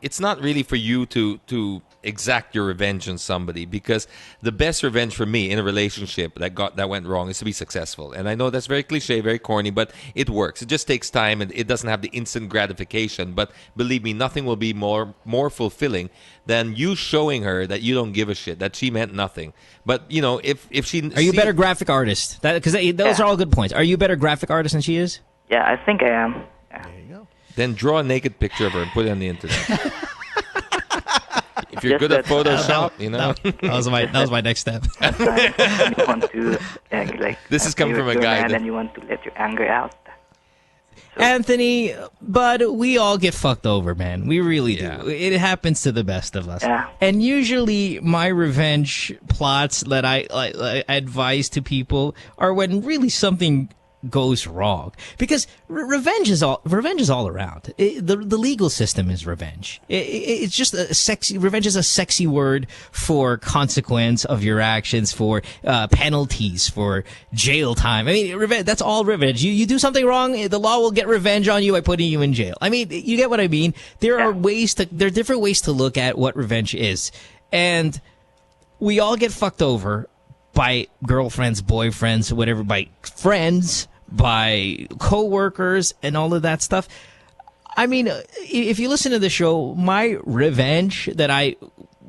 It's not really for you to exact your revenge on somebody because the best revenge for me in a relationship that went wrong is to be successful. And I know that's very cliche, very corny, but it works. It just takes time and it doesn't have the instant gratification. But believe me, nothing will be more fulfilling than you showing her that you don't give a shit, that she meant nothing. But if she Are you a better graphic artist? Because those are all good points. Are you a better graphic artist than she is? Yeah, I think I am. Then draw a naked picture of her and put it on the internet. If you're good at Photoshop, that was my next step. You want to This is coming from a guy and that- then you want to let your anger out. Anthony, but we all get fucked over, man. We really do. It happens to the best of us. Yeah. And usually my revenge plots that I advise to people are when really something goes wrong, because revenge is all around. The legal system is revenge. It's just a sexy. Revenge is a sexy word for consequence of your actions, for penalties, for jail time. I mean, revenge. That's all revenge. You do something wrong, the law will get revenge on you by putting you in jail. I mean, you get what I mean. There are different ways to look at what revenge is, and we all get fucked over by girlfriends, boyfriends, whatever, by friends, by coworkers, and all of that stuff. I mean, if you listen to the show, my revenge that I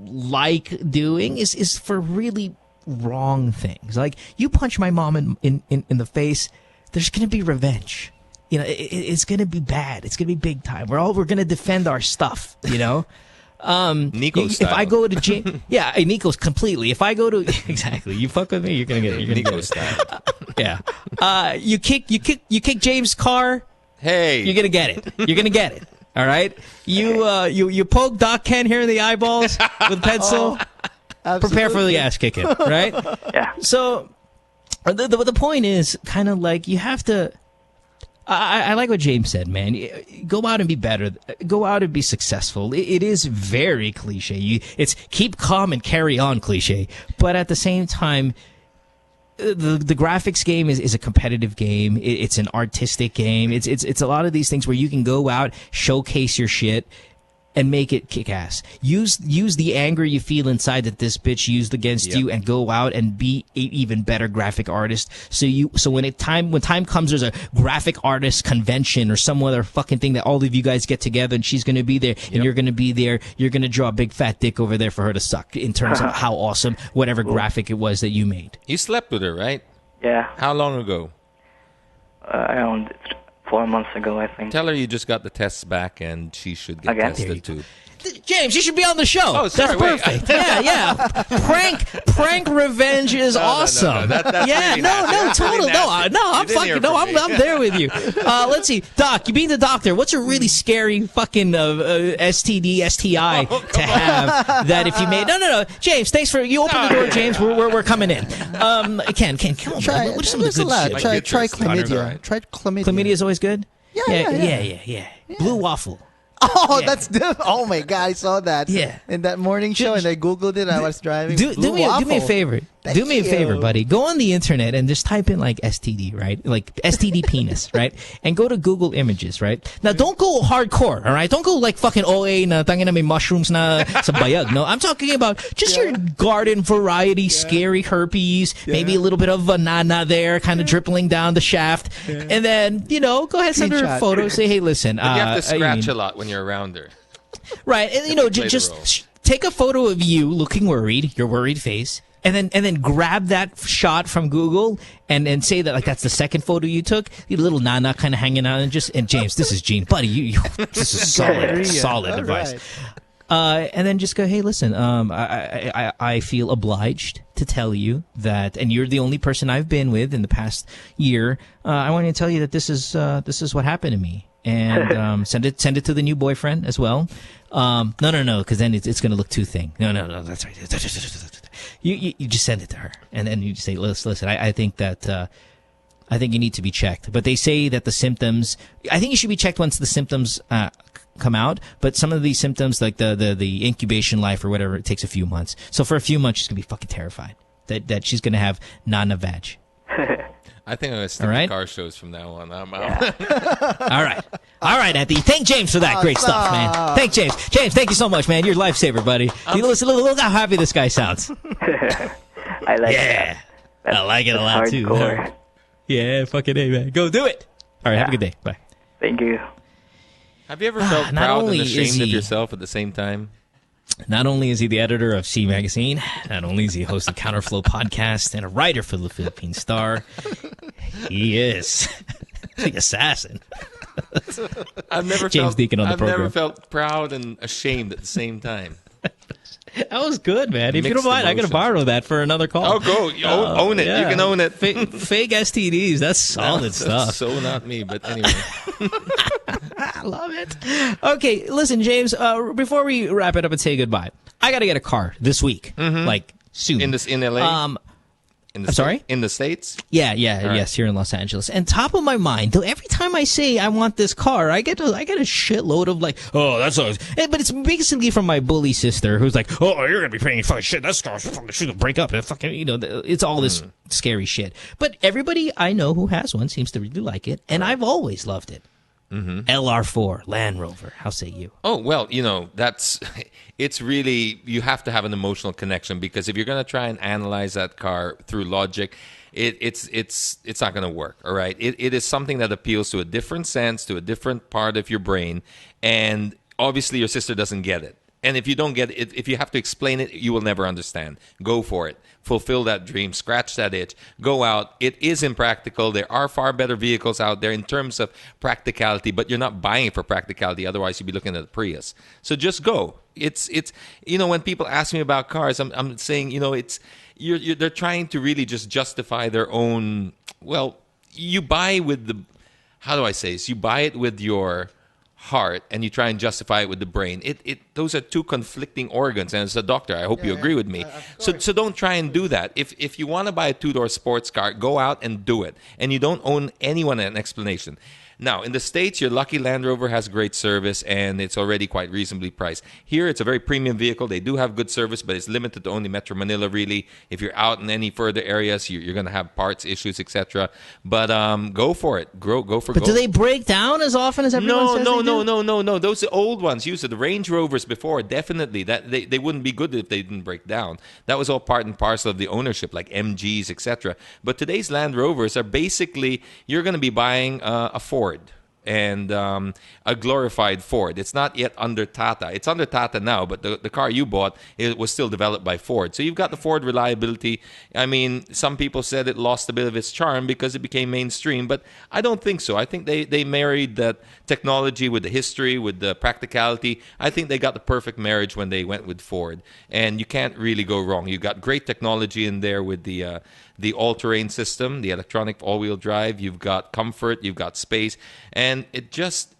like doing is for really wrong things. Like, you punch my mom in the face, there's going to be revenge. It's going to be bad. It's going to be big time. We're going to defend our stuff, Nico if style. I go to jail, Nico's completely. If I go to exactly, you fuck with me, you're gonna get it. You're gonna Nico get it. style. Yeah. You kick James' car. Hey, you're gonna get it. You're gonna get it. All right. You poke Doc Ken here in the eyeballs with a pencil. Prepare for the ass kicking. Right. Yeah. So the point is kind of like you have to. I like what James said, man. Go out and be better. Go out and be successful. It is very cliche. It's keep calm and carry on cliche. But at the same time, the graphics game is a competitive game. It's an artistic game. It's a lot of these things where you can go out, showcase your shit, and make it kick ass. Use the anger you feel inside that this bitch used against you, and go out and be an even better graphic artist. So when time comes, there's a graphic artist convention or some other fucking thing that all of you guys get together, and she's gonna be there, and you're gonna be there. You're gonna draw a big fat dick over there for her to suck. In terms of how awesome whatever graphic it was that you made. You slept with her, right? Yeah. How long ago? Around 4 months ago, I think. Tell her you just got the tests back and she should get Again? tested too. James, you should be on the show. Oh, sorry, that's perfect. Yeah. Prank revenge is awesome. That's yeah, really totally. I'm there with you. Let's see, Doc, you being the doctor, what's a really scary fucking STD, STI to have that if you made? No. James, thanks for you open the door, James. We're coming in. Ken, come on. Try, what are some of the good shit? Try chlamydia. Try chlamydia. Chlamydia is always good. Yeah. Blue waffle. Oh, that's oh my god! I saw that. Yeah. In that morning show, and I googled it. I was driving. Do me a favor. Do me a favor, buddy. Go on the internet and just type in like STD, right? Like STD penis, right? And go to Google Images, right? Now don't go hardcore, all right? Don't go like fucking OA na tangin na may mushrooms na sa bayag. No, I'm talking about just your garden variety, scary herpes, maybe a little bit of banana there, kind of dribbling down the shaft, and then go ahead, send her a photo. Say, hey, listen. But you have to scratch a lot when you're around her, right? And just take a photo of you looking worried, your worried face. And then grab that shot from Google and say that like that's the second photo you took. Your little nana kind of hanging out and James, this is Gene, buddy. This is solid advice. Right. And then just go, hey, listen. I feel obliged to tell you that, and you're the only person I've been with in the past year. I want to tell you that this is what happened to me. And send it to the new boyfriend as well. No, because then it's going to look too thin. No, that's right. You just send it to her, and then you just say, listen, I think that I think you need to be checked. But they say that the symptoms, I think you should be checked once the symptoms come out. But some of these symptoms, like the incubation life or whatever, it takes a few months. So for a few months, she's gonna be fucking terrified that she's gonna have nana-vag. I think I'm going to stick to car shows from now on. I'm out. All right, Anthony. Thank James for that. Great stuff, man. Thank James. James, thank you so much, man. You're a lifesaver, buddy. Look how happy this guy sounds. I like it. I like it a lot, too. Yeah, fucking A, man. Go do it. All right, have a good day. Bye. Thank you. Have you ever felt proud and ashamed of yourself at the same time? Not only is he the editor of C Magazine, not only is he host of Counterflow podcast and a writer for the Philippine Star, he is the assassin. I've never felt proud and ashamed at the same time. That was good, man. If you don't mind, I got to borrow that for another call. Oh, go. Own it. Yeah. You can own it. Fake STDs. That's solid stuff. That's so not me, but anyway. I love it. Okay, listen, James, before we wrap it up and say goodbye, I got to get a car this week. Like, soon. In LA? I'm sorry? In the States? Yeah, yes, here in Los Angeles. And top of my mind, though, every time I say I want this car, I get a shitload of like, oh, that's always, but it's basically from my bully sister who's like, oh, you're gonna be paying fucking shit. That's gonna break up. Fucking, it's all this scary shit. But everybody I know who has one seems to really like it, and I've always loved it. LR4, Land Rover. How say you? Oh, well, it's really, you have to have an emotional connection, because if you're going to try and analyze that car through logic, it's not going to work, all right? It is something that appeals to a different sense, to a different part of your brain, and obviously your sister doesn't get it. And if you don't get it, if you have to explain it, you will never understand. Go for it. Fulfill that dream. Scratch that itch. Go out. It is impractical. There are far better vehicles out there in terms of practicality, but you're not buying it for practicality. Otherwise, you'd be looking at a Prius. So just go. It's when people ask me about cars, I'm saying, they're trying to really just justify their own. Well, you buy with the, how do I say this? You buy it with your heart and you try and justify it with the brain. Those are two conflicting organs, and as a doctor, I hope you agree with me. So don't try and do that. If you want to buy a 2-door sports car, go out and do it, and you don't owe anyone an explanation. Now, in the States, your lucky Land Rover has great service, and it's already quite reasonably priced. Here, it's a very premium vehicle. They do have good service, but it's limited to only Metro Manila, really. If you're out in any further areas, you're going to have parts issues, etc. But go for it. Go for But do they break down as often as everyone says they do? No. Those are old ones. Used to the Range Rovers before, definitely. That they wouldn't be good if they didn't break down. That was all part and parcel of the ownership, like MGs, etc. But today's Land Rovers are basically, you're going to be buying a Ford. and a glorified Ford. It's not yet under Tata. It's under Tata now, but the car you bought, it was still developed by Ford. So you've got the Ford reliability. I mean, some people said it lost a bit of its charm because it became mainstream, but I don't think so. I think they married that technology with the history, with the practicality. I think they got the perfect marriage when they went with Ford, and you can't really go wrong. You got great technology in there with the all-terrain system, the electronic all-wheel drive. You've got comfort, you've got space, and it just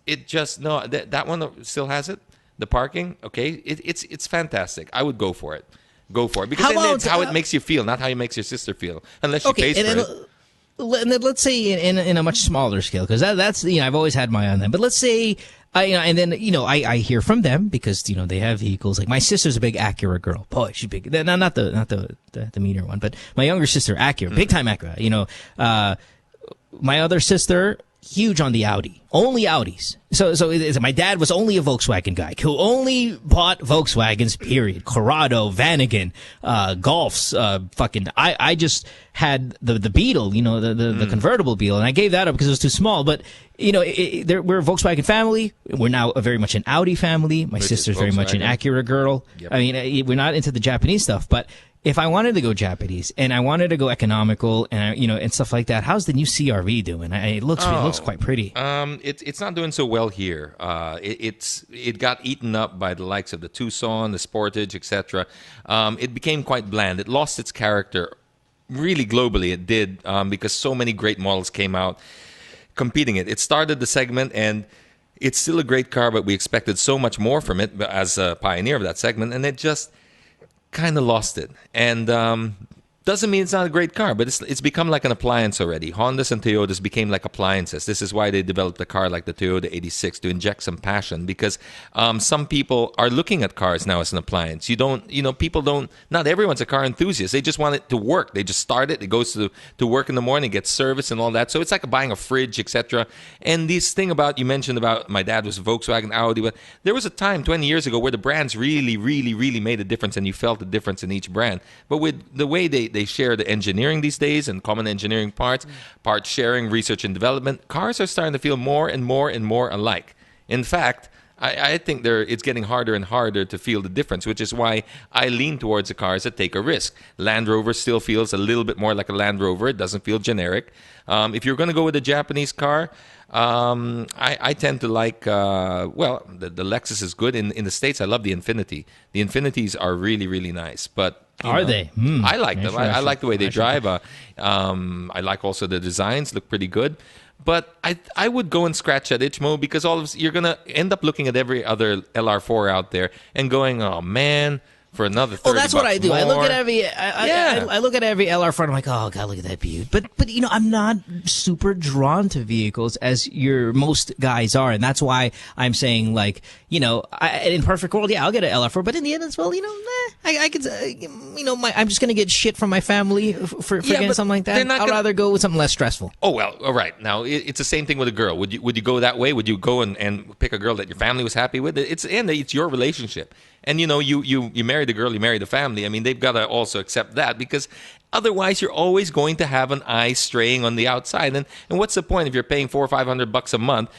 no, that one still has it. The parking, okay, it's fantastic. I would go for it. Go for it, because then it's how it makes you feel, not how it makes your sister feel, unless she pays for it. And then let's say in a much smaller scale, because that's I've always had my eye on them. But let's say and then I hear from them because they have vehicles. Like my sister's a big Acura girl. Boy, she's big. Not the meteor one, but my younger sister Acura, big time Acura. My other sister, huge on the Audi, only Audis. So my dad was only a Volkswagen guy who only bought Volkswagens, period. Corrado, Vanagon, Golfs, I just had the Beetle, the convertible Beetle, and I gave that up because it was too small. But, we're a Volkswagen family. We're now very much an Audi family. My sister's very much an Acura girl. Yep. I mean, we're not into the Japanese stuff, but if I wanted to go Japanese and I wanted to go economical and and stuff like that, how's the new CRV doing? It looks quite pretty. It's not doing so well here. It got eaten up by the likes of the Tucson, the Sportage, etc. It became quite bland. It lost its character. Really globally, it did because so many great models came out competing it. It started the segment, and it's still a great car, but we expected so much more from it as a pioneer of that segment, and it just kind of lost it. And doesn't mean it's not a great car, but it's become like an appliance already. Hondas and Toyotas became like appliances. This is why they developed a car like the Toyota 86 to inject some passion, because some people are looking at cars now as an appliance. People don't, not everyone's a car enthusiast. They just want it to work. They just start it. It goes to work in the morning, gets service and all that. So it's like buying a fridge, etc. And this thing you mentioned about my dad was Volkswagen, Audi, but there was a time 20 years ago where the brands really, really, really made a difference, and you felt the difference in each brand. But with the way they share the engineering these days and common engineering parts sharing, research and development, cars are starting to feel more and more and more alike. In fact, I think it's getting harder and harder to feel the difference, which is why I lean towards the cars that take a risk. Land Rover still feels a little bit more like a Land Rover. It doesn't feel generic. If you're going to go with a Japanese car, I tend to like, the Lexus is good. In the States, I love the Infiniti. The Infinitis are really, really nice. But are they? I like them. I like the way they drive. I like also the designs, look pretty good. But I would go and scratch that itch, Mo, because you're going to end up looking at every other LR4 out there and going, oh, man, for another 30 that's what I do. More. I look at I look at every LR front. I'm like, oh god, look at that beaut. But I'm not super drawn to vehicles as most guys are, and that's why I'm saying in perfect world, I'll get an LR4. But in the end, as well, I could, I'm just gonna get shit from my family for getting something like that. I'd rather go with something less stressful. Oh well, all right. Now it's the same thing with a girl. Would you go that way? Would you go and pick a girl that your family was happy with? It's your relationship. And, you marry the girl, you marry the family. I mean, they've got to also accept that, because otherwise you're always going to have an eye straying on the outside. And what's the point if you're paying $400 or $500 a month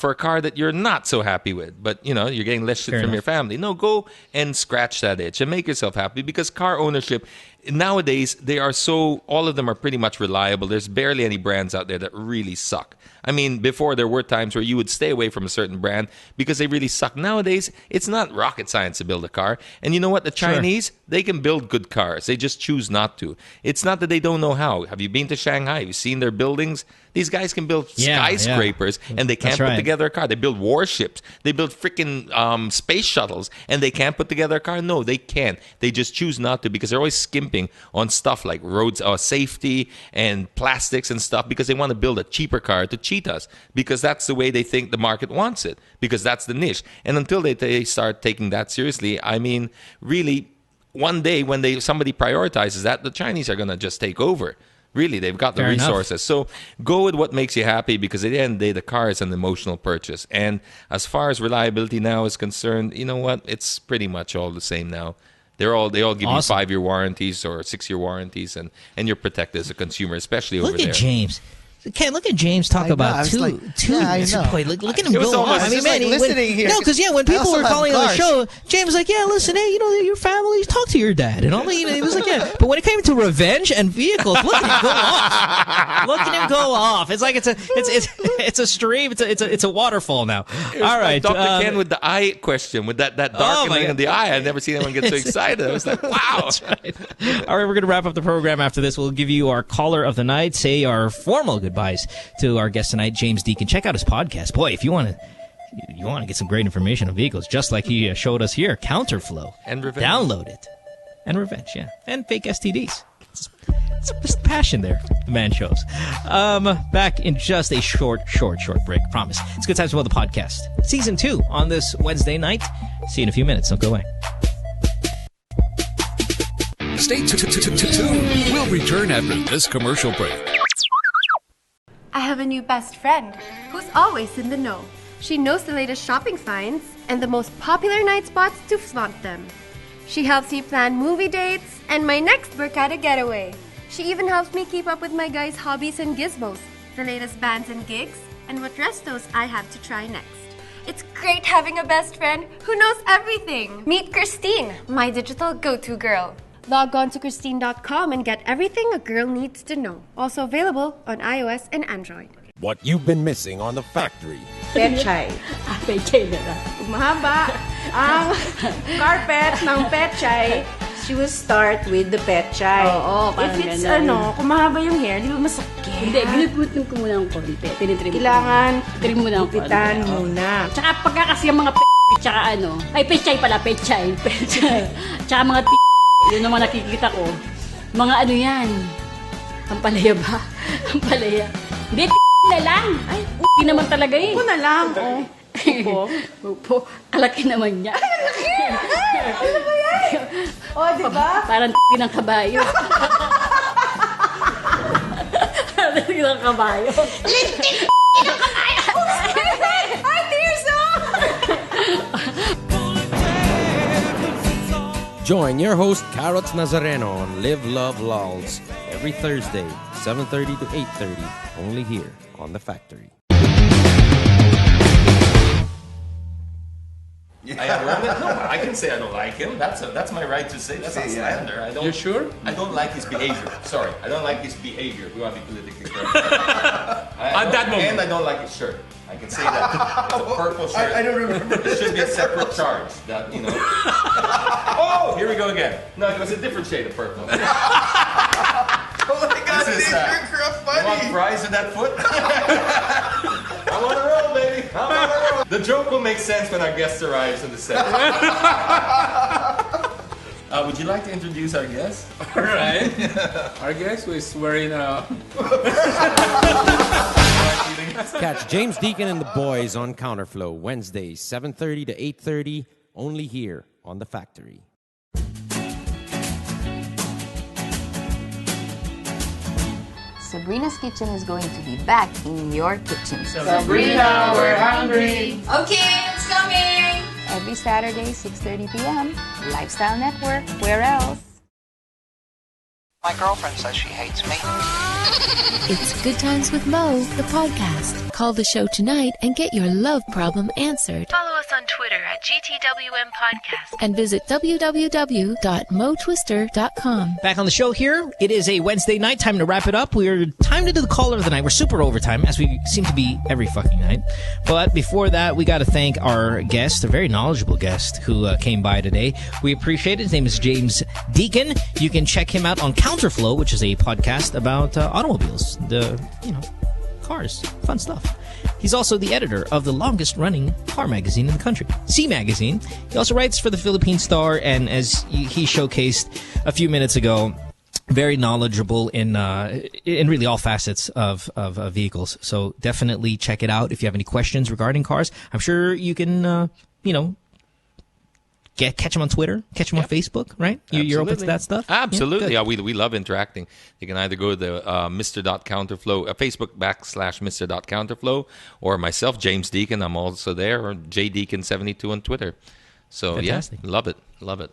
for a car that you're not so happy with, but, you're getting less shit from your family? No, go and scratch that itch and make yourself happy, because car ownership, nowadays, all of them are pretty much reliable. There's barely any brands out there that really suck. I mean, before there were times where you would stay away from a certain brand because they really suck. Nowadays, it's not rocket science to build a car. And you know what? The Chinese, they can build good cars. They just choose not to. It's not that they don't know how. Have you been to Shanghai? Have you seen their buildings? These guys can build skyscrapers, and they can't put together a car. They build warships. They build freaking space shuttles, and they can't put together a car. No, they can't. They just choose not to, because they're always skimping on stuff like roads, safety and plastics and stuff, because they want to build a cheaper car to cheat us, because that's the way they think the market wants it, because that's the niche. And until they start taking that seriously, I mean, really, one day when somebody prioritizes that, the Chinese are going to just take over. Really, they've got the resources. So go with what makes you happy, because at the end of the day, the car is an emotional purchase. And as far as reliability now is concerned, you know what? It's pretty much all the same now. They all give you 5-year warranties or 6-year warranties, and you're protected as a consumer, especially over there. Look at James. Ken, look at James talk about two. I know. Boy, look at him It was go almost- off. I mean, it's man, like listening here. No, because when I people also were have calling on the cars. show, James was like, yeah, listen, hey, your family, talk to your dad, and all. He was like, yeah. But when it came to revenge and vehicles, look at him go off. Look at him go off. It's like it's a stream. It's a waterfall now. All right, Dr. Ken with the eye question, with that darkening in the eye. I've never seen anyone get so excited. I was like, wow. That's right. All right, we're going to wrap up the program after this. We'll give you our caller of the night, say our formal goodbyes to our guest tonight, James Deakin. Check out his podcast. Boy, if you want to get some great information on vehicles, just like he showed us here, Counterflow. And revenge. Download it. And revenge, yeah. And fake STDs. It's just passion there, the man shows. Back in just a short break. Promise. It's Good Times with the podcast. Season 2 on this Wednesday night. See you in a few minutes. Don't go away. Stay tuned. We'll return after this commercial break. I have a new best friend who's always in the know. She knows the latest shopping finds and the most popular night spots to flaunt them. She helps me plan movie dates and my next Barkada getaway. She even helps me keep up with my guys' hobbies and gizmos, the latest bands and gigs, and what restos I have to try next. It's great having a best friend who knows everything. Meet Christine, my digital go-to girl. Log on to Christine.com and get everything a girl needs to know. Also available on iOS and Android. What you've been missing on The Factory. Pechay. Pechay na lang. Pag mahaba ang carpet ng pechay, she will start with the pechay. Oo, parang if it's ganun. kung mahaba yung hair, di ba masakit? Hindi, ginugutin ko muna ng konti. Tinitrim Kailangan trim mo na ng konti. gupitan muna. Tsaka pagka kasi yung mga tsaka pechay pala, pechay. Tsaka mga yun naman nakikita ko. Mga yan. Ang palaya ba? Ang palaya. Hindi, na lang. Ay, naman talaga eh. Upo na lang. Upo. Kalaki naman niya. Ano ba yan? Di ba? Parang ng kabayo. Parang ng kabayo. Lintik ng kabayo! Ay, Tirso! Join your host, Carrots Nazareno, on Live, Love, Lols every Thursday, 7:30 to 8:30, only here on The Factory. I have earned it. No, I can say I don't like him. That's my right to say. That's not slander. I don't. You sure? I don't like his behavior. Sorry, I don't like his behavior. We want to be politically correct. At that moment. And I don't like his shirt. I can say that. It's a purple shirt. I don't remember. It should be a separate charge. That Oh, here we go again. No, it was a different shade of purple. Oh my God, This is, you're funny. You want fries with that foot? I'm on a roll, baby. I'm on a roll. The joke will make sense when our guest arrives on the set. Would you like to introduce our guest? All right. Our guest is wearing a... Catch James Deakin and the boys on Counterflow, Wednesdays, 7:30 to 8:30, only here on The Factory. Sabrina's Kitchen is going to be back in your kitchen. Sabrina, we're hungry. Okay, it's coming! Every Saturday, 6:30 p.m. Lifestyle Network. Where else? My girlfriend says she hates me. It's Good Times with Mo, the podcast. Call the show tonight and get your love problem answered. Follow us on Twitter at GTWM Podcast. And visit www.motwister.com. Back on the show here. It is a Wednesday night. Time to wrap it up. We're time to do the caller of the night. We're super overtime, as we seem to be every fucking night. But before that, we got to thank our guest, a very knowledgeable guest who came by today. We appreciate it. His name is James Deakin. You can check him out on Counterflow, which is a podcast about automobiles, cars, fun stuff. He's also the editor of the longest-running car magazine in the country, C Magazine. He also writes for the Philippine Star, and as he showcased a few minutes ago, very knowledgeable in really all facets of vehicles. So definitely check it out if you have any questions regarding cars. I'm sure you can, catch him on Twitter, catch him on Facebook, right? You're open to that stuff? Absolutely. Yeah, we love interacting. You can either go to the Mr.Counterflow, Facebook /Mr.Counterflow, or myself, James Deakin. I'm also there, or JDeakin72 on Twitter. So, Fantastic. yeah, love it. Love it.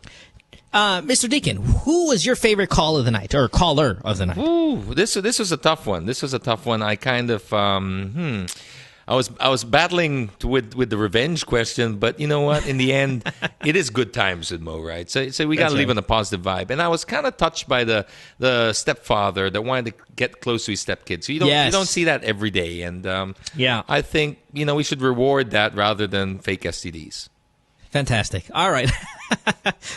Mr. Deakin, who was your favorite call of the night or caller of the night? Ooh, this was a tough one. This was a tough one. I kind of I was battling with the revenge question, but you know what? In the end, it is good times with Mo, right? So we got to leave on a positive vibe. And I was kind of touched by the stepfather that wanted to get close to his stepkids. So you don't see that every day. And I think we should reward that rather than fake STDs. Fantastic. All right.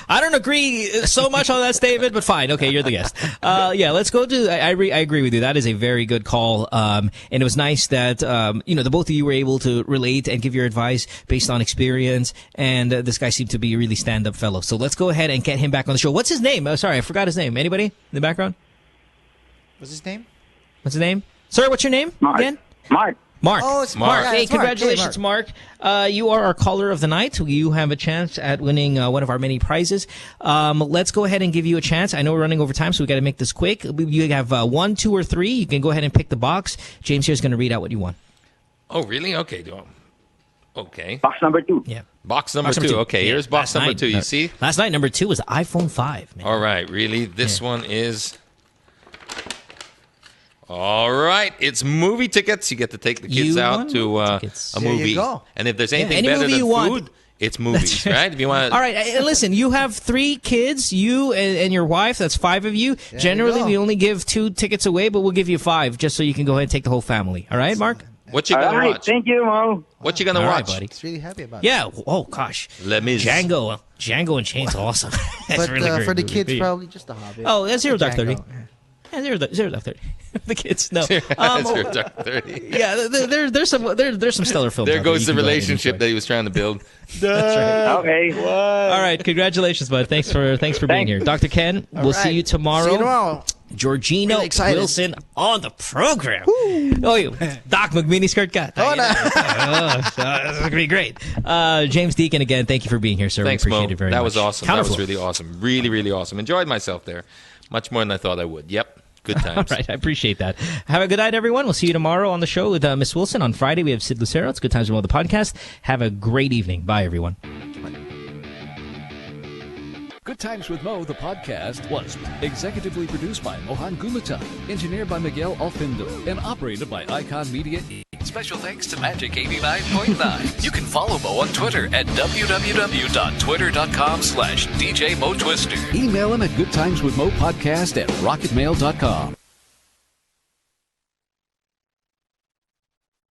I don't agree so much on that statement, but fine. Okay, you're the guest. Let's go to. I agree with you. That is a very good call. And it was nice that the both of you were able to relate and give your advice based on experience. And this guy seemed to be a really stand-up fellow. So let's go ahead and get him back on the show. What's his name? Sorry, I forgot his name. Anybody in the background? What's his name? Sir, what's your name again? Mark. Oh, it's Mark. Mark. Hey, Yeah, it's Mark. congratulations, Hey, Mark. You are our caller of the night. You have a chance at winning one of our many prizes. Let's go ahead and give you a chance. I know we're running over time, so we got to make this quick. You have 1, 2, or 3. You can go ahead and pick the box. James here is going to read out what you won. Oh, really? Okay. Okay. Box number 2. Yeah. Box number two. Okay, here's box number 2. You see? Last night, number 2 was iPhone 5. Man. All right. Really? This one is... All right, it's movie tickets. You get to take the kids out to a movie. you go. And if there's anything any better movie than you food, want. it's movies, right? If you want. All right, listen, you have 3 kids, you and your wife, that's 5 of you. Generally, we only give 2 tickets away, but we'll give you 5 just so you can go ahead and take the whole family. All right, Mark? What you going to watch? Thank you, Mo. What you going to watch? Buddy. He's really happy about it. Yeah, oh gosh. Django Unchained's awesome. That's But really great for the movie. kids, probably just a Hobbit. Oh, that's Zero Dark 30. Django. Yeah, zero Dark 30. The kids, no. Zero Dark 30. Yeah, there's some stellar films. There out goes you the can go ahead and relationship enjoy. that he was trying to build. That's right. Okay. All right, congratulations, bud. Thanks for being here, Dr. Ken. We'll see you tomorrow. See you tomorrow. Georgina Really excited. Wilson on the program. Oh, Doc McMiniskirt got. Oh, no. This is gonna be great. James Deakin again. Thank you for being here, sir. Thanks, we appreciate Mo. it very That much. was awesome. That was Counterflow. really awesome. Really, really awesome. Enjoyed myself there. Much more than I thought I would. Yep. Good times. All right, I appreciate that. Have a good night, everyone. We'll see you tomorrow on the show with Miss Wilson. On Friday, we have Sid Lucero. It's Good Times with Mo, the podcast. Have a great evening. Bye, everyone. Good Times with Mo, the podcast, was executively produced by Mohan Gulata, engineered by Miguel Alfindo, and operated by Icon Media Inc. Special thanks to Magic 89.9. You can follow Mo on Twitter at www.twitter.com/DJ Mo Twister. Email him at goodtimeswithmopodcast@rocketmail.com.